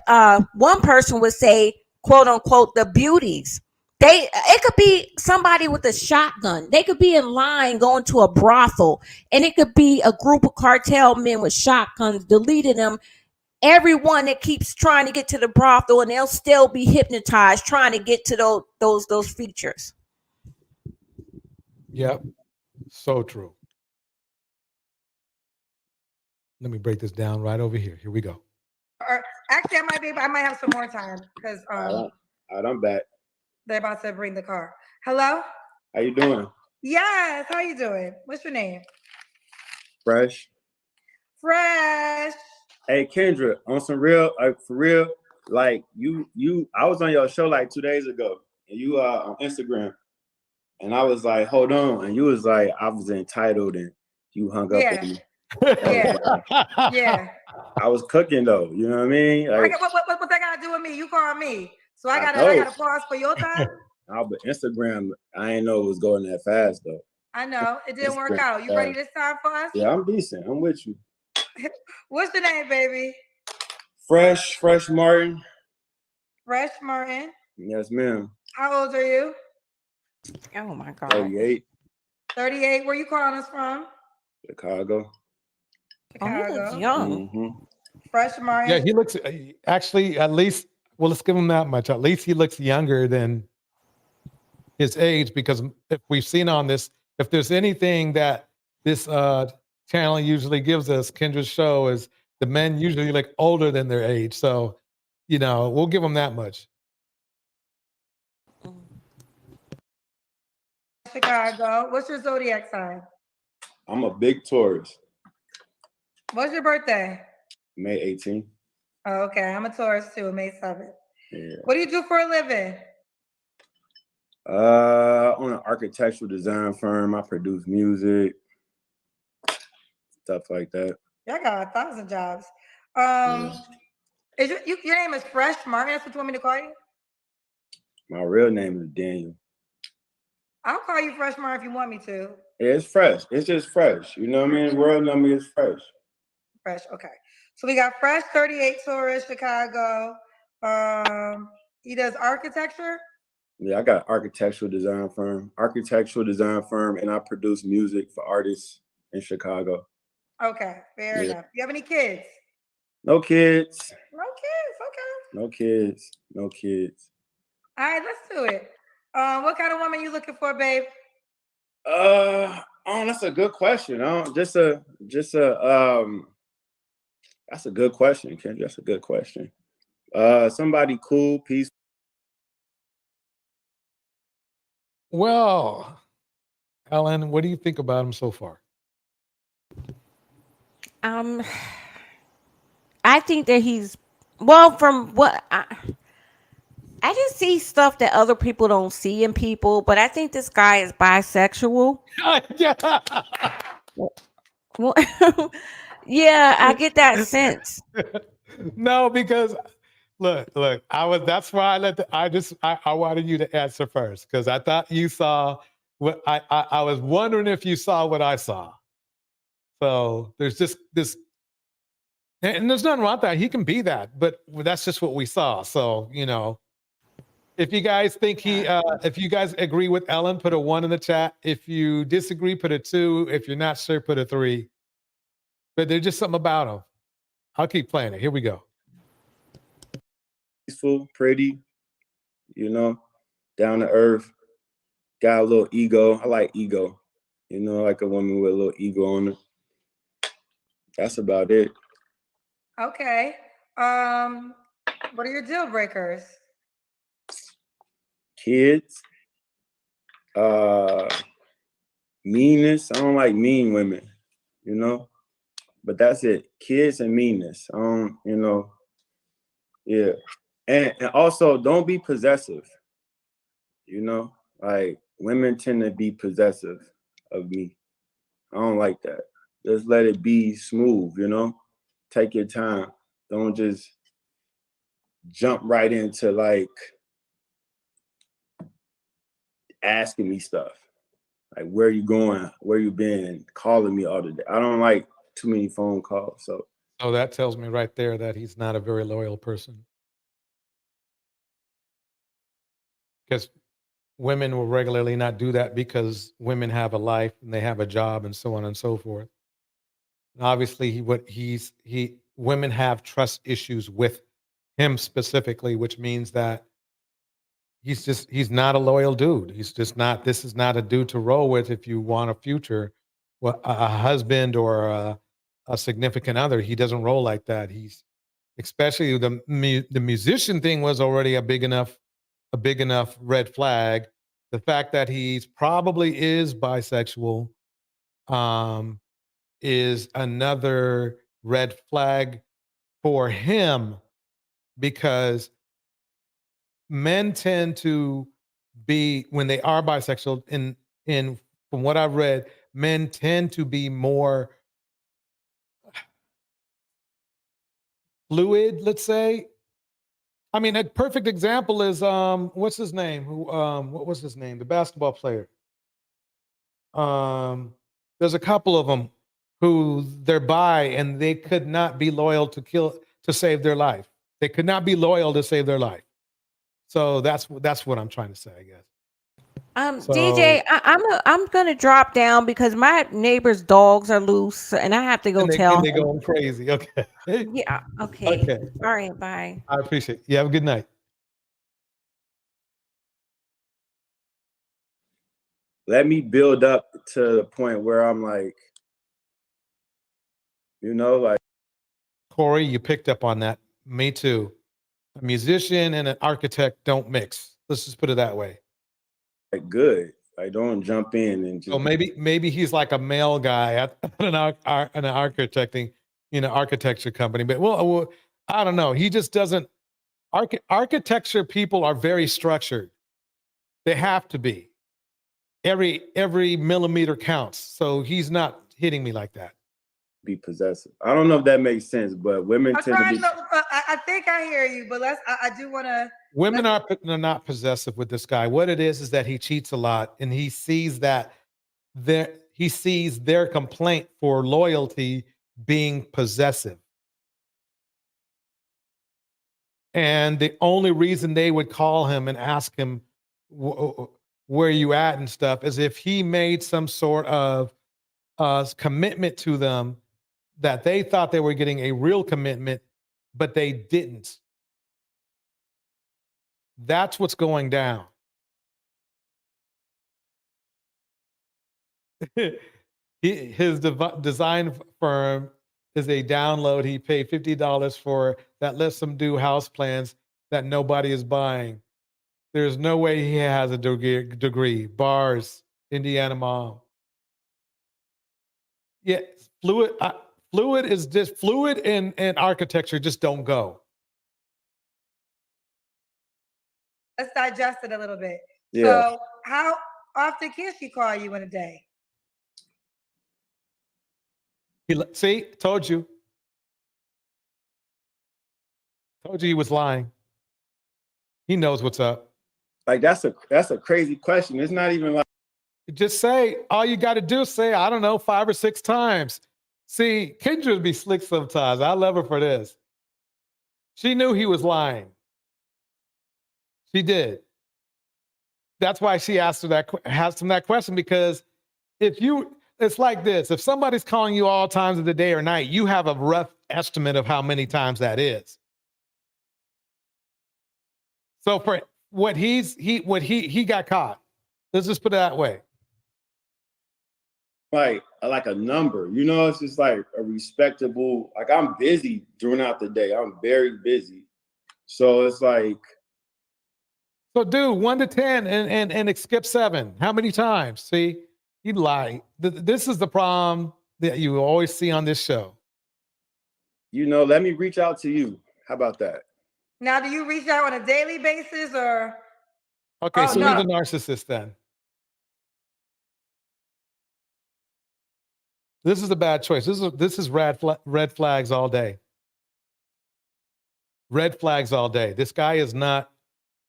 one person would say, quote unquote, the beauties. It could be somebody with a shotgun. They could be in line going to a brothel, and it could be a group of cartel men with shotguns deleting them. Everyone that keeps trying to get to the brothel, and they'll still be hypnotized trying to get to those features.
Yep. So true. Let me break this down right over here. Here we go.
Or actually, I might have some more time because
All right, I'm back.
they're about to bring the car. Hello?
How you doing?
Yes, how you doing? What's your name?
Fresh.
Fresh.
Hey Kendra, on some real, for real, like I was on your show like 2 days ago, and you on Instagram, and I was like, hold on, and you was like, I was entitled, and you hung up on me.
Yeah.
I was cooking though, you know what I mean? Like,
What that got to do with me? You call me, so I
I
gotta pause for your time.
but Instagram, I ain't know it was going that fast though.
I know it didn't work
Instagram
out. You ready this time for us?
Yeah, I'm decent. I'm with you.
What's your name, baby?
Fresh Martin.
Fresh Martin.
Yes, ma'am.
How old are you?
Oh my God.
38.
38. Where you calling us from?
Chicago.
Chicago.
Young.
Mm-hmm.
Fresh Martin.
Yeah, he looks actually at least. Well, let's give him that much. At least he looks younger than his age, because if we've seen on this, if there's anything that this channel usually gives us, Kendra's show, is the men usually look older than their age. So, we'll give them that much.
Chicago. What's your zodiac sign?
I'm a big Taurus.
What's your birthday?
May 18th.
Oh, okay. I'm a Taurus too, May 7th.
Yeah.
What do you do for a living?
On an architectural design firm. I produce music, stuff like that.
Y'all got 1,000 jobs. Is your name is Fresh Martin? That's what you want me to call you?
My real name is Daniel.
I'll call you Fresh Martin if you want me to.
Yeah, it's fresh. It's just fresh. You know what I mean? World number is fresh.
Fresh. Okay. So we got Fresh 38 Taurus, Chicago. He does architecture.
Yeah, I got an architectural design firm, and I produce music for artists in Chicago.
Okay, fair enough. You have any kids?
No kids.
No kids. Okay.
No kids. No kids.
All right, let's do it. What kind of woman you looking for, babe?
That's a good question. That's a good question, Kendra. That's a good question. Somebody cool, peaceful.
Well, Ellen, what do you think about him so far?
I think that he's from what I just see stuff that other people don't see in people, but I think this guy is bisexual. Well, yeah, I get that sense.
No, because look, that's why I wanted you to answer first, because I thought you saw what I was wondering if you saw what I saw. So there's just this, and there's nothing wrong with that. He can be that, but that's just what we saw. So, if you guys think if you guys agree with Ellen, put a 1 in the chat. If you disagree, put a 2. If you're not sure, put a 3. But there's just something about him. I'll keep playing it. Here we go.
Peaceful, pretty, down to earth, got a little ego. I like ego, like a woman with a little ego on her. That's about it.
Okay. What are your deal breakers?
Kids, meanness. I don't like mean women, but that's it. Kids and meanness. Yeah. And also don't be possessive. Like women tend to be possessive of me. I don't like that. Just let it be smooth, take your time. Don't just jump right into like asking me stuff. Like, where you going? Where you been? Calling me all the day. I don't like too many phone calls. So
that tells me right there that he's not a very loyal person. Because women will regularly not do that because women have a life and they have a job and so on and so forth. And obviously, women have trust issues with him specifically, which means that he's not a loyal dude. He's just not. This is not a dude to roll with if you want a future, well, a husband or a significant other. He doesn't roll like that. He's especially the musician thing was already a big enough red flag. The fact that he's probably is bisexual is another red flag for him, because men tend to be, when they are bisexual, in from what I've read, men tend to be more fluid, let's say. I mean, a perfect example is what's his name? What was his name? The basketball player. There's a couple of them who they're bi and they could not be loyal to save their life. They could not be loyal to save their life. So that's what I'm trying to say, I guess. So,
DJ, I'm gonna drop down because my neighbor's dogs are loose and I have to go tell
and they
him.
going crazy. Okay.
Yeah. Okay.
Okay.
All right. Bye.
I appreciate it. You have a good night.
Let me build up to the point where I'm like, like.
Corey, you picked up on that. Me too. A musician and an architect don't mix. Let's just put it that way.
Like, good. I don't jump in and just.
So maybe he's like a male guy at an architecture company. But well, I don't know. He just doesn't. Architecture people are very structured. They have to be. Every millimeter counts. So he's not hitting me like that.
Be possessive. I don't know if that makes sense, but women tend to be.
I think I hear you, but I do want to.
Women are not possessive with this guy. What it is that he cheats a lot, and he sees that he sees their complaint for loyalty being possessive. And the only reason they would call him and ask him where you at and stuff is if he made some sort of commitment to them that they thought they were getting a real commitment, but they didn't. That's what's going down. His design firm is a download he paid $50 for that lets him do house plans that nobody is buying. There's no way he has a degree. Bars, Indiana mom. Yeah, fluid is just fluid and architecture just don't go.
Let's digest it a little bit.
Yeah.
So how often can she call you in a day?
See, told you he was lying. He knows what's up.
Like that's a crazy question. It's not even like.
Just say, all you got to do is say, I don't know, 5 or 6 times. See, Kendra would be slick sometimes. I love her for this. She knew he was lying. She did. That's why she asked him that question, because it's like this. If somebody's calling you all times of the day or night, you have a rough estimate of how many times that is. So for what he got caught. Let's just put it that way.
Like a number, it's just like a respectable, like I'm busy throughout the day. I'm very busy. So it's like.
So do 1 to 10 and skip 7. How many times? See, he lied. This is the problem that you always see on this show.
Let me reach out to you. How about that?
Now, do you reach out on a daily basis or?
Okay, so
no.
he's a narcissist then. This is a bad choice. This is red flags all day. Red flags all day. This guy is not.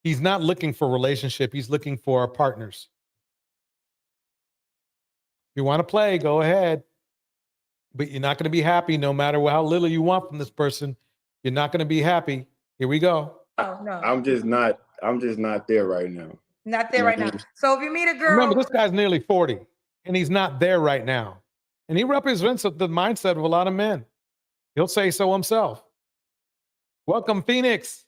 He's not looking for a relationship. He's looking for partners. If you want to play, go ahead. But you're not going to be happy no matter how little you want from this person. You're not going to be happy. Here we go.
Oh, no.
I'm just not there right now.
Not there right now. So if you meet a girl,
Remember, this guy's nearly 40, and he's not there right now. And he represents the mindset of a lot of men. He'll say so himself. Welcome, Phoenix.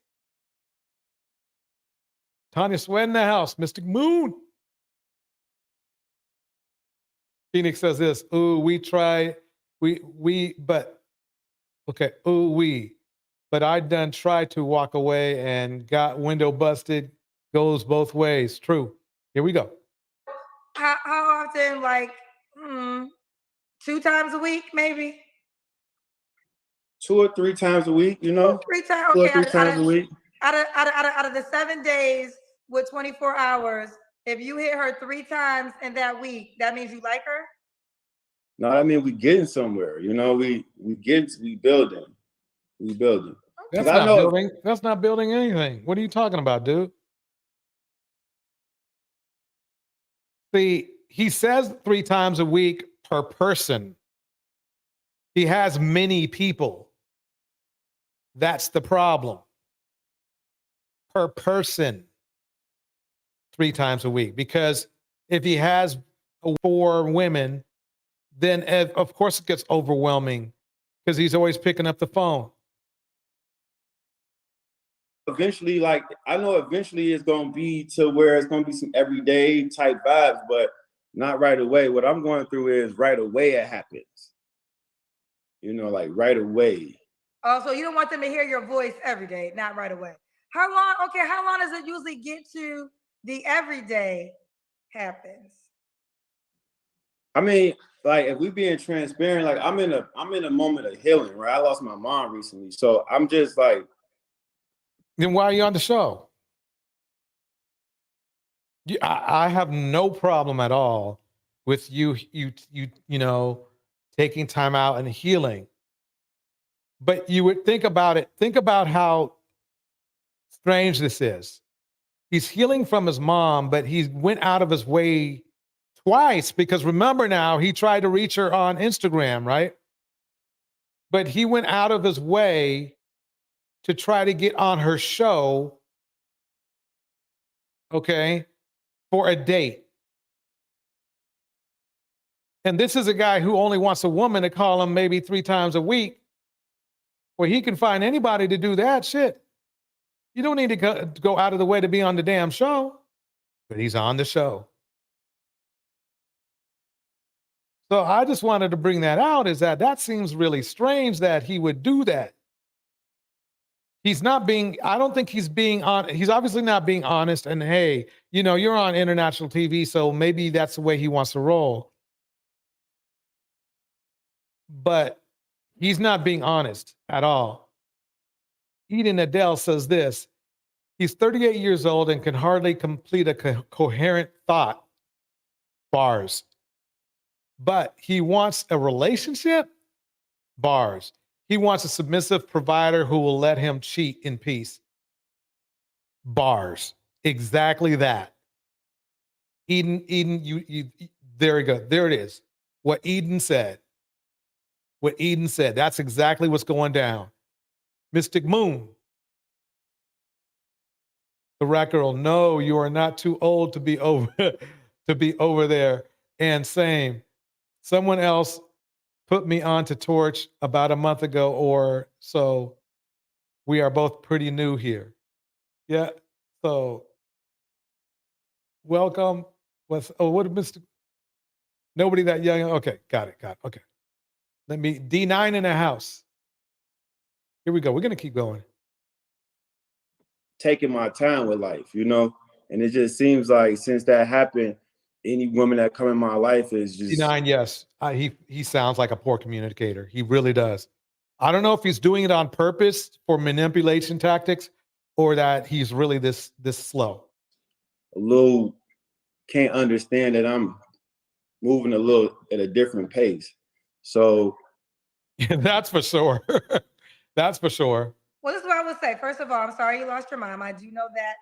Tanya Sweat in the house. Mystic Moon. Phoenix says this. Ooh, but I done tried to walk away and got window busted. Goes both ways. True. Here we go.
how often? Like 2 times a week, maybe?
2 or 3 times a week, you know?
3 times.
2 or
Okay,
3 times a week.
Out of the 7 days with 24 hours, if you hit her 3 times in that week, that means you like her?
No, I mean we getting somewhere. You know, we building. We building.
That's not building. That's not building anything. What are you talking about, dude? See, he says 3 times a week per person. He has many people. That's the problem. Per person, 3 times a week. Because if he has 4 women, then of course it gets overwhelming because he's always picking up the phone.
Eventually, like I know eventually it's gonna be to where it's gonna be some everyday type vibes, but not right away. What I'm going through is right away it happens. You know, like right away.
Oh, so you don't want them to hear your voice every day, not right away. How long? Okay, how long does it usually get to the everyday happens?
I mean, like if we being transparent, like I'm in a moment of healing, right? I lost my mom recently. So I'm just like.
Then why are you on the show? I have no problem at all with you know, taking time out and healing. But you would think about it. Think about how strange this is. He's healing from his mom, but he went out of his way twice because remember now, he tried to reach her on Instagram, right? But he went out of his way to try to get on her show, okay, for a date. And this is a guy who only wants a woman to call him maybe 3 times a week, where he can find anybody to do that shit. You don't need to go out of the way to be on the damn show, but he's on the show. So I just wanted to bring that out, is that seems really strange that he would do that. He's not being, I don't think he's being on, he's obviously not being honest. And hey, you know, you're on international TV, so maybe that's the way he wants to roll. But he's not being honest at all. Eden Adele says this. He's 38 years old and can hardly complete a coherent thought. Bars. But he wants a relationship? Bars. He wants a submissive provider who will let him cheat in peace. Bars. Exactly that. Eden, you there we go. There it is. What Eden said. What Eden said. That's exactly what's going down. Mystic Moon. The rat girl, no, you are not too old to be over to be over there. And same. Someone else put me onto Torch about a month ago or so. We are both pretty new here. Yeah. So welcome. What Mr. Nobody that young. Okay, got it. Okay. Let me D9 in the house. Here we go. We're gonna keep going.
Taking my time with life, you know, and it just seems like since that happened, any woman that come in my life is just
D9. Yes, he sounds like a poor communicator. He really does. I don't know if he's doing it on purpose for manipulation tactics, or that he's really this slow.
a little can't understand that I'm moving a little at a different pace. So
that's for sure. That's for sure.
Well, this is what I would say. First of all, I'm sorry you lost your mom. I do know that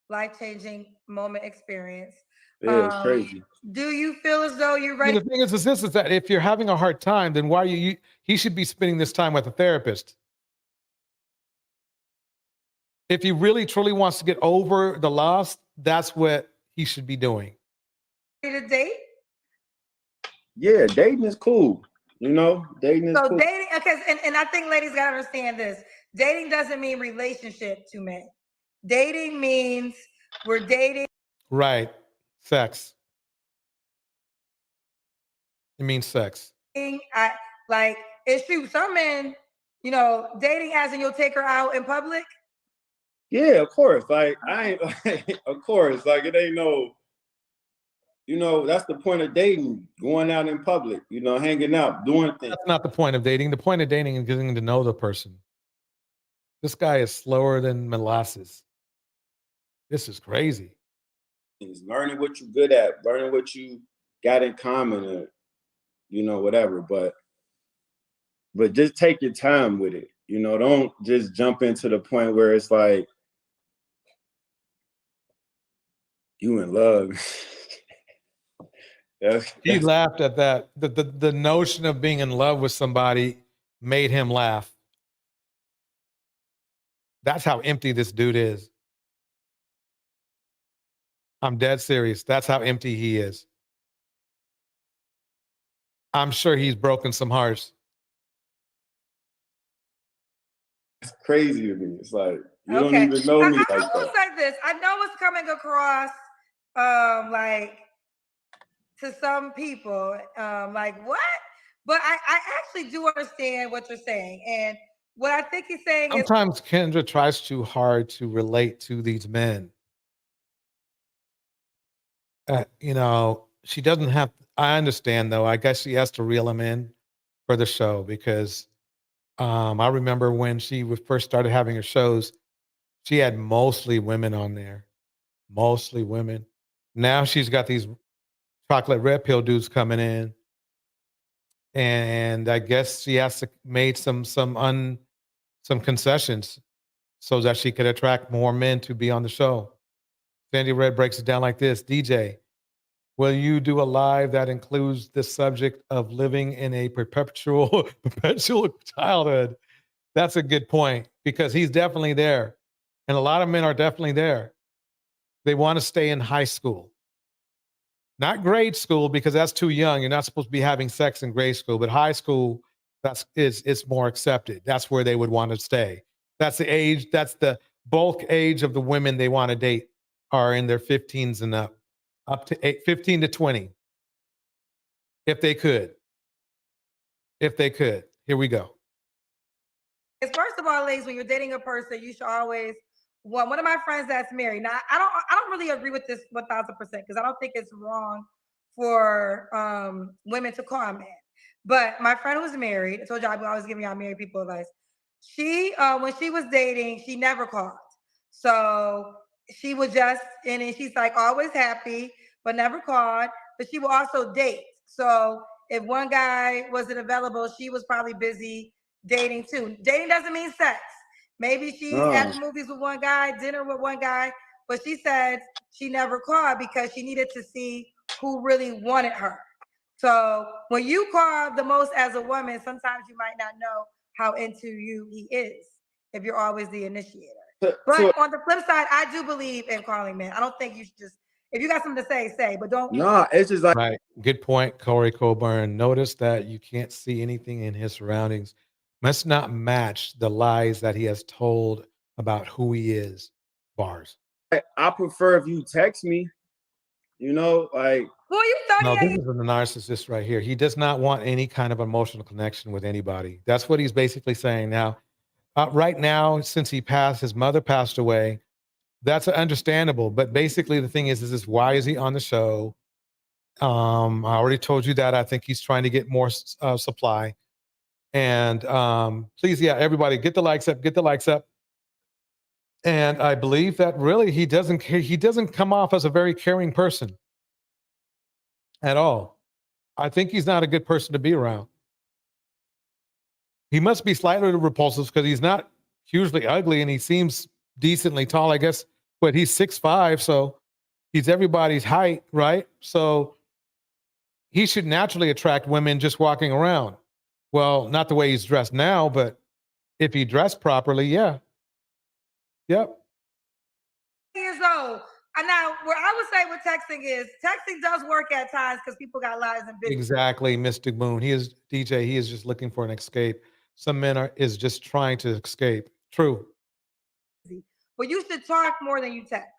life-changing moment experience.
yeah, it's crazy.
Do you feel as though you're ready?
The thing is this, is that if you're having a hard time, then why he should be spending this time with a therapist. If he really truly wants to get over the loss, that's what he should be doing?
To date?
Yeah, dating is cool. You know, dating is
So
cool.
dating, okay, and I think ladies gotta understand this. Dating doesn't mean relationship to men. Dating means we're dating.
Right. Sex. It means sex.
Like, it's true. Some men, you know, dating as in you'll take her out in public.
Yeah, of course. Like I ain't like, of course, like it ain't no, you know, that's the point of dating, going out in public, you know, hanging out, doing things.
That's not the point of dating. The point of dating is getting to know the person. This guy is slower than molasses. This is crazy.
It's learning what you're good at, learning what you got in common, and you know, whatever. But just take your time with it. You know, don't just jump into the point where it's like you in love.
He laughed at that. The notion of being in love with somebody made him laugh. That's how empty this dude is. I'm dead serious. That's how empty he is. I'm sure he's broken some hearts.
It's crazy to me. It's like you don't even know me like
I will
that.
say this. I know it's coming across like to some people like what? But I actually do understand what you're saying. And what I think he's saying is
Sometimes Kendra tries too hard to relate to these men. You know, she doesn't have, I understand though. I guess she has to reel them in for the show because I remember when she first started having her shows, she had mostly women on there, mostly women. Now she's got these chocolate red pill dudes coming in, and I guess she has to made some concessions so that she could attract more men to be on the show. Sandy Red breaks it down like this: DJ, will you do a live that includes the subject of living in a perpetual childhood? That's a good point because he's definitely there. And a lot of men are definitely there. They want to stay in high school. Not grade school because that's too young. You're not supposed to be having sex in grade school, but high school, it's more accepted. That's where they would want to stay. That's the age, that's the bulk age of the women they want to date are in their 15s and up to 15 to 20. If they could. If they could. Here we go.
First of all, ladies, when you're dating a person, you should always one of my friends that's married. Now, I don't really agree with this 1,000% because I don't think it's wrong for women to call a man. But my friend who's married, I told you I'm always giving y'all married people advice. She when she was dating, she never called. So she would just and she's like always happy, but never called. But she would also date. So if one guy wasn't available, she was probably busy dating too. Dating doesn't mean sex. Maybe she's at the movies with one guy, dinner with one guy, but she said she never called because she needed to see who really wanted her. So when you call the most as a woman, sometimes you might not know how into you he is if you're always the initiator. But on the flip side, I do believe in calling men. I don't think you should just, if you got something to say, but don't.
No, it's just like.
Right. Good point, Corey Coburn. Notice that you can't see anything in his surroundings. Must not match the lies that he has told about who he is. Bars.
I prefer if you text me, you know, like.
Who are you talking
No, this is a narcissist right here. He does not want any kind of emotional connection with anybody. That's what he's basically saying. Now, right now, since his mother passed away, that's understandable. But basically, the thing is why is he on the show? I already told you that. I think he's trying to get more supply. And please, yeah, everybody, get the likes up. Get the likes up. And I believe that really he doesn't care. He doesn't come off as a very caring person at all. I think he's not a good person to be around. He must be slightly repulsive because he's not hugely ugly and he seems decently tall, I guess. But he's 6'5", so he's everybody's height, right? So he should naturally attract women just walking around. Well, not the way he's dressed now, but if he dressed properly, yeah. Yep.
Years old. Now, where I would say what texting is, texting does work at times because people got lives and business.
Exactly, Mystic Moon. He is DJ. He is just looking for an escape. Some men is just trying to escape. True.
But you should talk more than you text.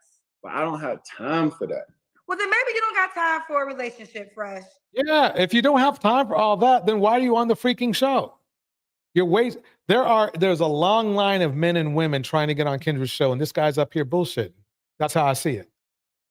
But I don't have time for that.
Well, then maybe you don't got time for a relationship, Fresh.
Yeah, if you don't have time for all that, then why are you on the freaking show? There's a long line of men and women trying to get on Kendra's show, and this guy's up here bullshitting. That's how I see it.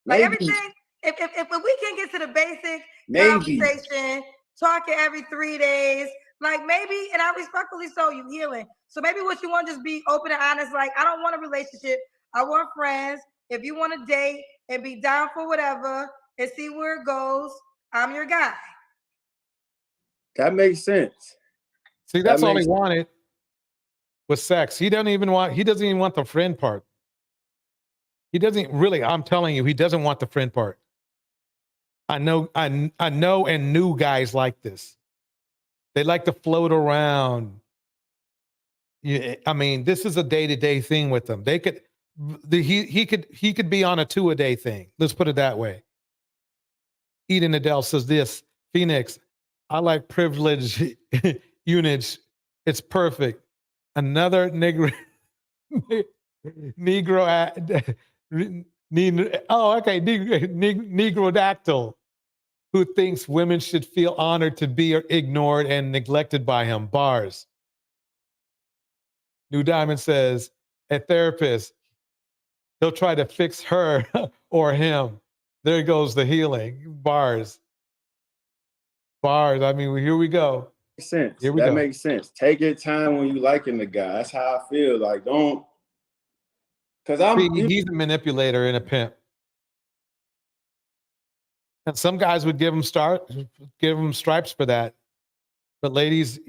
Like everything, if we can get to the basic conversation, talking every 3 days, like maybe, and I respectfully so, you healing. So maybe what you want to just be open and honest, like, I don't want a relationship. I want friends. If you want to date and be down for whatever and see where it goes, I'm your guy.
That makes sense.
See, that's all he wanted was sex. He doesn't even want the friend part. He doesn't really, I'm telling you, he doesn't want the friend part. I know and knew guys like this. They like to float around. I mean, this is a day-to-day thing with them. They could he could be on a 2-a-day thing. Let's put it that way. Eden Adele says this, Phoenix, I like privilege units. It's perfect. Another Negro Negrodactyl who thinks women should feel honored to be ignored and neglected by him. Bars. New Diamond says, a therapist, he'll try to fix her or him. There goes the healing. Bars. I mean, here we go.
Makes sense.
Here we go.
Makes sense. Take your time when you liking the guy. That's how I feel. Like, don't, because
he's a manipulator and a pimp. And some guys would give him stripes for that. But ladies,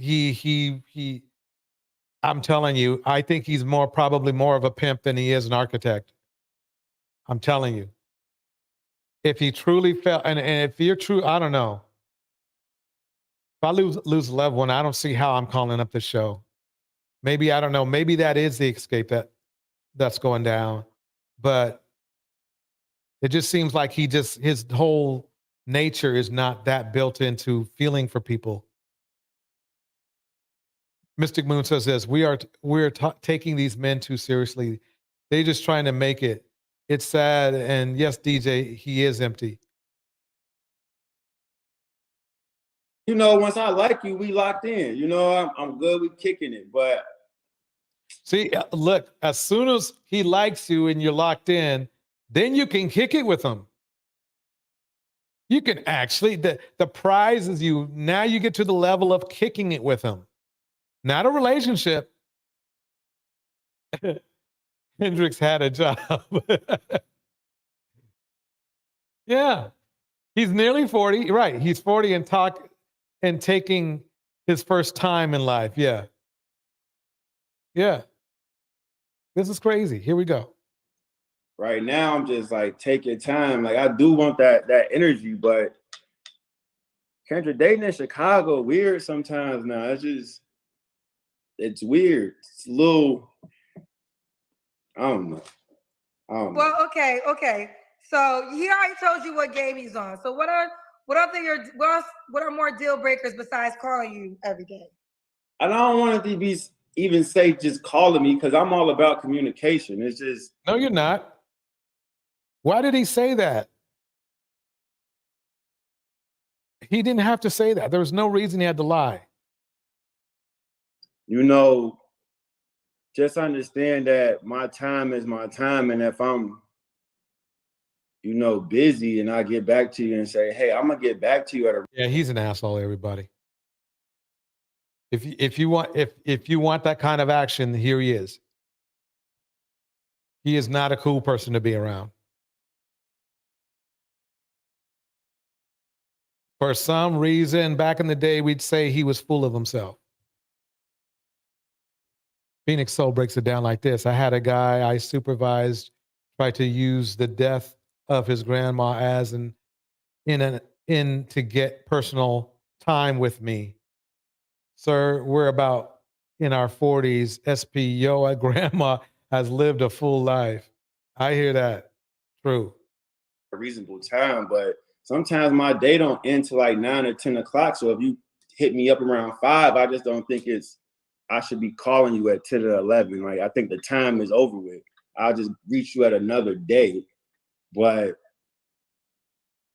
I'm telling you, I think he's probably more of a pimp than he is an architect. I'm telling you. If he truly felt, and if you're true, I don't know. If I lose a loved one, I don't see how I'm calling up the show. Maybe, I don't know, maybe that is the escape that's going down. But it just seems like his whole nature is not that built into feeling for people. Mystic Moon says this, we're taking these men too seriously. They're just trying to make it. It's sad. And yes, DJ, he is empty.
You know, once I like you, we locked in. You know, I'm good with kicking it. But
see, look, as soon as he likes you and you're locked in, then you can kick it with him. You can actually, the prize is now you get to the level of kicking it with him. Not a relationship. Hendrix had a job. Yeah. He's nearly 40. Right. He's 40 and taking his first time in life. Yeah. Yeah. This is crazy. Here we go.
Right now, I'm just like, take your time. Like, I do want that energy, but Kendra, dating in Chicago, weird sometimes now. It's weird. It's a little, I don't know.
Well, okay. So he already told you what game he's on. So what are more deal breakers besides calling you every day?
I don't want it to be even say just calling me, because I'm all about communication. It's just,
no, you're not. Why did he say that? He didn't have to say that. There was no reason he had to lie.
You know, just understand that my time is my time. And if I'm, busy and I get back to you and say, hey, I'm going to get back to you
Yeah, he's an asshole, everybody. If you want that kind of action, here he is. He is not a cool person to be around. For some reason, back in the day, we'd say he was full of himself. Phoenix Soul breaks it down like this. I had a guy I supervised try to use the death of his grandma as in to get personal time with me. Sir, we're about in our 40s. SP, grandma has lived a full life. I hear that. True.
a reasonable time. But sometimes my day don't end till like 9 or 10 o'clock. So if you hit me up around 5, I just don't think I should be calling you at 10 or 11. Like, I think the time is over with. I'll just reach you at another day. But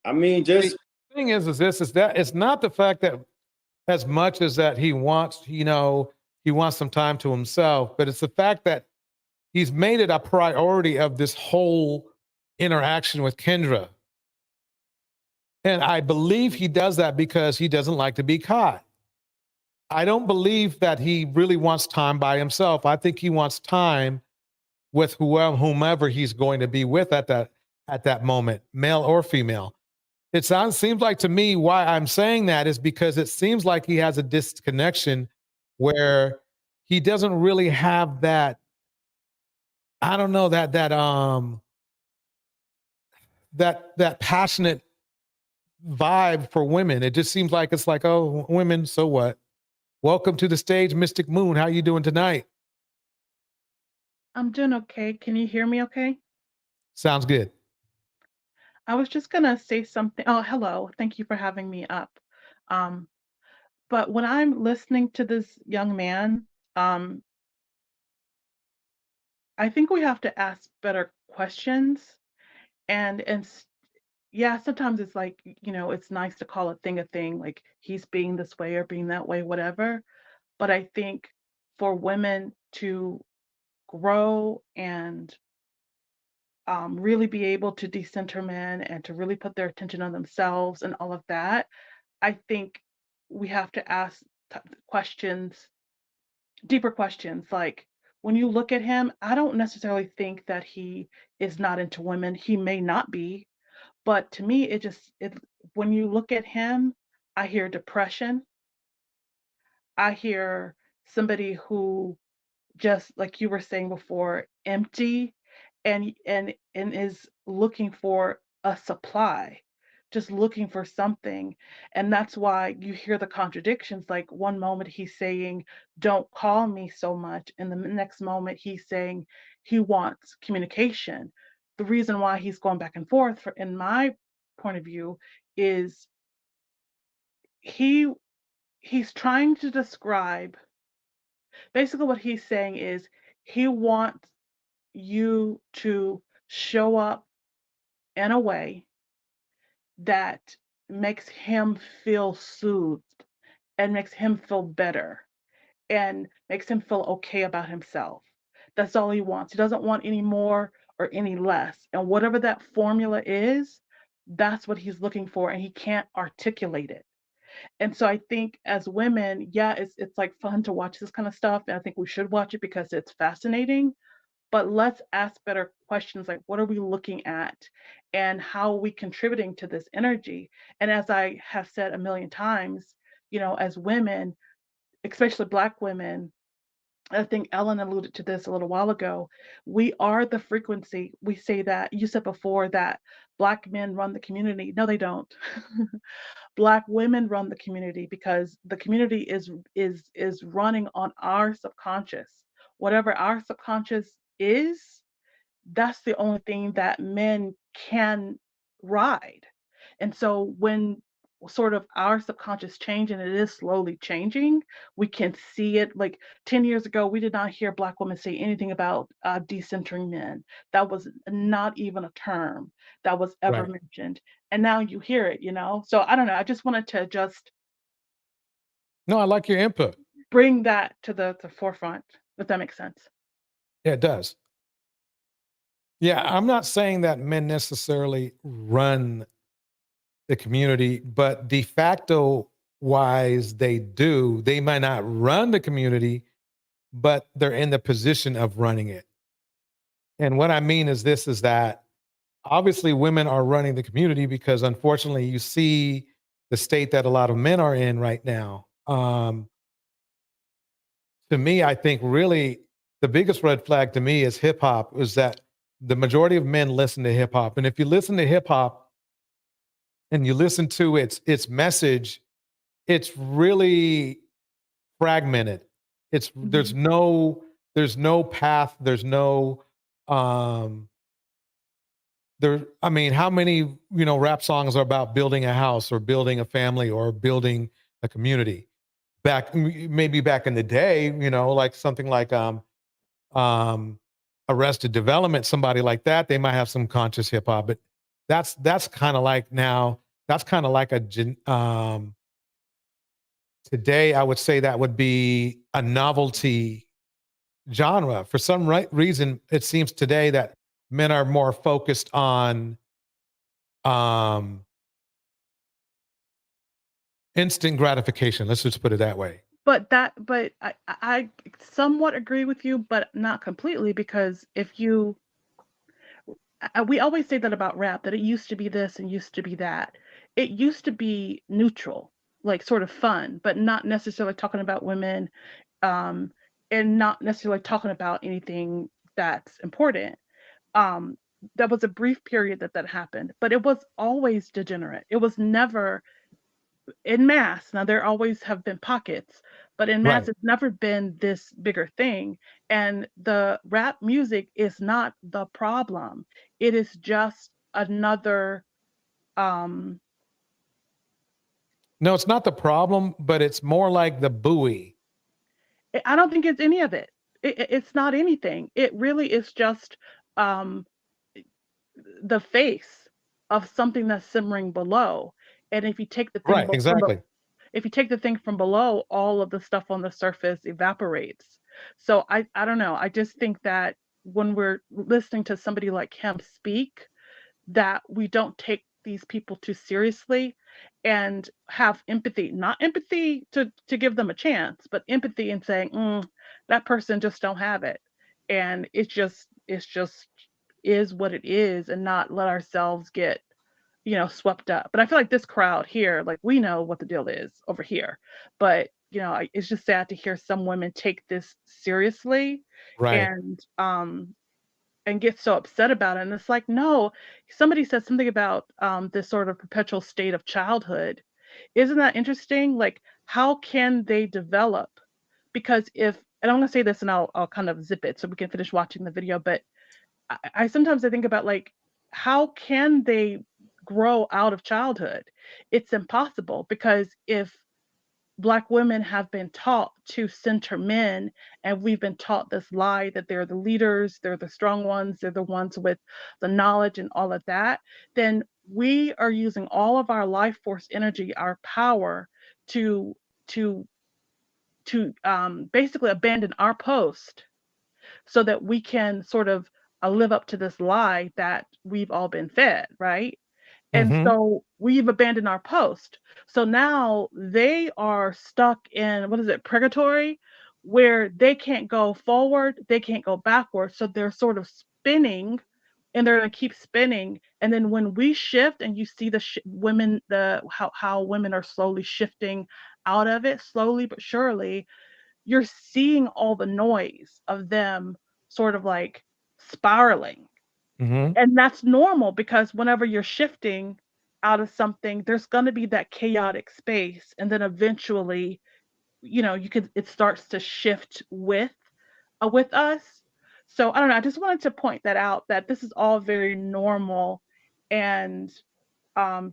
I mean, just
the thing is that it's not the fact that as much as that he wants, he wants some time to himself, but it's the fact that he's made it a priority of this whole interaction with Kendra. And I believe he does that because he doesn't like to be caught. I don't believe that he really wants time by himself. I think he wants time with whomever he's going to be with at that moment, male or female. It seems like to me why I'm saying that is because it seems like he has a disconnection where he doesn't really have that, I don't know, that passionate vibe for women. It just seems like it's like, oh, women, so what? Welcome to the stage, Mystic Moon. How you doing tonight?
I'm doing okay. Can you hear me okay?
Sounds good.
I was just gonna say something. Oh, hello. Thank you for having me up. But when I'm listening to this young man, I think we have to ask better questions. Yeah, sometimes it's like, it's nice to call a thing, like he's being this way or being that way, whatever. But I think for women to grow and really be able to decenter men and to really put their attention on themselves and all of that, I think we have to ask questions, deeper questions. Like when you look at him, I don't necessarily think that he is not into women. He may not be, but to me, when you look at him, I hear depression. I hear somebody who, just like you were saying before, empty and is looking for a supply, just looking for something. And that's why you hear the contradictions. Like one moment he's saying, don't call me so much, and the next moment he's saying he wants communication. The reason why he's going back and forth, in my point of view, is he's trying to describe, basically what he's saying is he wants you to show up in a way that makes him feel soothed and makes him feel better and makes him feel okay about himself. That's all he wants. He doesn't want any more or any less. And whatever that formula is, that's what he's looking for, and he can't articulate it. And so I think as women, yeah, it's like fun to watch this kind of stuff, and I think we should watch it because it's fascinating. But let's ask better questions like, what are we looking at and how are we contributing to this energy? And as I have said a million times, as women, especially Black women, I think Ellen alluded to this a little while ago. We are the frequency. We say that, you said before that Black men run the community. No, they don't. Black women run the community because the community is running on our subconscious. Whatever our subconscious is, that's the only thing that men can ride. And so when sort of our subconscious change, and it is slowly changing, we can see it. Like 10 years ago, we did not hear Black women say anything about decentering men. That was not even a term that was ever
Right.
mentioned. And now you hear it, So I don't know. I just wanted to just
No, I like your input.
bring that to the forefront, if that makes sense.
Yeah, it does. Yeah, I'm not saying that men necessarily run the community, but de facto wise, they do. They might not run the community, but they're in the position of running it. And what I mean is this, is that obviously women are running the community because unfortunately you see the state that a lot of men are in right now. To me, I think really the biggest red flag to me is hip hop, is that the majority of men listen to hip hop. And if you listen to hip hop and you listen to its message, it's really fragmented. It's there's no path, there's no I mean, how many, rap songs are about building a house or building a family or building a community? Maybe back in the day, like something like Arrested Development, somebody like that, they might have some conscious hip hop, but that's kind of like now, that's kind of like today I would say that would be a novelty genre. For some reason, it seems today that men are more focused on instant gratification. Let's just put it that way.
But I somewhat agree with you, but not completely, because we always say that about rap, that it used to be this and used to be that. It used to be neutral, like sort of fun, but not necessarily talking about women, and not necessarily talking about anything that's important. Um, that was a brief period that happened, but it was always degenerate. It was never in mass. Now there always have been pockets, but in mass,
Right.
it's never been this bigger thing. And the rap music is not the problem. It is just another. Um,
No, it's not the problem, but it's more like the buoy.
I don't think it's any of it. It's not anything. It really is just um, the face of something that's simmering below. And if you take the thing
Right, exactly.
if you take the thing from below, all of the stuff on the surface evaporates. So I don't know. I just think that when we're listening to somebody like him speak, that we don't take these people too seriously and have empathy, not empathy to give them a chance, but empathy in saying, that person just don't have it. And it's just is what it is, and not let ourselves get swept up. But I feel like this crowd here, like, we know what the deal is over here. But it's just sad to hear some women take this seriously
Right.
and get so upset about it. And it's like, no, somebody said something about this sort of perpetual state of childhood. Isn't that interesting? Like, how can they develop? Because and I'm gonna say this and I'll kind of zip it so we can finish watching the video, but I sometimes I think about, like, how can they grow out of childhood? It's impossible, because if Black women have been taught to center men, and we've been taught this lie that they're the leaders, they're the strong ones, they're the ones with the knowledge and all of that, then we are using all of our life force energy, our power to to basically abandon our post so that we can sort of live up to this lie that we've all been fed, right? And
Mm-hmm.
so we've abandoned our post. So now they are stuck in, what is it, purgatory, where they can't go forward, they can't go backwards. So they're sort of spinning, and they're going to keep spinning. And then when we shift, and you see women, how women are slowly shifting out of it, slowly but surely, you're seeing all the noise of them sort of like spiraling.
Mm-hmm.
And that's normal, because whenever you're shifting out of something, there's going to be that chaotic space. And then eventually, it starts to shift with us. So I don't know. I just wanted to point that out, that this is all very normal. And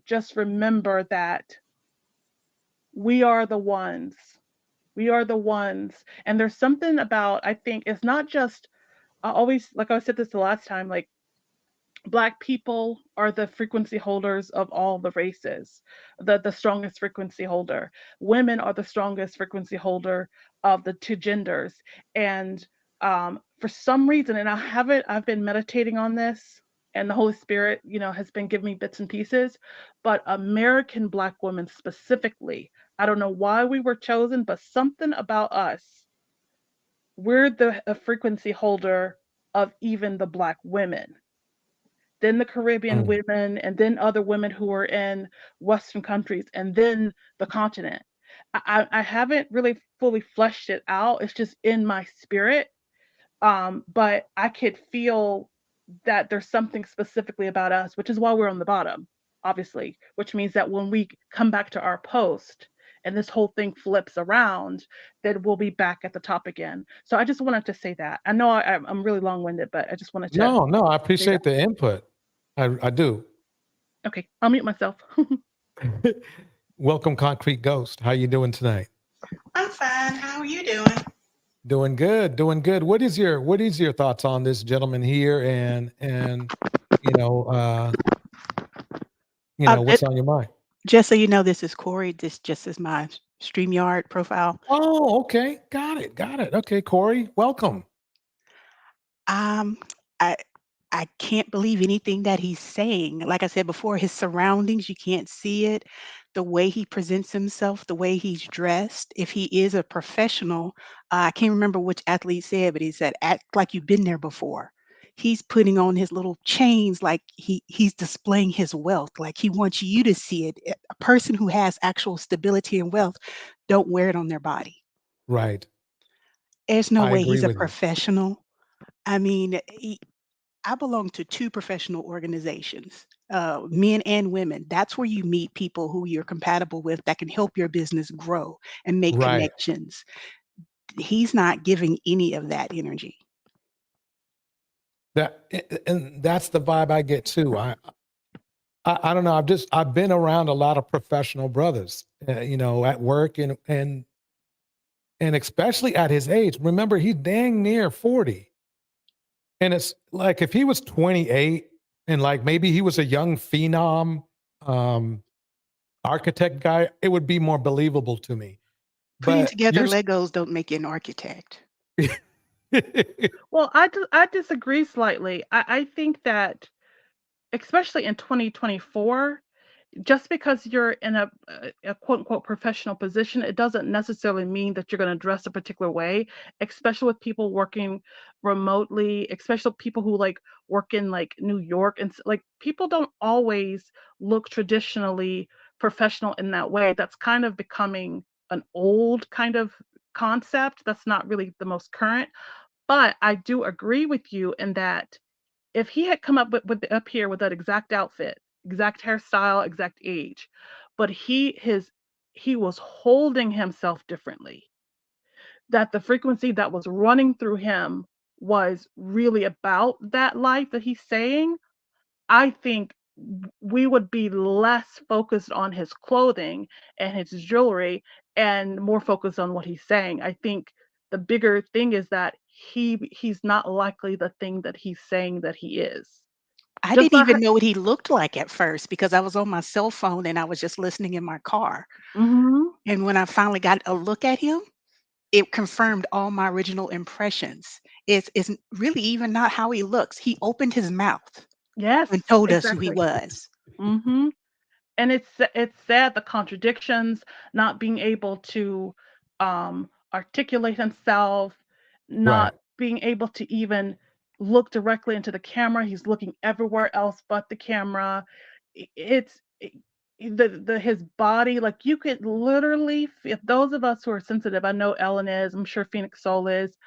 just remember that we are the ones. We are the ones. And there's something about, I think, it's not just, I always, like I said this the last time, like, Black people are the frequency holders of all the races, the strongest frequency holder. Women are the strongest frequency holder of the two genders. And for some reason, and I've been meditating on this, and the Holy Spirit, has been giving me bits and pieces, but American Black women specifically, I don't know why we were chosen, but something about us, we're a frequency holder of even the Black women, then the Caribbean women, and then other women who are in Western countries, and then the continent. I haven't really fully fleshed it out. It's just in my spirit. But I could feel that there's something specifically about us, which is why we're on the bottom, obviously, which means that when we come back to our post and this whole thing flips around, then we'll be back at the top again. So I just wanted to say that. I know I'm really long-winded, but I just wanted to
No, I
say that.
appreciate the input. I do.
Okay, I'll mute myself.
Welcome, Concrete Ghost. How you doing tonight?
I'm fine. How are you doing?
Doing good, doing good. What is your thoughts on this gentleman here, and you know what's on your mind?
Just so you know, this is Corey. This just is my StreamYard profile.
Oh, okay, got it. Okay, Corey, welcome.
Um, I I can't believe anything that he's saying. Like I said before, his surroundings, you can't see it. The way he presents himself, the way he's dressed. If he is a professional, I can't remember which athlete said, but he said, "Act like you've been there before." He's putting on his little chains like he's displaying his wealth, like he wants you to see it. A person who has actual stability and wealth don't wear it on their body.
Right.
There's no
I
way
agree
he's a
with you.
professional. I mean, I belong to 2 professional organizations, men and women. That's where you meet people who you're compatible with that can help your business grow and make
Right.
connections. He's not giving any of that energy.
And that's the vibe I get too. I don't know. I've been around a lot of professional brothers, at work and especially at his age. Remember, he's dang near 40. And it's like if he was 28 and like maybe he was a young phenom architect guy, it would be more believable to me.
Putting
But
together Legos don't make you an architect.
Well, I disagree slightly. I think that, especially in 2024, just because you're in a quote unquote professional position, it doesn't necessarily mean that you're going to dress a particular way, especially with people working remotely, especially people who like work in like New York and like people don't always look traditionally professional in that way. That's kind of becoming an old kind of concept. That's not really the most current. But I do agree with you in that if he had come up with up here with that exact outfit, exact hairstyle, exact age, but he was holding himself differently, that the frequency that was running through him was really about that life that he's saying, I think we would be less focused on his clothing and his jewelry and more focused on what he's saying. I think the bigger thing is that he's not likely the thing that he's saying that he is.
I
Just
didn't
by
even know what he looked like at first because I was on my cell phone and I was just listening in my car.
Mhm.
And when I finally got a look at him, it confirmed all my original impressions. It's really even not how he looks. He opened his mouth
Yes,
and told us who he
exactly.
was.
Mhm. And it's sad, the contradictions, not being able to articulate himself,
Right.
not being able to even look directly into the camera. He's looking everywhere else but the camera. It's the his body, like you could literally, if those of us who are sensitive, I know Ellen is, I'm sure Phoenix Soul is,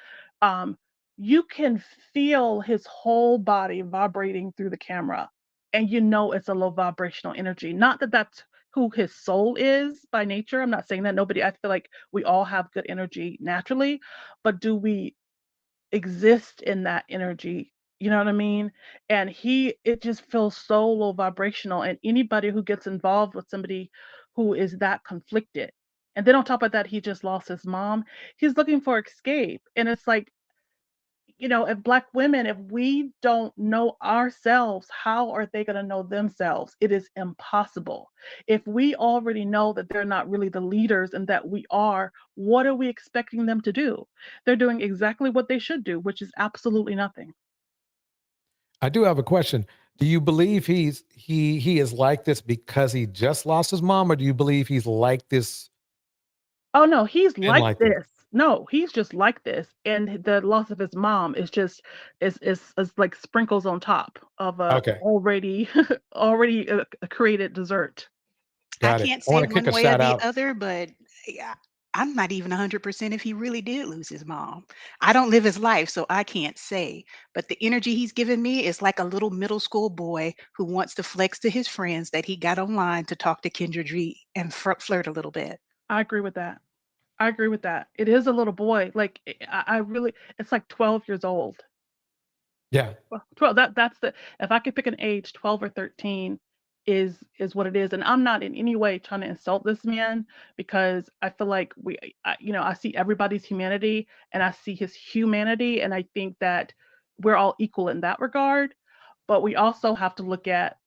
um, you can feel his whole body vibrating through the camera, and you know it's a low vibrational energy. Not that that's who his soul is by nature. I'm not saying that. Nobody, I feel like we all have good energy naturally, but do we exist in that energy? You know what I mean? And it just feels so low vibrational. And anybody who gets involved with somebody who is that conflicted, and then on top of that, he just lost his mom. He's looking for escape. And it's like, if Black women, if we don't know ourselves, how are they going to know themselves? It is impossible. If we already know that they're not really the leaders and that we are, what are we expecting them to do? They're doing exactly what they should do, which is absolutely nothing.
I do have a question. Do you believe he is like this because he just lost his mom, or do you believe he's like this
Oh no, he's
and
like
like this?
this. No, he's just like this. And the loss of his mom is just is like sprinkles on top of a
Okay,
already already a created dessert.
I
got it.
can't
I want
say
to kick
one
a
way or
shout
the
out.
other, but yeah, I'm not even 100% if he really did lose his mom. I don't live his life, so I can't say. But the energy he's giving me is like a little middle school boy who wants to flex to his friends that he got online to talk to Kendra G and flirt a little bit.
I agree with that. I agree with that. It is a little boy. Like I really, it's like 12 years old.
Yeah.
Well, 12, that's the, if I could pick an age, 12 or 13 is what it is. And I'm not in any way trying to insult this man, because I feel like I see everybody's humanity and I see his humanity. And I think that we're all equal in that regard. But we also have to look at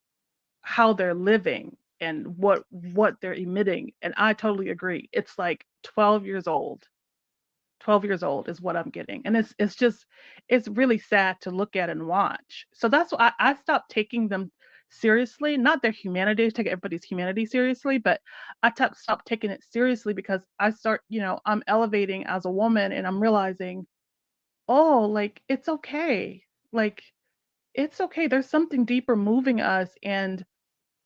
how they're living and what they're emitting. And I totally agree. It's like 12 years old. 12 years old is what I'm getting. And it's just, it's really sad to look at and watch. So that's why I stopped taking them seriously, not their humanity, take everybody's humanity seriously, but stopped taking it seriously because I'm elevating as a woman and I'm realizing, oh, like it's okay. Like it's okay. There's something deeper moving us and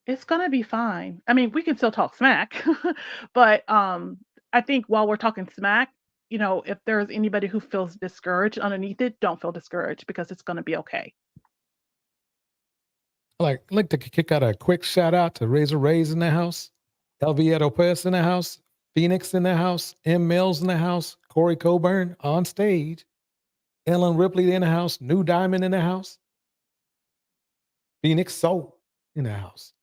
it's gonna be fine. I mean, we can still talk smack, but I think while we're talking smack, if there's anybody who feels discouraged underneath it, don't feel discouraged because it's gonna be okay.
Like to kick out a quick shout out to Razor Ray's in the house, LV Lopez in the house, Phoenix in the house, M Mills in the house, Corey Coburn on stage, Ellen Ripley in the house, New Diamond in the house, Phoenix Soul in the house.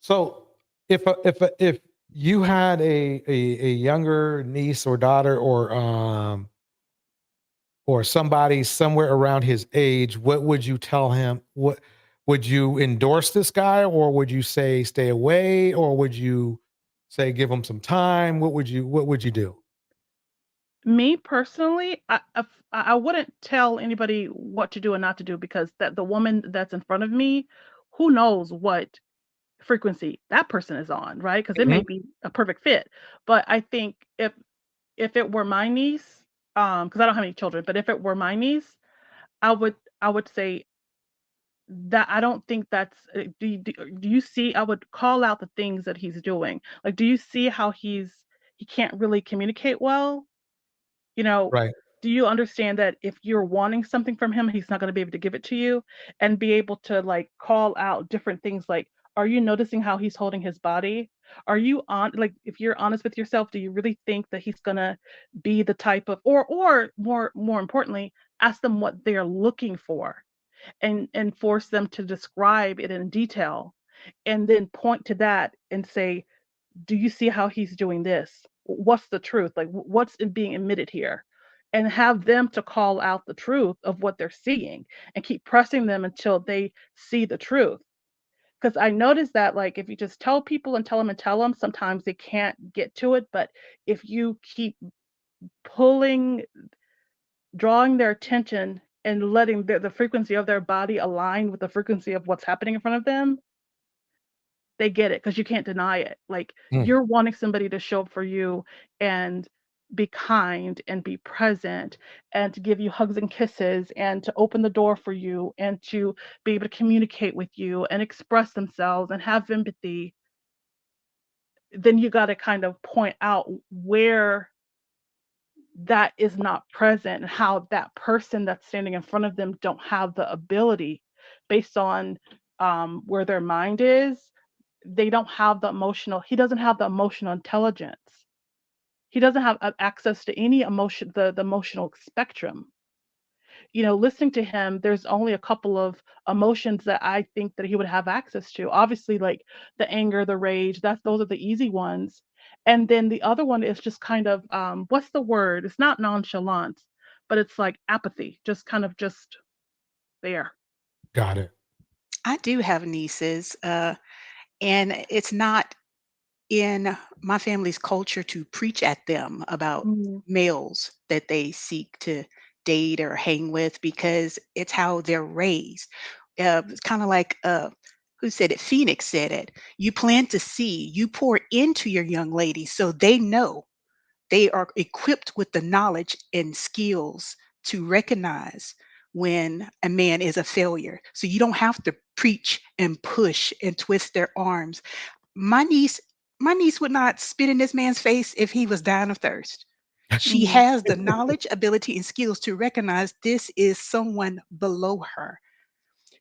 So if you had a younger niece or daughter or somebody somewhere around his age, what would you tell him? What would you endorse this guy, or would you say stay away, or would you say give him some time? What would you do?
Me personally, I wouldn't tell anybody what to do and not to do because that the woman that's in front of me, who knows what frequency that person is on, right? Because it may
Mhm.
be a perfect fit. But I think if it were my niece, because I don't have any children, but if it were my niece, I would say that I don't think that's do you see, I would call out the things that he's doing. Like, do you see how he can't really communicate well? You know,
Right.
do you understand that if you're wanting something from him, he's not going to be able to give it to you, and be able to like call out different things like, are you noticing how he's holding his body? Are you on, like, if you're honest with yourself, do you really think that he's going to be the type of, or more importantly, ask them what they're looking for, and force them to describe it in detail, and then point to that and say, do you see how he's doing this? What's the truth? Like, what's being emitted here? And have them to call out the truth of what they're seeing and keep pressing them until they see the truth. Because I noticed that, like, if you just tell people and tell them, sometimes they can't get to it. But if you keep pulling, drawing their attention and letting the frequency of their body align with the frequency of what's happening in front of them, they get it because you can't deny it. Like,
Mm.
you're wanting somebody to show up for you and be kind and be present and to give you hugs and kisses and to open the door for you and to be able to communicate with you and express themselves and have empathy. Then you got to kind of point out where that is not present and how that person that's standing in front of them don't have the ability based on where their mind is. They don't have the emotional, he doesn't have the emotional intelligence. He doesn't have access to any emotion, the emotional spectrum. Listening to him, there's only a couple of emotions that I think that he would have access to. Obviously, like the anger, the rage, those are the easy ones. And then the other one is just kind of what's the word? It's not nonchalant, but it's like apathy, just kind of just there.
Got it.
I do have nieces, and it's not in my family's culture to preach at them about
Mhm.
males that they seek to date or hang with because it's how they're raised. It's kind of like who said it? Phoenix said it. You plant to seed, you pour into your young ladies so they know they are equipped with the knowledge and skills to recognize when a man is a failure. So you don't have to preach and push and twist their arms. My niece, my niece would not spit in this man's face if he was dying of thirst. She
Mhm.
has the knowledge, ability, and skills to recognize this is someone below her.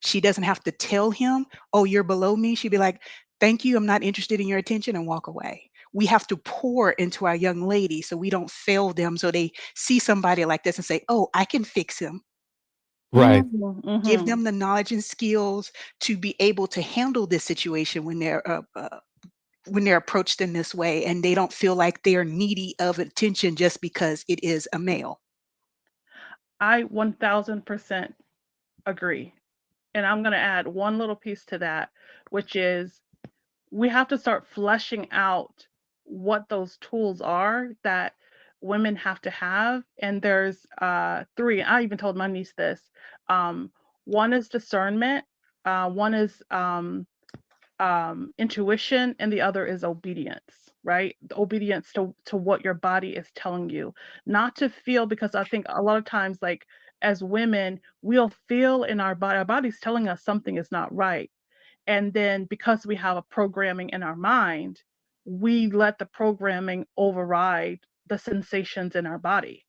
She doesn't have to tell him, "Oh, you're below me." She'd be like, "Thank you. I'm not interested in your attention," and walk away. we have to pour into our young ladies so we don't fail them. So they see somebody like this and say, oh, I can fix him.
Right.
Give them the knowledge and skills to be able to handle this situation when they're approached in this way, and they don't feel like they're needy of attention just because it is a male.
I 1000% agree. And I'm going to add one little piece to that, which is we have to start fleshing out what those tools are that women have to have. And there's three. I even told my niece this. One is discernment, one is intuition, and the other is obedience, right? The obedience to what your body is telling you, not to feel, because I think a lot of times, like as women, we'll feel in our body's telling us something is not right. And then because we have a programming in our mind, we let the programming override the sensations in our body.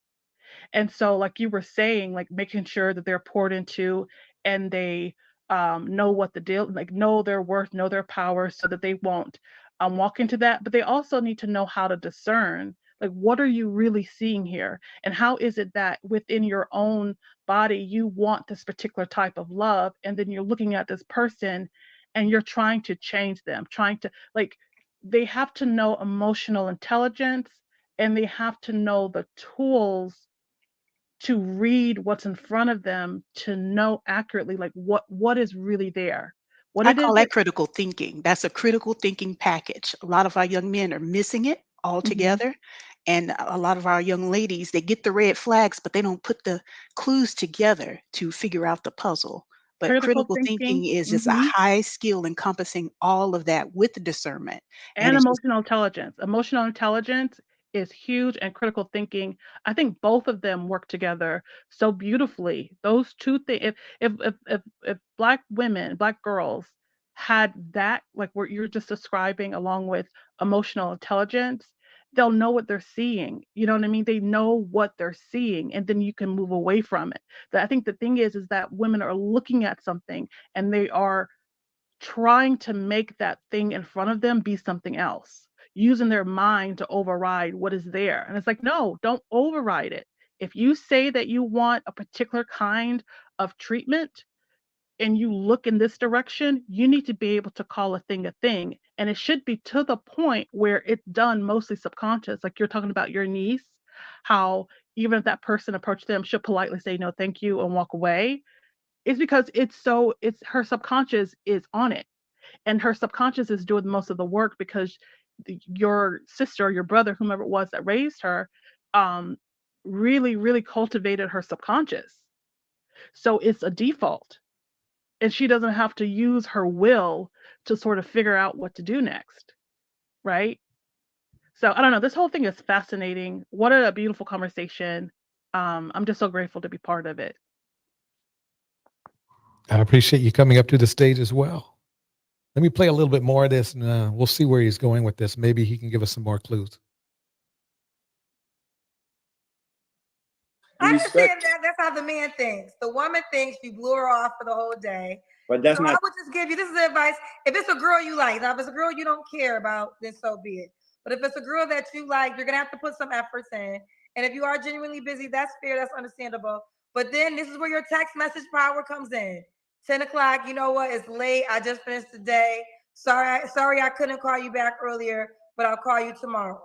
And so, like you were saying, like making sure that they're poured into and they know what the deal, like know their worth, know their power, so that they won't walk into that. But they also need to know how to discern, like, what are you really seeing here? And how is it that within your own body, you want this particular type of love? And then you're looking at this person and you're trying to change them, trying to, like, they have to know emotional intelligence, and they have to know the tools to read what's in front of them, to know accurately, like what is really there, what
I
it is
call
that.
that critical thinking. That's a critical thinking package. A lot of our young men are missing it altogether. And a lot of our young ladies, they get the red flags, but they don't put the clues together to figure out the puzzle. But
Critical
critical
thinking.
thinking is just a high skill encompassing all of that with the discernment. And
And
it's just
emotional intelligence. Emotional intelligence is huge, and critical thinking. I think both of them work together so beautifully. Those two things. If Black women, Black girls had that, like what you're just describing, along with emotional intelligence, they'll know what they're seeing. You know what I mean? They know what they're seeing, and then you can move away from it. I think the thing is that women are looking at something and they are trying to make that thing in front of them be something else, using their mind to override what is there. And it's like, no, don't override it. If you say that you want a particular kind of treatment and you look in this direction, you need to be able to call a thing. And it should be to the point where it's done mostly subconscious. Like you're talking about your niece, how even if that person approached them, she'll politely say, no, thank you, and walk away. It's because it's her subconscious is on it, and her subconscious is doing most of the work, because your sister, your brother, whomever it was that raised her, um, really, really cultivated her subconscious. So it's a default, and she doesn't have to use her will to sort of figure out what to do next, right? So I don't know. This whole thing is fascinating. What a beautiful conversation. I'm just so grateful to be part of it.
I appreciate you coming up to the stage as well. Let me play a little bit more of this, and we'll see where he's going with this. Maybe he can give us some more clues.
I understand that. That's how the man thinks. The woman thinks you blew her off for the whole day.
But that's
So
not.
I would just give you, this is advice. If it's a girl you like, now if it's a girl you don't care about, then so be it. But if it's a girl that you like, you're gonna have to put some efforts in. And if you are genuinely busy, that's fair, that's understandable. But then this is where your text message power comes in. 10 o'clock, you know what? It's late. I just finished the day. Sorry I couldn't call you back earlier, but I'll call you tomorrow.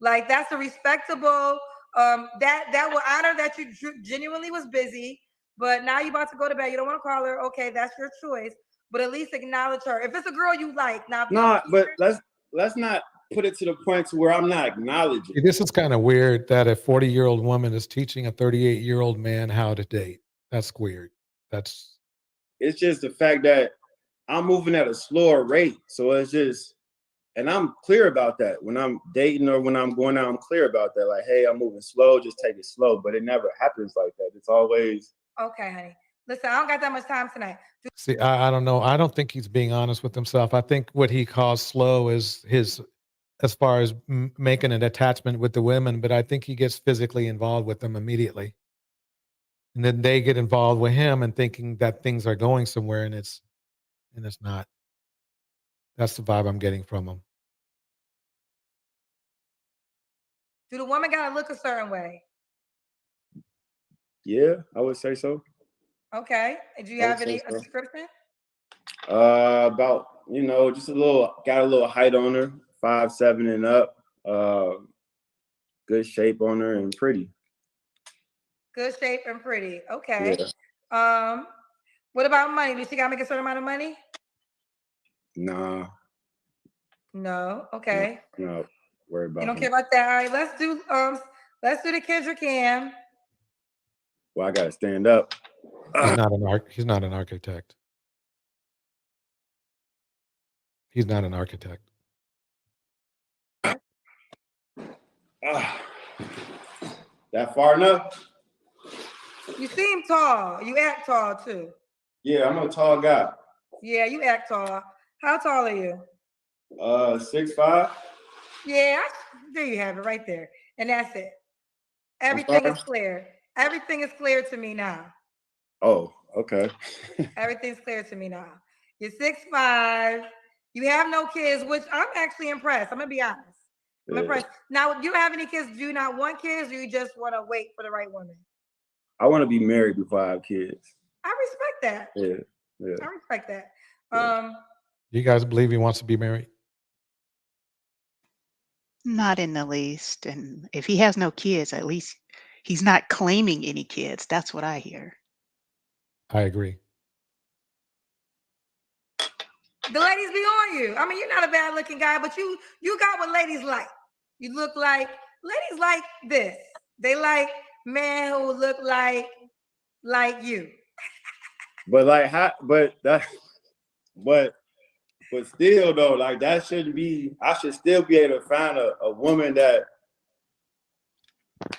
Like that's a respectable that will honor that you genuinely was busy, but now you're about to go to bed. You don't want to call her. Okay, that's your choice, but at least acknowledge her. If it's a girl you like, now.
No, but let's not put it to the point to where I'm not acknowledging.
This is kind of weird that a 40-year-old woman is teaching a 38-year-old man how to date. That's weird.
It's just the fact that I'm moving at a slower rate. So it's just, and I'm clear about that. When I'm dating or when I'm going out, I'm clear about that. Like, hey, I'm moving slow, just take it slow. But it never happens like that. It's always.
Okay, honey. Listen, I don't got that much time tonight.
See, I don't know. I don't think he's being honest with himself. I think what he calls slow is his, as far as making an attachment with the women, but I think he gets physically involved with them immediately. And then they get involved with him and thinking that things are going somewhere, and it's not. That's the vibe I'm getting from him.
Do the woman gotta look a certain way?
Yeah, I would say so.
Okay. And do you
I would
have
say
any
so.
description?
About, just got a little height on her, 5'7" and up. Good shape on her and pretty.
Good shape and pretty. Okay.
Yeah.
What about money? Does she gotta make a certain amount of money?
Nah.
No. Okay.
No. Worry about
You don't
him.
care about that. All right. Let's do the Kendra Cam.
Well, I gotta stand up.
He's not an architect. He's not an architect.
That far enough?
You seem tall. You act tall too.
Yeah, I'm a tall guy.
Yeah, you act tall. How tall are you?
6'5".
Yeah, there you have it right there. And that's it. Everything is clear. Everything is clear to me now.
Oh, okay.
Everything's clear to me now. You're 6'5". You have no kids, which I'm actually impressed. I'm gonna be honest. I'm impressed. Now, you don't have any kids? Do you not want kids, or you just want to wait for the right woman?
I want to be married before I have kids.
I respect that.
Yeah.
I respect that.
You guys believe he wants to be married?
Not in the least. And if he has no kids, at least he's not claiming any kids. That's what I hear.
I agree.
The ladies be on you. I mean, you're not a bad looking guy, but you got what ladies like. You look like ladies like this. They like men who look like you.
But but still though, like that shouldn't be. I should still be able to find a woman that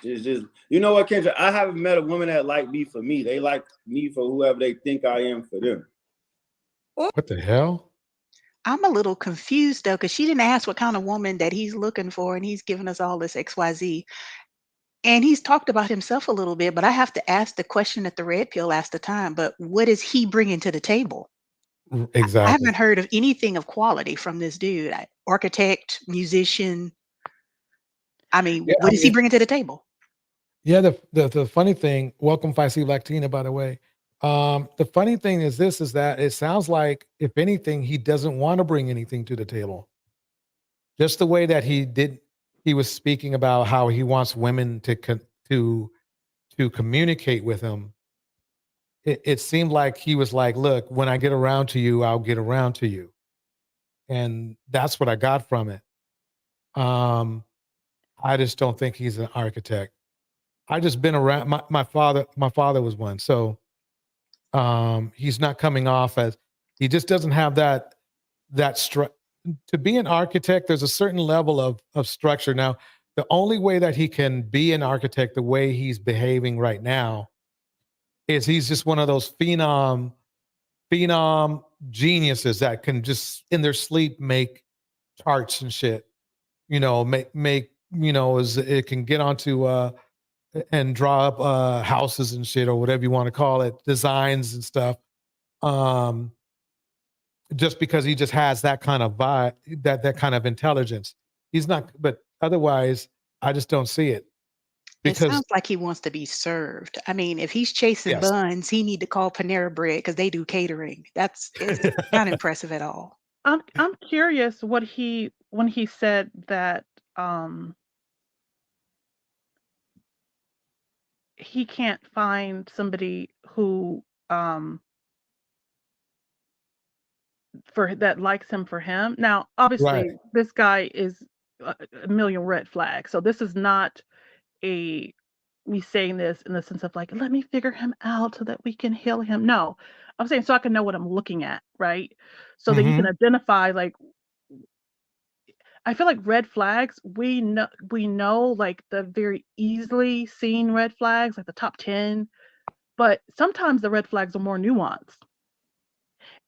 is just. You know what, Kendra? I haven't met a woman that like me for me. They like me for whoever they think I am for them.
What the hell?
I'm a little confused though, because she didn't ask what kind of woman that he's looking for, and he's giving us all this XYZ. And he's talked about himself a little bit, but I have to ask the question that the red pill asked the time. But what is he bringing to the table? I
Exactly.
haven't heard of anything of quality from this dude. Architect, musician. I mean,
Yeah,
what is he bringing to the table?
Yeah, the funny thing, welcome Feisty Latina, by the way. The funny thing is that it sounds like, if anything, he doesn't want to bring anything to the table. Just the way that he was speaking about how he wants women to communicate with him. It seemed like he was like, look, when I get around to you, I'll get around to you. And that's what I got from it. I just don't think he's an architect. I just been around my father was one. So he's not coming off as, he just doesn't have that to be an architect. There's a certain level of structure. Now, the only way that he can be an architect the way he's behaving right now is he's just one of those phenom geniuses that can just in their sleep make charts and shit. Make it can get onto and draw up houses and shit, or whatever you want to call it, designs and stuff. Just because he just has that kind of vibe, that kind of intelligence. He's not, but otherwise, I just don't see it.
It sounds like he wants to be served. I mean, if he's chasing buns, he need to call Panera Bread because they do catering. It's not impressive at all.
I'm curious when he said that he can't find somebody who that likes him for him. Now, obviously, this guy is a million red flags. So this is not me saying this in the sense of like, let me figure him out so that we can heal him. No, I'm saying so I can know what I'm looking at, right? So that you can identify, like, I feel like red flags, we know like the very easily seen red flags, like the top 10, but sometimes the red flags are more nuanced.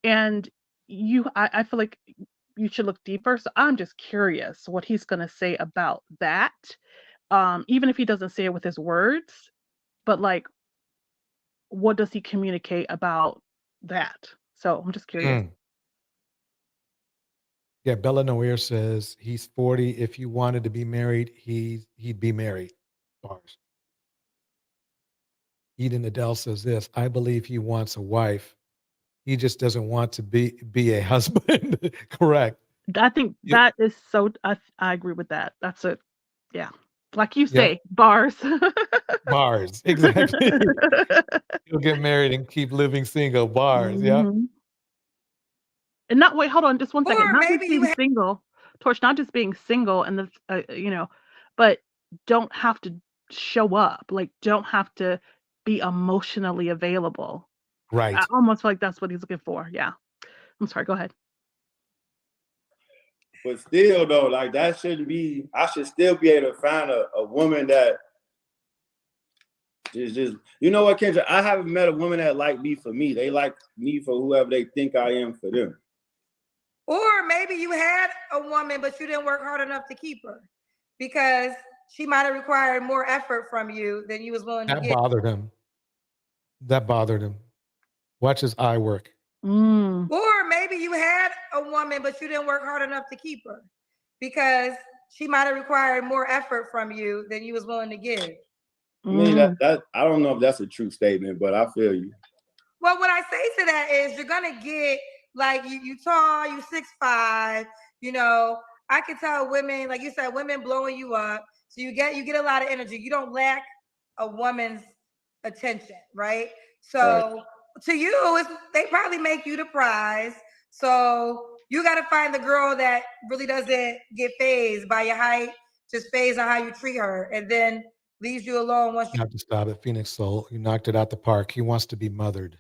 And I feel like you should look deeper. So I'm just curious what he's going to say about that. Even if he doesn't say it with his words, but like, what does he communicate about that? So I'm just curious.
Yeah, Bella Noir says he's 40. If he wanted to be married, he'd be married. Bars. Eden Adele says this. I believe he wants a wife. He just doesn't want to be a husband. Correct.
I think
Yeah.
that is so. I agree with that. That's it. Yeah, like you
Yep.
say, bars.
Bars. Exactly. He'll get married and keep living single. Bars. Yeah.
Mhm. And not wait, hold on, just one second.
Or
Not just
maybe you
being single, Torch. Not just being single, and the but don't have to show up. Like, don't have to be emotionally available. I
Right.
almost feel like that's what he's looking for. Yeah. I'm sorry. Go ahead.
But still, though, like that shouldn't be. I should still be able to find a woman that just you know what, Kendra? I haven't met a woman that like me for me. They like me for whoever they think I am for them.
Or maybe you had a woman, but you didn't work hard enough to keep her because she might have required more effort from you than you was willing to
That
give.
bothered him. That bothered him. Watch his eye work.
Or maybe you had a woman, but you didn't work hard enough to keep her because she might have required more effort from you than you was willing to give.
I mean, that I don't know if that's a true statement, but I feel you.
Well, what I say to that is you're gonna get like you tall, you 6'5", I can tell women, like you said, women blowing you up. So you get a lot of energy. You don't lack a woman's attention, right? So to you, they probably make you the prize. So you got to find the girl that really doesn't get phased by your height, just phased on how you treat her, and then leaves you alone once
You have to stop it. Phoenix Soul. You knocked it out the park. He wants to be mothered.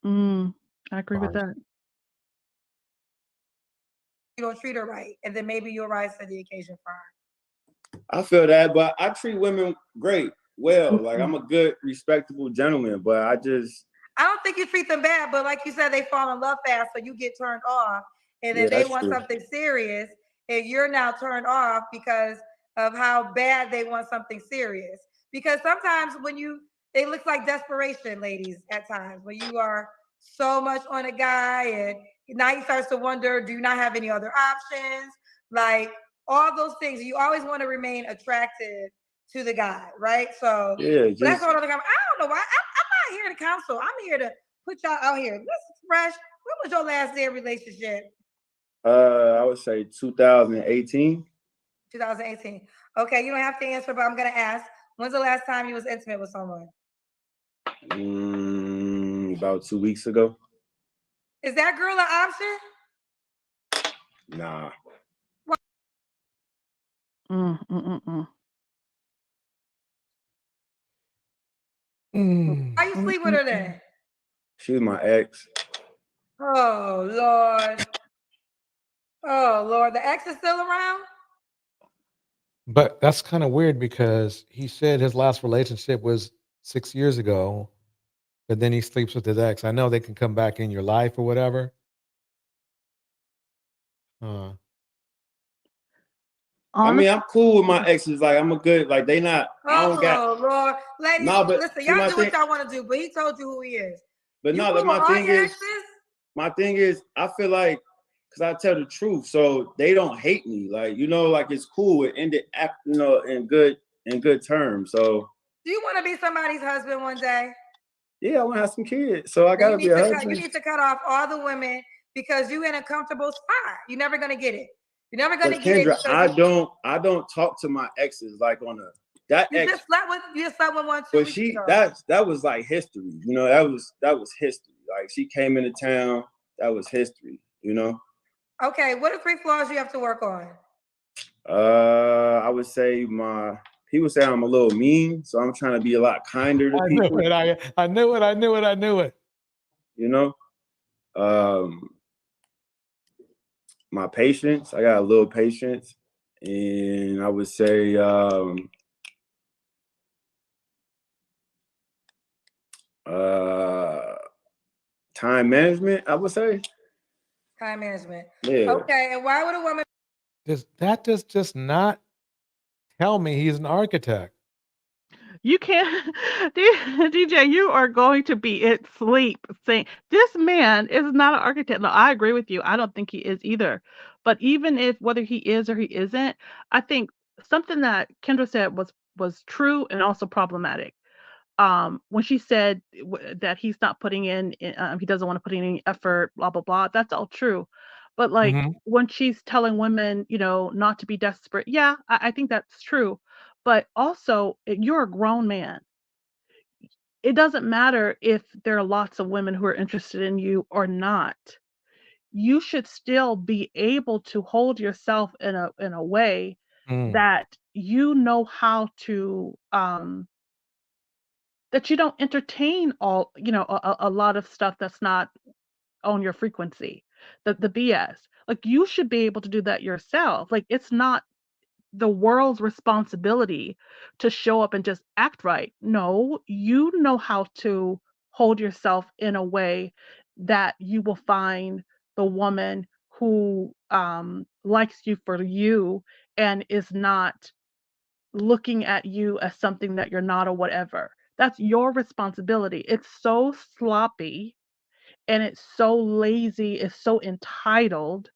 I agree with
Bars.
that.
you don't treat her right, and then maybe you'll rise to the occasion for her.
I feel that, but I treat women great. Well, like I'm a good, respectable gentleman, but I
don't think you treat them bad, but like you said, they fall in love fast, so you get turned off, and then
Yeah,
they
that's
want
true.
something serious, and you're now turned off because of how bad they want something serious. Because sometimes it looks like desperation, ladies, at times when you are so much on a guy, and now he starts to wonder, do you not have any other options? Like all those things, you always want to remain attractive to the guy, right? So
Yeah,
but that's
just
all other. I don't know why. I'm not here to counsel. I'm here to put y'all out here. This is fresh. When was your last day of relationship?
I would say 2018.
2018. Okay, you don't have to answer, but I'm gonna ask. When's the last time you was intimate with someone?
About 2 weeks ago.
Is that girl an option?
Nah.
Why you sleep with her then?
She was my ex.
Oh Lord. Oh Lord. The ex is still around?
But that's kind of weird because he said his last relationship was 6 years ago, but then he sleeps with his ex. I know they can come back in your life or whatever.
I mean, I'm cool with my exes. Like, I'm a good, like, they not, I don't got.
Oh Lord. Ladies,
No, but
listen,
see,
y'all
my
do
thing,
what y'all want to do, but he told you who he is.
but
You
no,
cool
that
with all your exes?
my thing is, I feel like, because I tell the truth, so they don't hate me. Like, like it's cool. It ended, in good terms. So,
Do you want to be somebody's husband one day?
yeah, I want to have some kids. So I
Then
gotta be a husband.
you need to cut off all the women because you're in a comfortable spot. You're never gonna get it. You're never gonna
But
get it
Kendra,
because
I don't talk to my exes like on that
you
ex.
just slept with one 2
But
weeks ago.
that was like history. That was history. Like she came into town. That was history.
Okay, what are 3 flaws you have to work on?
I would say people say I'm a little mean, so I'm trying to be a lot kinder to people.
I knew it.
My patience. I got a little patience, and I would say time management. I would say
time management.
Yeah.
Okay, and why would a woman?
That does just not tell me he's an architect.
You can't, DJ, you are going to be at sleep saying this man is not an architect. No, I agree with you. I don't think he is either. But even if whether he is or he isn't, I think something that Kendra said was true and also problematic. When she said that he's not putting in, he doesn't want to put in any effort, blah blah blah. That's all true. But like
Hmm.
when she's telling women, not to be desperate, yeah, I think that's true. But also, you're a grown man. It doesn't matter if there are lots of women who are interested in you or not. You should still be able to hold yourself in a way
Mm.
that you know how to that you don't entertain a lot of stuff that's not on your frequency, the BS. Like you should be able to do that yourself. Like it's not the world's responsibility to show up and just act right. No, you know how to hold yourself in a way that you will find the woman who likes you for you and is not looking at you as something that you're not or whatever. That's your responsibility. It's so sloppy and it's so lazy, it's so entitled,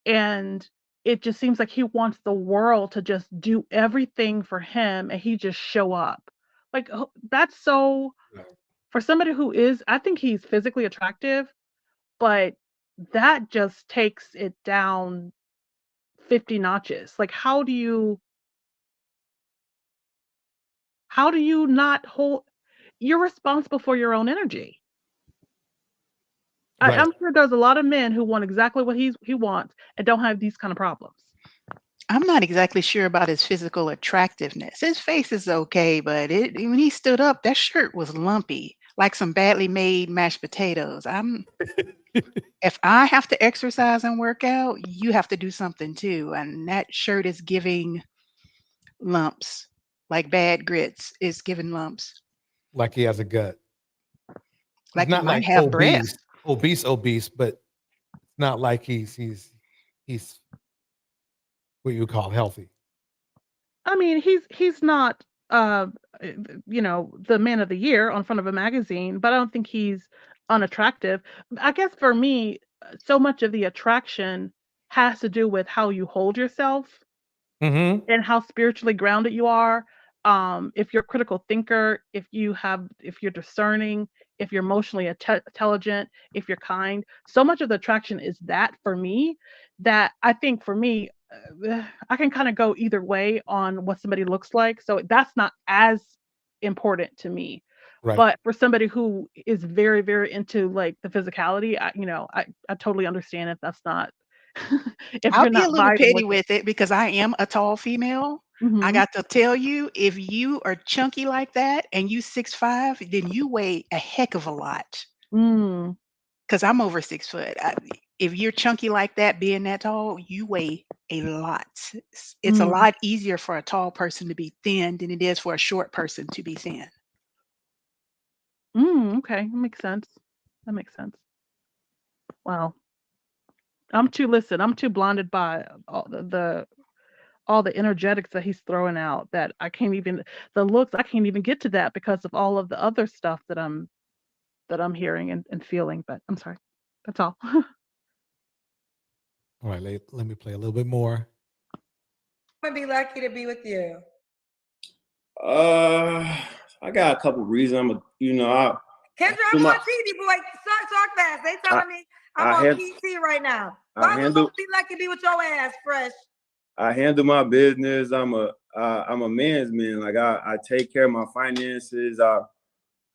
and it just seems like he wants the world to just do everything for him and he just show up. Like that's so for somebody who is, I think he's physically attractive, but that just takes it down 50 notches. Like how do you not hold you're responsible for your own energy.
Right.
I'm sure there's a lot of men who want exactly what he wants and don't have these kind of problems.
I'm not exactly sure about his physical attractiveness. His face is okay, but when he stood up, that shirt was lumpy, like some badly made mashed potatoes. If I have to exercise and work out, you have to do something too. And that shirt is giving lumps, like bad grits is giving lumps,
Like he has a gut. He's
like he
not
might
like
have breath.
obese, but it's not like he's what you call healthy.
I mean, he's not the man of the year on front of a magazine, but I don't think he's unattractive. I guess for me, so much of the attraction has to do with how you hold yourself
Mm-hmm.
and how spiritually grounded you are. If you're a critical thinker, if you're discerning, if you're emotionally intelligent, if you're kind, so much of the attraction is that for me, that I think for me, I can kind of go either way on what somebody looks like. So that's not as important to me.
Right.
But for somebody who is very, very into like the physicality, I totally understand if that's not if
I'll
you're
be a
not
little
vibing
petty
with it.
with it because I am a tall female. I
Mhm.
got to tell you, if you are chunky like that and you 6'5", then you weigh a heck of a lot.
Mm.
Because I'm over 6 foot. If you're chunky like that, being that tall, you weigh a lot. It's a
Mm.
lot easier for a tall person to be thin than it is for a short person to be thin.
Okay, that makes sense. That makes sense. Wow. I'm too blinded by all the energetics that he's throwing out that I can't even the looks, I can't even get to that because of all of the other stuff that I'm hearing and feeling. But I'm sorry. That's all.
All right, let me play a little bit more.
I'm gonna be lucky to be with you.
I got a couple reasons.
Kendra, I'm on TV, boy. Talk fast. They telling me I'm on PT right now. Why would I be lucky to be with your ass, Fresh?
I handle my business. I'm a man's man. Like I take care of my finances.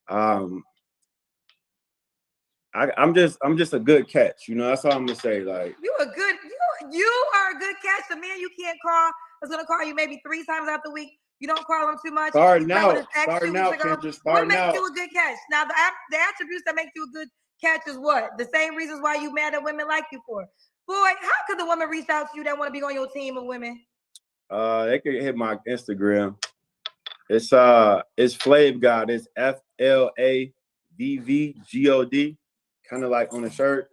I'm just a good catch. That's all I'm gonna say. Like
You are a good catch. The man you can't call is gonna call you maybe 3 times out the week. You don't call him too much.
Starting out,
What makes you a good catch? Now the attributes that make you a good catch is what? The same reasons why you mad at women like you for. Boy, how could the woman reach out to you that want to be on your team of women?
They could hit my Instagram. It's Flav God. It's FLAVVGOD. Kind of like on the shirt.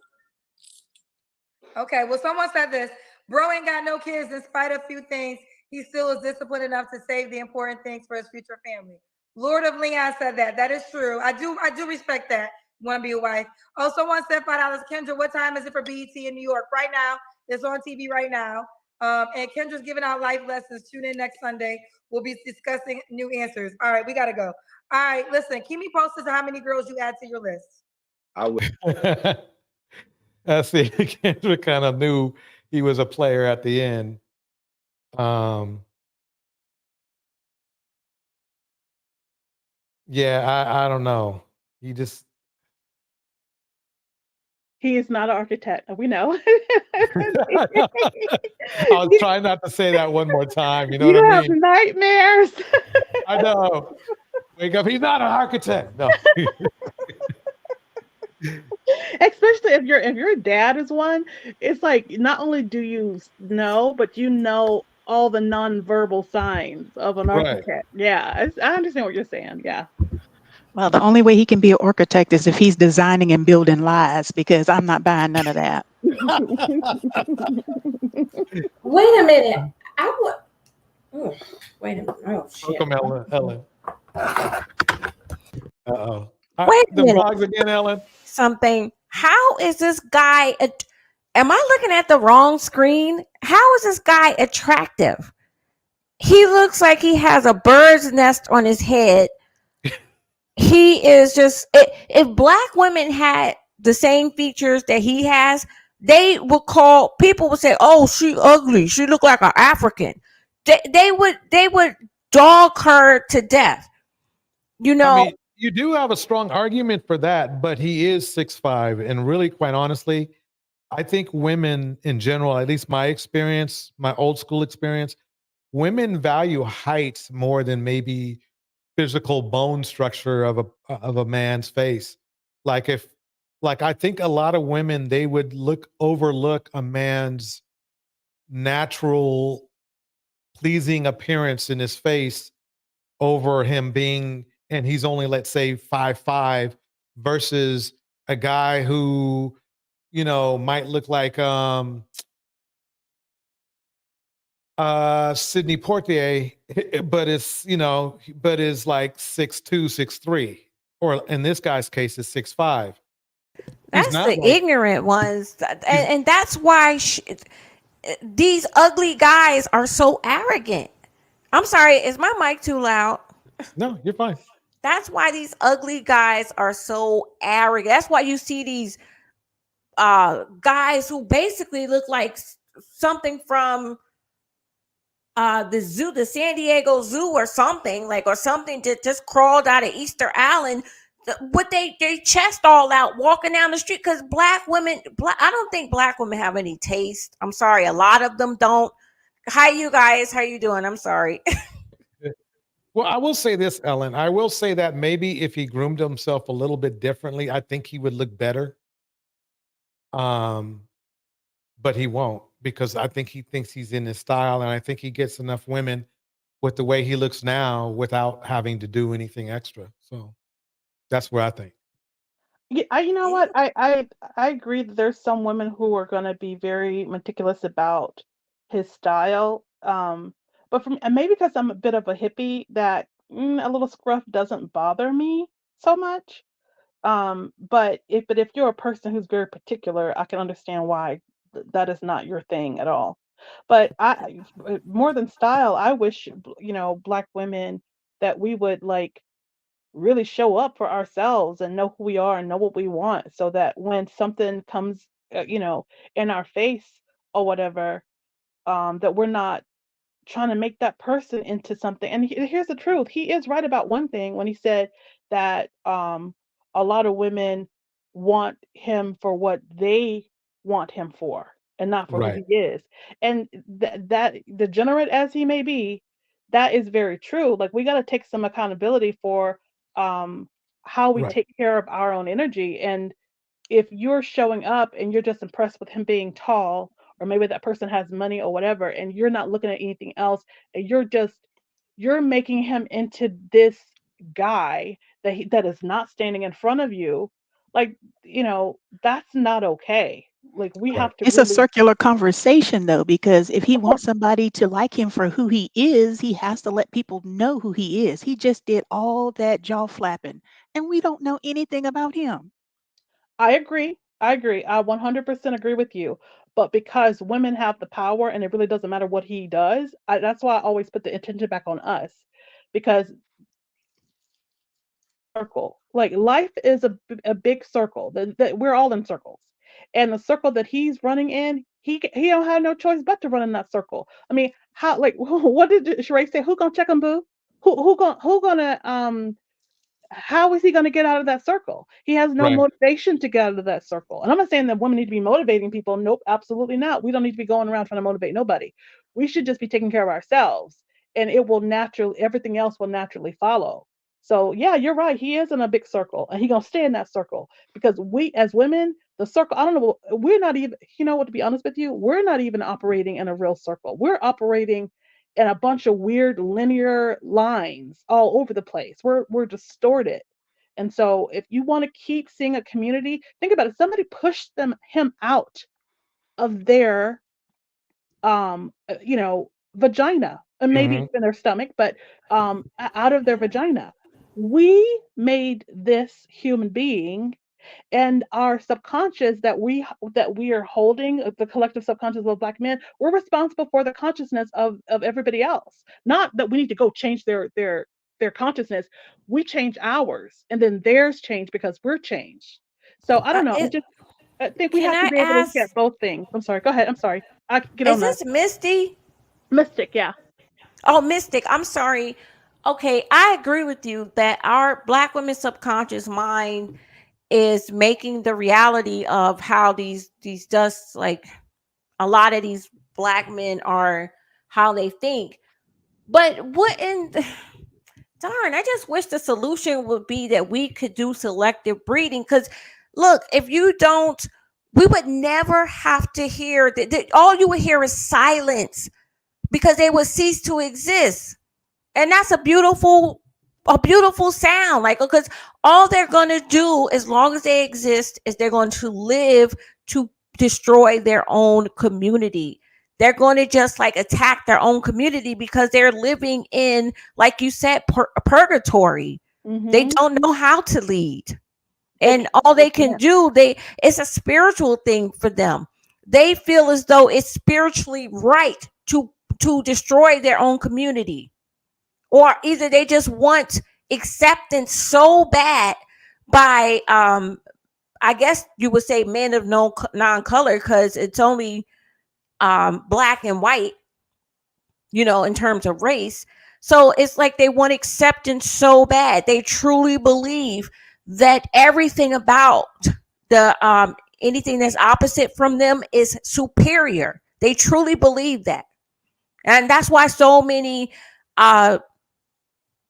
Okay, well, someone said this. Bro ain't got no kids in spite of a few things. He still is disciplined enough to save the important things for his future family. Lord of Leon said that. That is true. I do respect that. Want to be a wife. Oh, someone said $5. Kendra, what time is it for BET in New York? Right now, It's on TV right now. And Kendra's giving out life lessons. Tune in next Sunday. We'll be discussing new answers. All right, we gotta go. All right, listen, keep me posted on how many girls you add to your list.
I would.
I see. Kendrick kind of knew he was a player at the end. Yeah, I don't know. He just
He is not an architect. We know.
I was trying not to say that one more time. You know
You
what I
have
mean?
nightmares.
I know. Wake up. He's not an architect. No.
Especially if your dad is one, it's like not only do you know, but you know all the nonverbal signs of an
Right.
architect. Yeah, I understand what you're saying. Yeah.
Well, the only way he can be an architect is if he's designing and building lies, because I'm not buying none of that.
Wait a minute. I would. Oh, wait a minute. Oh shit.
Welcome, Ellen. Uh-oh.
Wait a
The
minute.
vlogs again, Ellen.
Something. How is this guy? Am I looking at the wrong screen? How is this guy attractive? He looks like he has a bird's nest on his head. He is just. If black women had the same features that he has, they would call. People would say, "Oh, she ugly. She look like an African." They would dog her to death. You know.
I mean, you do have a strong argument for that, but he is 6'5", and really, quite honestly, I think women in general, at least my experience, my old school experience, women value height more than maybe physical bone structure of a man's face. Like I think a lot of women, they would overlook a man's natural pleasing appearance in his face over him being, and he's only, let's say, 5'5", versus a guy who, might look like Sidney Poitier, but is like 6'2", 6'3", or in this guy's case is 6'5".
That's the ignorant ones, and that's why these ugly guys are so arrogant. I'm sorry, is my mic too loud?
No, you're fine.
That's why these ugly guys are so arrogant. That's why you see these guys who basically look like something from the zoo, the San Diego Zoo, or something that just crawled out of Easter Island with their chest all out walking down the street. Because I don't think black women have any taste. I'm sorry, a lot of them don't. Hi, you guys, how you doing? I'm sorry.
Well, I will say this, Ellen. I will say that maybe if he groomed himself a little bit differently, I think he would look better. But he won't, because I think he thinks he's in his style, and I think he gets enough women with the way he looks now without having to do anything extra. So that's what I think.
Yeah, you know what? I agree that there's some women who are going to be very meticulous about his style. But and maybe because I'm a bit of a hippie, that a little scruff doesn't bother me so much. But if you're a person who's very particular, I can understand why that is not your thing at all. But more than style, I wish black women, that we would really show up for ourselves and know who we are and know what we want, so that when something comes in our face or whatever, that we're not trying to make that person into something. And here's the truth: he is right about one thing when he said that a lot of women want him for what they want him for, and not for who
Right.
he is. And that degenerate as he may be, that is very true. Like, we got to take some accountability for how we
Right.
take care of our own energy. And if you're showing up and you're just impressed with him being tall, or maybe that person has money or whatever, and you're not looking at anything else, and you're making him into this guy that is not standing in front of you, like, that's not okay. Like, we have to
It's a
really.
circular conversation, though, because if he wants somebody to like him for who he is, he has to let people know who he is. He just did all that jaw flapping, and we don't know anything about him.
I agree. I agree. I 100% agree with you. But because women have the power and it really doesn't matter what he does, that's why I always put the attention back on us. Because circle, like life is a big circle that we're all in circles. And the circle that he's running in, he don't have no choice but to run in that circle. I mean, how like what did Sheree say? Who gonna check him, boo? Who gonna how is he going to get out of that circle? He has no
Right.
motivation to get out of that circle. And I'm not saying that women need to be motivating people. Nope, absolutely not. We don't need to be going around trying to motivate nobody. We should just be taking care of ourselves, and it will naturally, everything else will naturally follow. So yeah, you're right. He is in a big circle, and he's gonna stay in that circle because we, as women, the circle. I don't know. We're not even. You know what? To be honest with you, we're not even operating in a real circle. We're operating and a bunch of weird linear lines all over the place. We're distorted. And so if you want to keep seeing a community, think about it. Somebody pushed him out of their vagina. And maybe
Mhm.
it's in their stomach, but out of their vagina. We made this human being, and our subconscious that we are holding, the collective subconscious of Black men, we're responsible for the consciousness of everybody else. Not that we need to go change their consciousness. We change ours, and then theirs change because we're changed. So I don't know. I think we
Can
have to
I
be able to look
ask,
at both things. I'm sorry. Go ahead. I'm sorry. I can get
is
on that.
this Misty?
Mystic, yeah.
Oh, Mystic, I'm sorry. Okay, I agree with you that our Black women's subconscious mind is making the reality of how these just like a lot of these Black men are, how they think. But what in darn, I just wish the solution would be that we could do selective breeding. Because look, if you don't, we would never have to hear that. All you would hear is silence because they would cease to exist. And that's a beautiful sound. Like, because all they're gonna do as long as they exist is they're going to live to destroy their own community. They're going to just like attack their own community because they're living in, like you said, purgatory. They don't know how to lead. And all they can do, it's a spiritual thing for them. They feel as though it's spiritually right to destroy their own community. Or either they just want acceptance so bad by I guess you would say men of no non-color, because it's only Black and white, in terms of race. So it's like they want acceptance so bad. They truly believe that everything about the anything that's opposite from them is superior. They truly believe that. And that's why so many of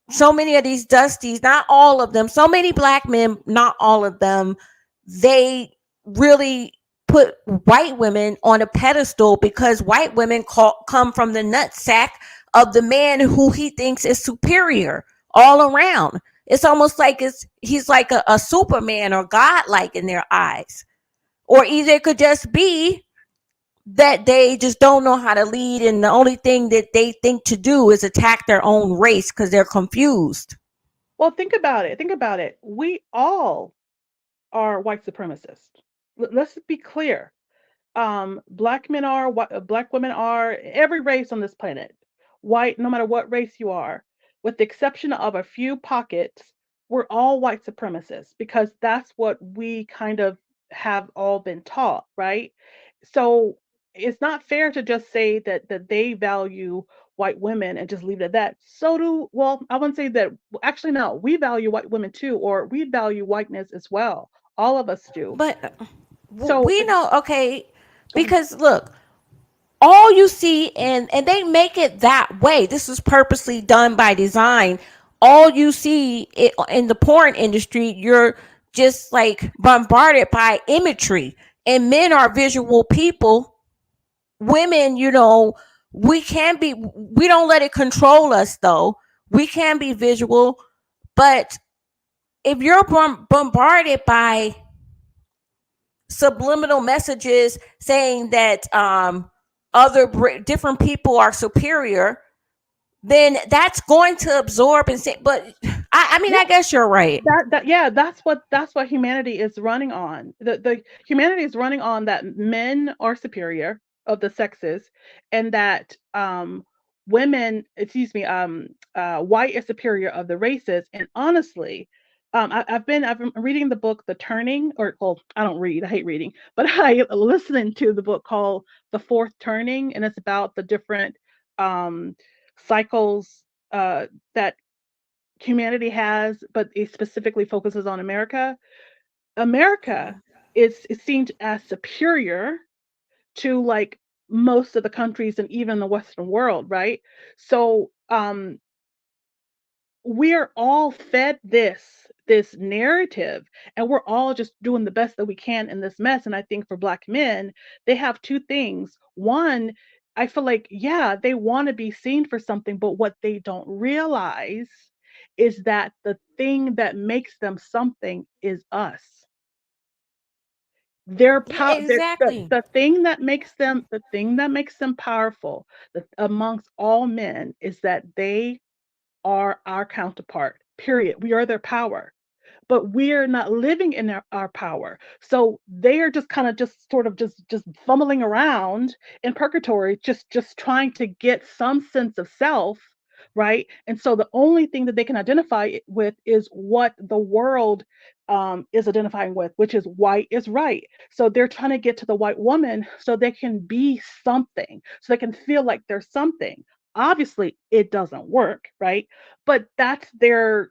these dusties, not all of them, so many Black men, not all of them, they really put white women on a pedestal because white women come from the nutsack of the man who he thinks is superior all around. It's almost like he's like a Superman or godlike in their eyes. Or either it could just be that they just don't know how to lead, and the only thing that they think to do is attack their own race because they're confused.
Well, think about it. Think about it. We all are white supremacists. Let's be clear. Black men are, Black women are, every race on this planet, white, no matter what race you are, with the exception of a few pockets, we're all white supremacists because that's what we kind of have all been taught, right? So it's not fair to just say that they value white women and just leave it at that. Well, I wouldn't say that. Actually, no, we value white women too, or we value whiteness as well. All of us do.
But
So
we know, okay, because look, all you see, and they make it that way. This is purposely done by design. All you see in the porn industry, you're just like bombarded by imagery, and men are visual people. Women, we don't let it control us though. We can be visual, but if you're bombarded by subliminal messages saying that different people are superior, then that's going to absorb and say, but I mean, I guess you're right.
That's what humanity is running on. The humanity is running on that men are superior of the sexes, and that women, white is superior of the races. And honestly, I've been reading the book The Turning, or well, I don't read, I hate reading, but I listened to the book called The Fourth Turning, and it's about the different cycles that humanity has, but it specifically focuses on America. America is seen as superior to like most of the countries and even the Western world, right? So we're all fed this narrative, and we're all just doing the best that we can in this mess. And I think for Black men, they have two things. One, I feel like, yeah, they want to be seen for something, but what they don't realize is that the thing that makes them something is us. Their
Yeah,
power,
exactly.
the thing that makes them powerful amongst all men is that they are our counterpart. Period. We are their power, but we're not living in our power. So they are just kind of just sort of just fumbling around in purgatory, just trying to get some sense of self, right? And so the only thing that they can identify with is what the world is identifying with, which is white is right. So they're trying to get to the white woman so they can be something, so they can feel like they're something. Obviously, it doesn't work, right? But that's they're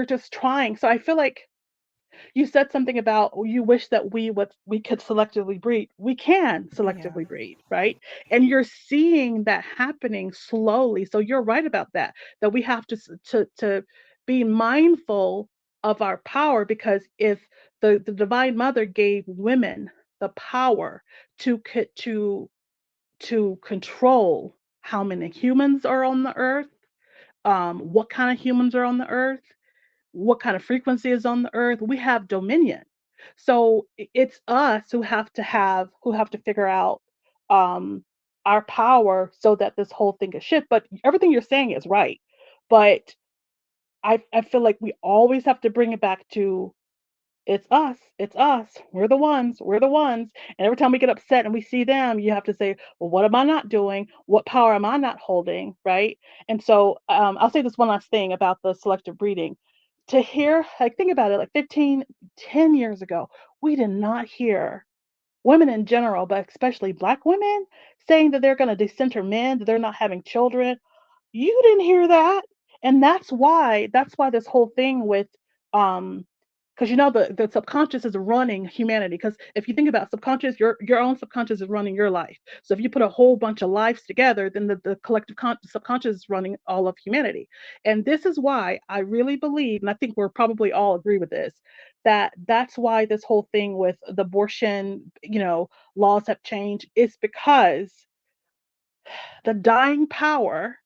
just trying. So I feel like you said something about you wish that we could selectively breed. We can selectively breed, right? And you're seeing that happening slowly. So you're right about that. That we have to be mindful of our power, because if the Divine Mother gave women the power to control how many humans are on the earth, what kind of humans are on the earth, what kind of frequency is on the earth. We have dominion. So it's us who have to figure out our power so that this whole thing is shift. But everything you're saying is right. But I feel like we always have to bring it back to it's us. It's us. We're the ones. We're the ones. And every time we get upset and we see them, you have to say, well, what am I not doing? What power am I not holding? Right. And so I'll say this one last thing about the selective breeding. To hear, like, think about it, like 10 years ago, we did not hear women in general, but especially Black women, saying that they're going to decenter men, that they're not having children. You didn't hear that. And that's why this whole thing with because the subconscious is running humanity. Because if you think about subconscious, your own subconscious is running your life. So if you put a whole bunch of lives together, then the collective subconscious is running all of humanity. And this is why I really believe, and I think we're probably all agree with this, that's why this whole thing with the abortion, laws have changed. It's because the dying power,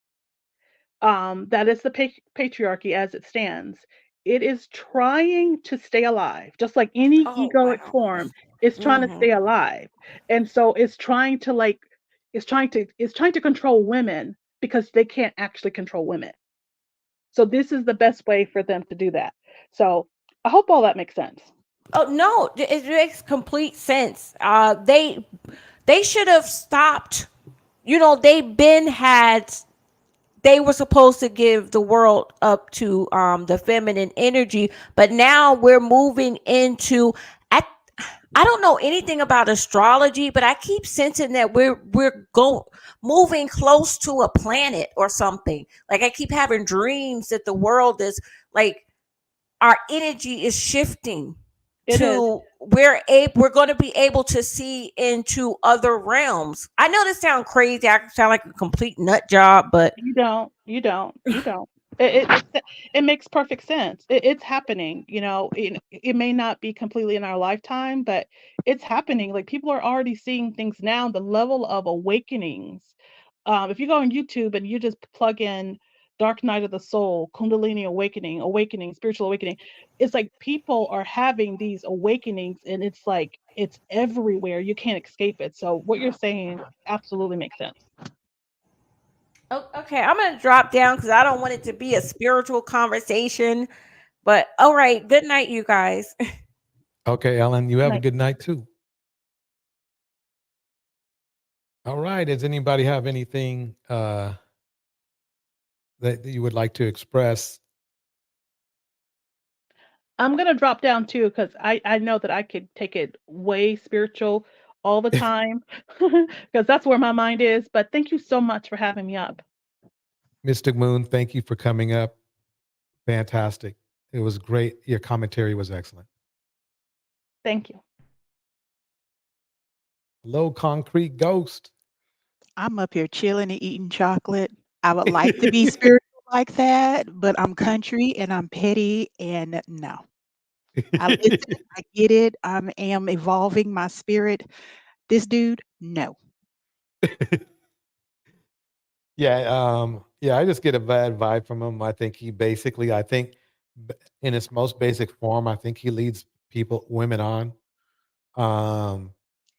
that is the patriarchy as it stands. It is trying to stay alive, just like any egoic form is trying to stay alive. And so it's trying to control women because they can't actually control women. So this is the best way for them to do that. So I hope all that makes sense.
Oh no, it makes complete sense. They should have stopped. They were supposed to give the world up to the feminine energy, but now we're moving into. I don't know anything about astrology, but I keep sensing that we're moving close to a planet or something. Like I keep having dreams that the world is like our energy is shifting we're going to be able to see into other realms. I know this sounds crazy. I sound like a complete nut job, but
you don't. It makes perfect sense. It's happening. It may not be completely in our lifetime, but it's happening. Like people are already seeing things now. The level of awakenings. If you go on YouTube and you just plug in Dark Night of the Soul, Kundalini awakening, spiritual awakening, it's like people are having these awakenings, and it's like it's everywhere. You can't escape it. So what you're saying absolutely makes sense.
Okay, I'm gonna drop down because I don't want it to be a spiritual conversation. But all right, good night, you guys.
Okay, Ellen, you have a
Night.
good night too. All right. Does anybody have anything that you would like to express?
I'm gonna drop down too because I know that I could take it way spiritual all the time because that's where my mind is. But thank you so much for having me up.
Mystic Moon, thank you for coming up. Fantastic. It was great. Your commentary was excellent.
Thank you.
Hello, Concrete Ghost.
I'm up here chilling and eating chocolate. I would like to be spiritual like that, but I'm country and I'm petty and no. I listen, I get it. I am evolving my spirit. This dude, no.
Yeah, I just get a bad vibe from him. I think in its most basic form, I think he leads women on.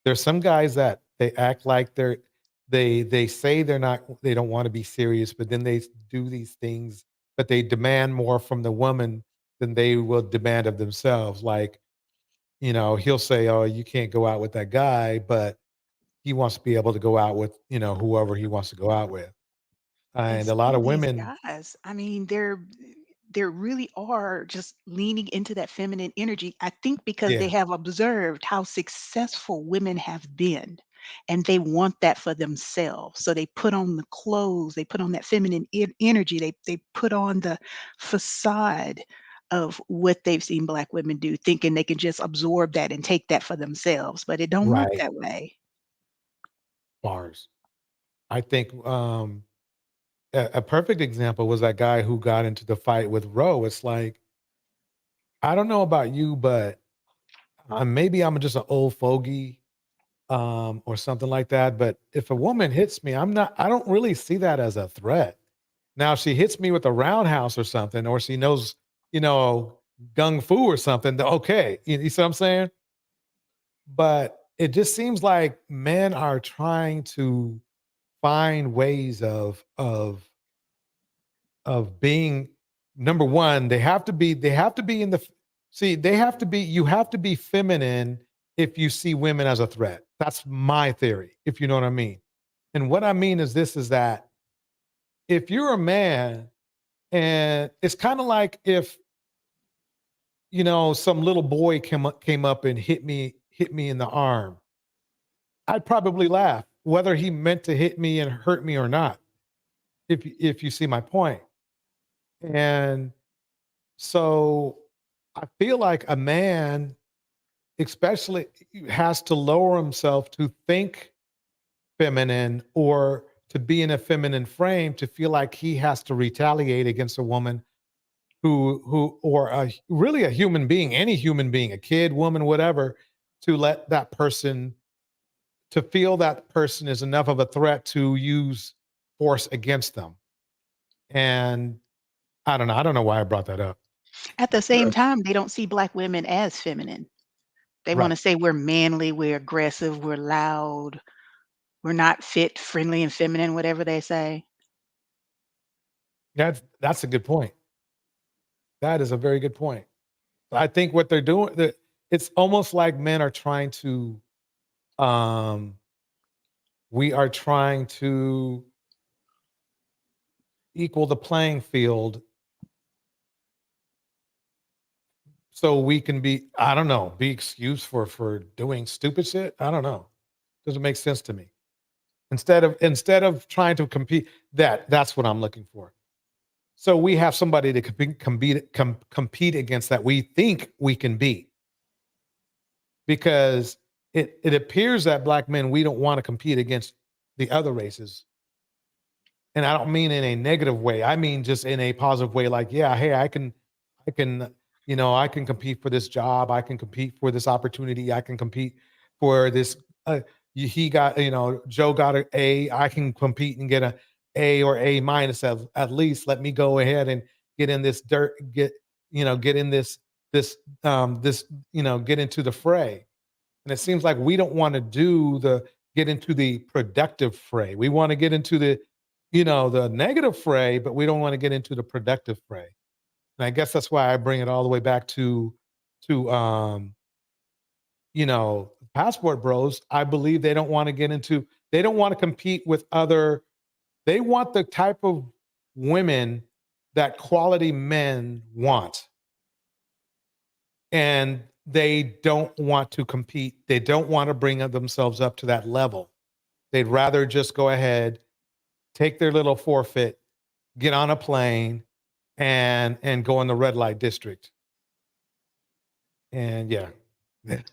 There's some guys that they act like they say they don't want to be serious, but then they do these things, but they demand more from the woman than they will demand of themselves. Like, he'll say, "Oh, you can't go out with that guy," but he wants to be able to go out with, whoever he wants to go out with.
And
And a
some
lot
of
of
these
women,
guys, I mean, they're really are just leaning into that feminine energy. I think because they
yeah,
have observed how successful women have been and they want that for themselves. So they put on the clothes, they put on that feminine energy, they put on the facade of what they've seen black women do, thinking they can just absorb that and take that for themselves, but it don't work
right,
that way.
bars. I think a perfect example was that guy who got into the fight with Roe. It's like, I don't know about you, but maybe I'm just an old fogey, or something like that. But if a woman hits me, I don't really see that as a threat. Now, if she hits me with a roundhouse or something, or she knows, you know, gung fu or something, then okay. You see what I'm saying? But it just seems like men are trying to find ways of being number one. They have to be in the see, you have to be feminine if you see women as a threat. That's my theory, if you know what I mean. And what I mean is this is that if you're a man, and it's kind of like if some little boy came up and hit me in the arm, I'd probably laugh, whether he meant to hit me and hurt me or not, if you see my point. And so I feel like a man, especially, has to lower himself to think feminine or to be in a feminine frame to feel like he has to retaliate against a woman who or really a human being, any human being, a kid, woman, whatever, to let that person to feel that person is enough of a threat to use force against them. And I don't know why I brought that up.
At the same time, they don't see black women as feminine. They
Right.
wanna say we're manly, we're aggressive, we're loud, we're not fit, friendly, and feminine, whatever they say.
That's a good point. That is a very good point. I think what they're doing, it's almost like men are trying to, um, we are trying to equal the playing field so we can be, I don't know, be excused for doing stupid shit. I don't know. Doesn't make sense to me. Instead of trying to compete, that's what I'm looking for. So we have somebody to compete against that we think we can beat, because it appears that black men, we don't want to compete against the other races. And I don't mean in a negative way. I mean just in a positive way. Like, yeah, hey, I can, I can compete for this job. I can compete for this opportunity. I can compete for this. He got, Joe got an A. I can compete and get a A or A minus at least. Let me go ahead and get in this dirt. Get in this, get into the fray. And it seems like we don't want to get into the productive fray. We want to get into the, the negative fray, but we don't want to get into the productive fray. And I guess that's why I bring it all the way back to passport bros. I believe they don't want to compete with they want the type of women that quality men want. And they don't want to compete. They don't want to bring themselves up to that level. They'd rather just go ahead, take their little forfeit, get on a plane, and go in the red light district. And yeah,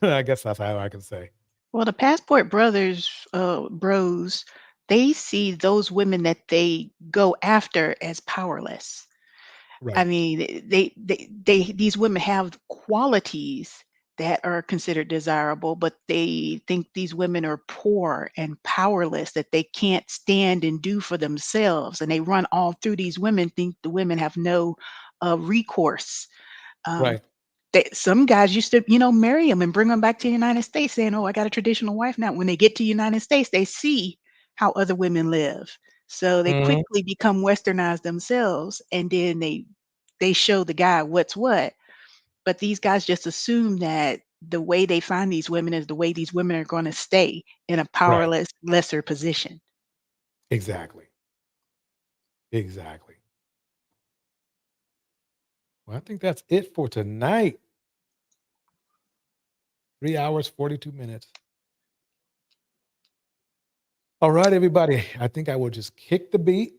I guess that's how I can say.
Well, the passport bros, they see those women that they go after as powerless. I
Right.
mean, these women have qualities that are considered desirable, but they think these women are poor and powerless, that they can't stand and do for themselves. And they run all through these women, think the women have no recourse.
Right.
Some guys used to, marry them and bring them back to the United States saying, oh, I got a traditional wife now. When they get to the United States, they see how other women live. So they
Mhm.
quickly become westernized themselves, and then they show the guy what's what. But these guys just assume that the way they find these women is the way these women are going to stay in a
Right.
powerless, lesser position.
Exactly. Exactly. Well, I think that's it for tonight. 3 hours, 42 minutes. All right, everybody. I think I will just kick the beat.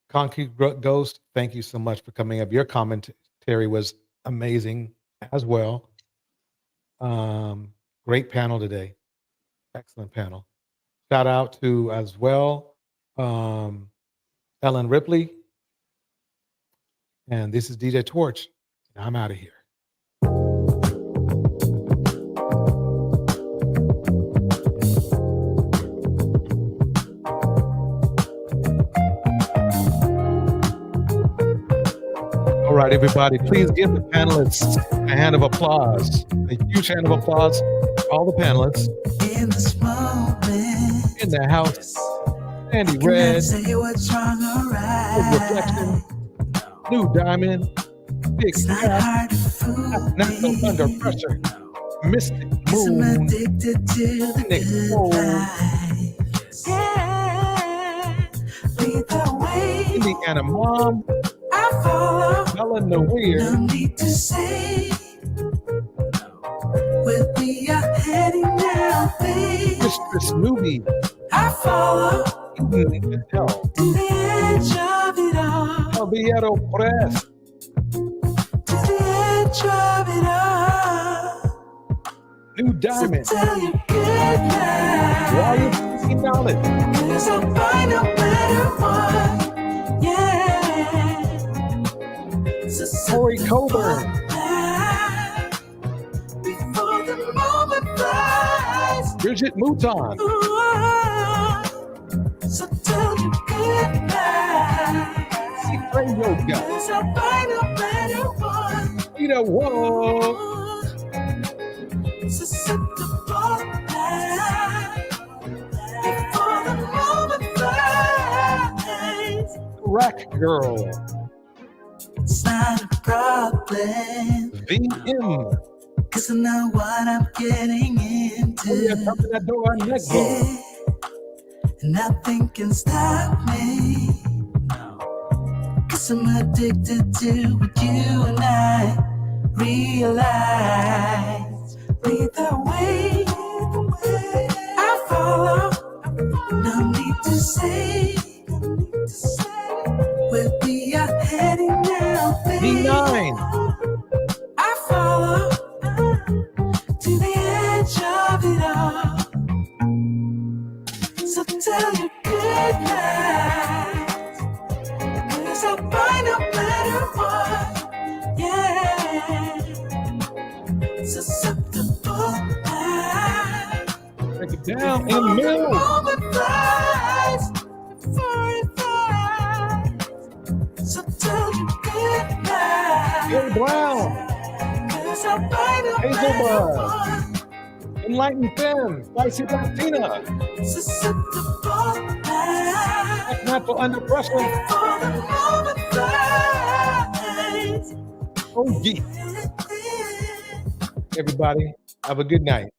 Concrete Ghost, thank you so much for coming up. Your commentary was amazing as well. Great panel today. Excellent panel. Shout out to as well Ellen Ripley. And this is DJ Torch. And I'm out of here. All right, everybody, please give the panelists a hand of applause. A huge hand of applause for all the panelists.
In this moment,
in the house. Andy Red, Reflection, New Diamond, Big Cat, National Under Pressure, Mystic Moon, Nick Cole, Indiana Mom, Bella Noir,
no need to say where we are heading now, babe.
Mistress Newbie,
I follow
to the
edge of it all.
Albiero Press,
To the edge of it all.
New Diamond,
So tell you good night.
Wyatt Seeking Knowledge,
'Cause I'll find no better one. Yeah. So
Corey Coburn,
before the moment flies.
Bridget Mouton,
Ooh, so tell you good night.
Secret Yoga,
'Cause I'll find a better one.
Ida Wall,
So set the bar light before the moment flies.
Rack Girl,
It's not a problem,
VM,
'cause I know what I'm getting into.
Come to that door, Netball,
Yeah, and nothing can stop me. 'Cause I'm addicted to what you and I realize. Lead the way, I follow. No need to say where we are heading now, baby.
D9,
I follow to the edge of it all. So tell you good night, 'cause I'll find a better one. Yeah. Susceptible night.
break it down in the middle.
Moment flies before it flies. So tell you good night.
Bill Brown,
'Cause I'll find a
Hazel
better
Bud,
one.
Enlightened Femme, Spicy Latina, Black Mental Under Pressure. Oh, yeah. Everybody, have a good night.